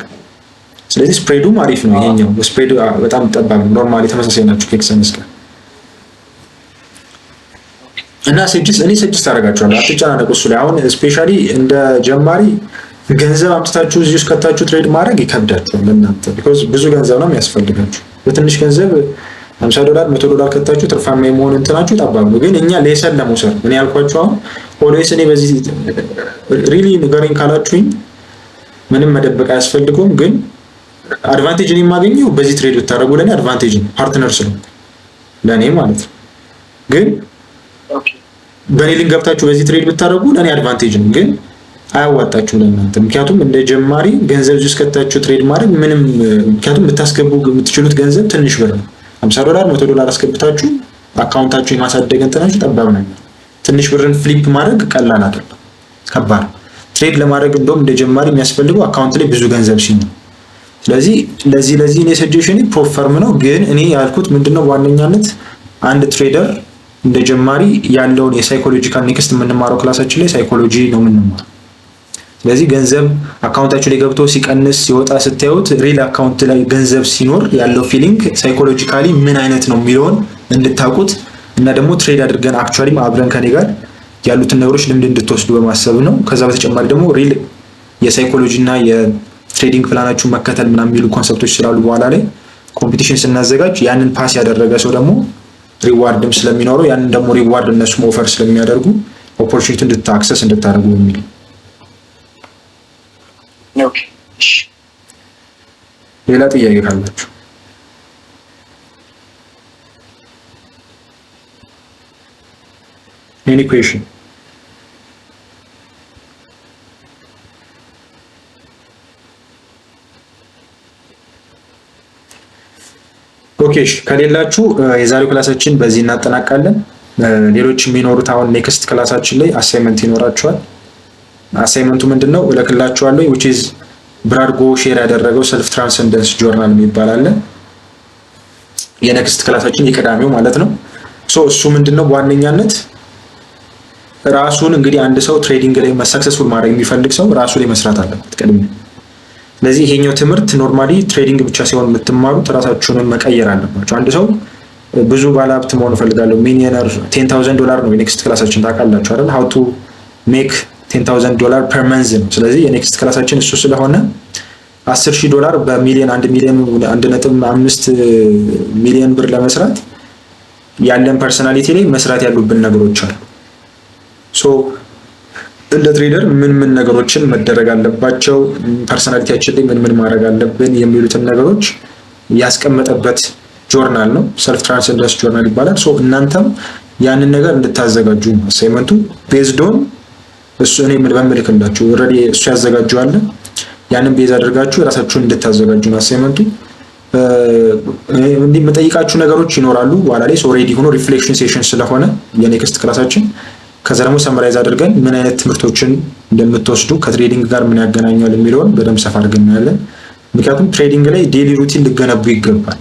ስለዚህ ስፕሬዱም አሪፍ ነው። ይሄኛው ስፕሬድ በጣም ጠባብ ነው። ኖርማሊ ተመሳሳይ ናቸው ከኤክስነስ ጋር እና እኔ ሰጅስት አደርጋችኋለሁ አትጨናነቁ እሱ ላይ። አሁን ስፔሻሊ እንደ ጀማሪ ገንዘብ አምጥታችሁ እዚህ ውስጥ ከታችሁ ትሬድ ማድረግ ይከብዳችኋል ለእናንተ ቢኮዝ ብዙ ገንዘብ ነው የሚያስፈልጋችሁ። በትንሽ ገንዘብ $50 $100 ከታችሁ ትርፋማ የመሆን እንትናችሁ ጠባብ ነው። ግን እኛ ሌሰን ለመውሰድ ምን ያልኳችሁ አሁን ኦልዌይስ እኔ በዚህ ሪሊ ንገረኝ ካላችሁኝ ምንም መደበቅ አያስፈልገውም። ግን አድቫንቴጅ ነው የማገኘው በዚህ ትሬድ ብታደርጉ ለኔ አድቫንቴጅ ነው። ፓርትነር ስለሆነ ለኔ ማለት ነው። ግን በኔ ሊንክ ገብታችሁ በዚህ ትሬድ ብታደርጉ ለኔ አድቫንቴጅ ነው። ግን አያዋጣችሁም ለእናንተ። ምክንያቱም እንደ ጀማሪ ገንዘብ እዚህ እስከታችሁ ትሬድ ማድረግ ምንም ምክንያቱም የምታስገቡ የምትችሉት ገንዘብ ትንሽ ብር ነው። $50 $100 አስገብታችሁ አካውንታችሁ የማሳደግ እንትናችሁ ጠባብ ነገር። ትንሽ ብርን ፍሊፕ ማድረግ ቀላል አይደለም፣ ከባድ። ትሬድ ለማድረግ እንደውም እንደ ጀማሪ የሚያስፈልገው አካውንት ላይ ብዙ ገንዘብ ሲኖር። ስለዚህ ለዚህ እኔ ሰጀሽን ፕሮፈርም ነው። ግን እኔ ያልኩት ምንድነው በዋነኛነት አንድ ትሬደር እንደ ጀማሪ ያለውን የሳይኮሎጂካል ኔክስት የምንማረው ክላሳችን ላይ ሳይኮሎጂ ነው የምንማረው። ስለዚህ ገንዘብ አካውንታችሁ ላይ ገብቶ ሲቀንስ ሲወጣ ስታዩት ሪል አካውንት ላይ ገንዘብ ሲኖር ያለው ፊሊንግ ሳይኮሎጂካሊ ምን አይነት ነው የሚለውን እንድታውቁት እና ደግሞ ትሬድ አድርገን አክቹአሊ አብረን ከኔ ጋር ያሉትን ነገሮች ልምድ እንድትወስዱ በማሰብ ነው። ከዛ በተጨማሪ ደግሞ ሪል የሳይኮሎጂ እና የትሬዲንግ ፕላናችሁን መከተል ምናምን የሚሉ ኮንሰፕቶች ስላሉ በኋላ ላይ ኮምፒቲሽን ስናዘጋጅ ያንን ፓስ ያደረገ ሰው ደግሞ ሪዋርድም ስለሚኖረው ያንን ደግሞ ሪዋርድ እነሱ ኦፈር ስለሚያደርጉ ኦፖርቹኒቲ እንድታክሰስ እንድታደርጉ የሚል ኦኬ። ሌላ ጥያቄ ካላችሁ any question? ኦኬ ከሌላችሁ የዛሬው ክላሳችን በዚህ እናጠናቃለን። ሌሎች የሚኖሩት አሁን ኔክስት ክላሳችን ላይ አሳይመንት ይኖራችኋል። አሳይመንቱ ምንድነው እልክላችኋለሁ which is ብራድጎ ሼር ያደረገው ሰልፍ ትራንሰንደንስ ጆርናል የሚባል አለ። የኔክስት ክላሳችን የቀዳሚው ማለት ነው። እሱ ምንድነው በዋነኛነት ራሱን እንግዲህ አንድ ሰው ትሬዲንግ ላይ ሰክሰስፉል ማድረግ የሚፈልግ ሰው ራሱ ላይ መስራት አለበት ቀድሞ። ስለዚህ ይሄኛው ትምህርት ኖርማሊ ትሬዲንግ ብቻ ሲሆን የምትማሩት ራሳችሁን መቀየር አለባችሁ። አንድ ሰው ብዙ ባለሀብት መሆን ፈልጋለሁ ሚሊዮነር $10,000 ነው የኔክስት ክላሳችን ታውቃላችሁ አይደል? how to make $10,000 per month ነው። ስለዚህ የኔክስት ክላሳችን እሱ ስለሆነ $10,000 በሚሊዮን 1 ሚሊዮን 1.5 ሚሊዮን ብር ለመስራት ያለን ፐርሰናሊቲ ላይ መስራት ያሉብን ነገሮች አሉ። እንደ ትሬደር ምን ነገሮችን መደረግ አለባቸው፣ ፐርሰናሊቲያችን ላይ ምን ማድረግ አለብን የሚሉትን ነገሮች ያስቀመጠበት ጆርናል ነው። ሰልፍ ትራንሰንደንስ ጆርናል ይባላል። እናንተም ያንን ነገር እንድታዘጋጁ ነው አሳይመንቱ ቤዝድ ኦን እሱ እኔ በምልክላችሁ ኦልሬዲ እሱ ያዘጋጀዋል። ያንን ቤዝ አድርጋችሁ ራሳችሁን እንድታዘጋጁ ነው አሳይመንቱ። እንዲህ የምጠይቃችሁ ነገሮች ይኖራሉ በኋላ ላይ ኦልሬዲ ሆኖ ሪፍሌክሽን ሴሽን ስለሆነ የኔክስት ክላሳችን ከዛ ደግሞ ሰምራይዝ አድርገን ምን አይነት ትምህርቶችን እንደምትወስዱ ከትሬዲንግ ጋር ምን ያገናኛል የሚለውን በደንብ ሰፋ አድርገን እናያለን። ምክንያቱም ትሬዲንግ ላይ ዴሊ ሩቲን ልገነቡ ይገባል።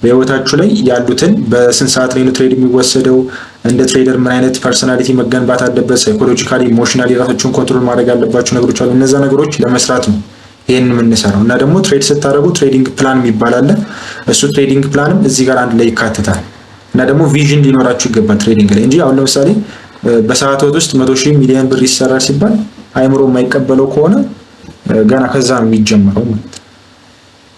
በህይወታችሁ ላይ ያሉትን በስንት ሰዓት ላይ ነው ትሬድ የሚወሰደው፣ እንደ ትሬደር ምን አይነት ፐርሰናሊቲ መገንባት አለበት፣ ሳይኮሎጂካሊ ኢሞሽናሊ ራሳችሁን ኮንትሮል ማድረግ ያለባችሁ ነገሮች አሉ። እነዛ ነገሮች ለመስራት ነው ይሄን የምንሰራው። እና ደግሞ ትሬድ ስታደርጉ ትሬዲንግ ፕላን የሚባል አለ። እሱ ትሬዲንግ ፕላንም እዚህ ጋር አንድ ላይ ይካተታል። እና ደግሞ ቪዥን ሊኖራችሁ ይገባል ትሬዲንግ ላይ እንጂ አሁን ለምሳሌ በሰዓታት ውስጥ 100,000 ሚሊዮን ብር ይሰራል ሲባል አይምሮ የማይቀበለው ከሆነ ገና ከዛ ነው የሚጀምረው ማለት ነው።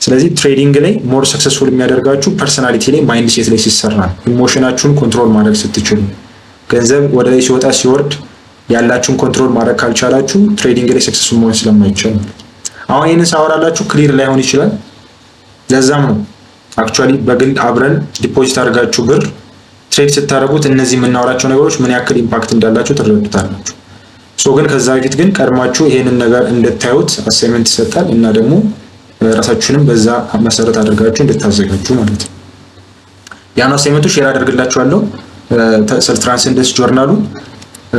ስለዚህ ትሬዲንግ ላይ ሞር ሰክሰስፉል የሚያደርጋችሁ ፐርሰናሊቲ ላይ ማይንድ ሴት ላይ ሲሰራ ነው። ኢሞሽናችሁን ኮንትሮል ማድረግ ስትችሉ፣ ገንዘብ ወደ ላይ ሲወጣ ሲወርድ ያላችሁን ኮንትሮል ማድረግ ካልቻላችሁ ትሬዲንግ ላይ ሰክሰስፉል መሆን ስለማይቻል አሁን ይህንን ሳወራላችሁ ክሊር ላይሆን ይችላል። ለዛም ነው አክቹዋሊ በግል አብረን ዲፖዚት አድርጋችሁ ብር ትሬድ ስታደርጉት እነዚህ የምናወራቸው ነገሮች ምን ያክል ኢምፓክት እንዳላቸው ትረዱታላችሁ። ሶ ግን ከዛ በፊት ግን ቀድማችሁ ይሄንን ነገር እንድታዩት አሳይመንት ይሰጣል እና ደግሞ ራሳችሁንም በዛ መሰረት አድርጋችሁ እንድታዘጋጁ ማለት ነው። ያን አሳይመንቱ ሼር አደርግላችኋለሁ ስለ ትራንሰንደንስ ጆርናሉ።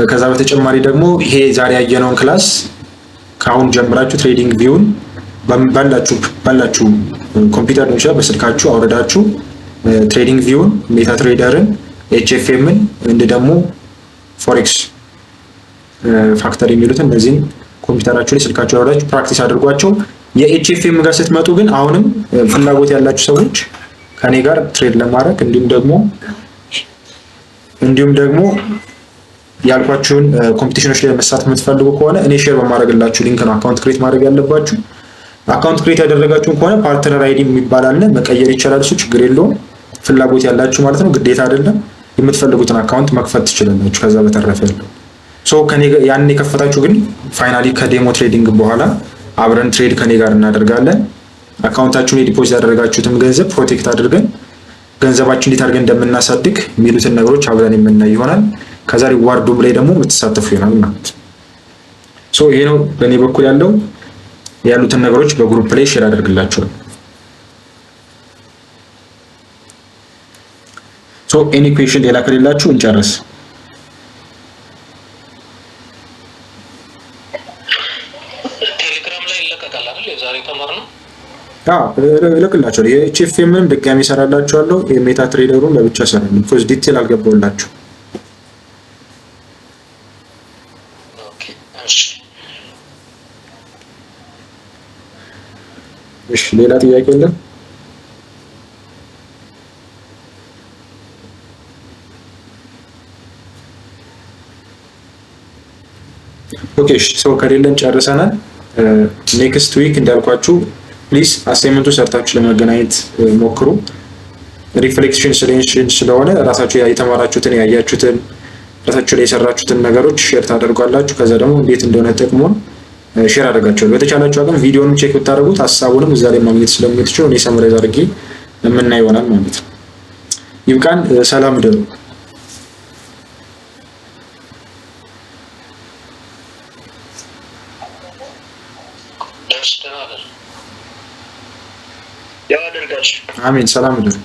ከዛ በተጨማሪ ደግሞ ይሄ ዛሬ ያየነውን ክላስ ከአሁን ጀምራችሁ ትሬዲንግ ቪውን ባላችሁ ኮምፒውተር ነው ይችላል በስልካችሁ አውርዳችሁ ትሬዲንግ ቪውን፣ ሜታ ትሬደርን፣ ኤችኤፍኤምን እንደ ደግሞ ፎሬክስ ፋክተር የሚሉትን እነዚህን ኮምፒውተራችሁ ላይ ስልካችሁ አውርዳችሁ ፕራክቲስ አድርጓቸው። የኤችኤፍኤም ጋር ስትመጡ ግን አሁንም ፍላጎት ያላችሁ ሰዎች ከኔ ጋር ትሬድ ለማድረግ እንዲሁም ደግሞ ያልኳችሁን ኮምፒቲሽኖች ላይ መሳተፍ የምትፈልጉ ከሆነ እኔ ሼር በማድረግላችሁ ሊንክ ነው አካውንት ክሬት ማድረግ ያለባችሁ። አካውንት ክሬት ያደረጋችሁን ከሆነ ፓርትነር አይዲ የሚባል አለ፣ መቀየር ይቻላል። እሱ ችግር የለውም። ፍላጎት ያላችሁ ማለት ነው፣ ግዴታ አይደለም። የምትፈልጉትን አካውንት መክፈት ትችላላችሁ። ከዛ በተረፈ ያለው ከኔ ያንን የከፈታችሁ ግን ፋይናሊ ከዴሞ ትሬዲንግ በኋላ አብረን ትሬድ ከኔ ጋር እናደርጋለን። አካውንታችሁን የዲፖዚት ያደረጋችሁትም ገንዘብ ፕሮቴክት አድርገን ገንዘባችን እንዴት አድርገን እንደምናሳድግ የሚሉትን ነገሮች አብረን የምናይ ይሆናል። ከዛ ሪዋርዱም ላይ ደግሞ የምትሳተፉ ይሆናል ማለት ነው። ይሄ ነው በእኔ በኩል ያሉትን ነገሮች በግሩፕ ላይ ሼር አደርግላችኋለሁ። ኤኒ ኩዌሽን ሌላ ከሌላችሁ እንጨርስ። እልክላችኋለሁ። የኤችኤፍኤምንም ድጋሚ እሰራላችኋለሁ። የሜታ ትሬደሩን ለብቻ እሰራለሁ። ፎዝ ዲቴል አልገባሁላችሁ። እሺ ሌላ ጥያቄ የለም? ኦኬ ከሌለን ጨርሰናል። ኔክስት ዊክ እንዳልኳችሁ ፕሊዝ አሳይመንቱ ሰርታችሁ ለመገናኘት ሞክሩ። ሪፍሌክሽን ስለሆነ ራሳችሁ የተማራችሁትን ያያችሁትን ራሳችሁ ላይ የሰራችሁትን ነገሮች ሼር ታደርጓላችሁ። ከዛ ደግሞ እንዴት እንደሆነ ጥቅሙን ሼር አደርጋችኋለሁ። በተቻላችሁ አቅም ቪዲዮንም ቼክ ብታደርጉት ሀሳቡንም እዛ ላይ ማግኘት ስለምትችሉ እኔ ሰምራይዝ አድርጌ የምናይ ይሆናል ማለት ነው። ይብቃን። ሰላም ደሩ። አሜን። ሰላም ደሩ።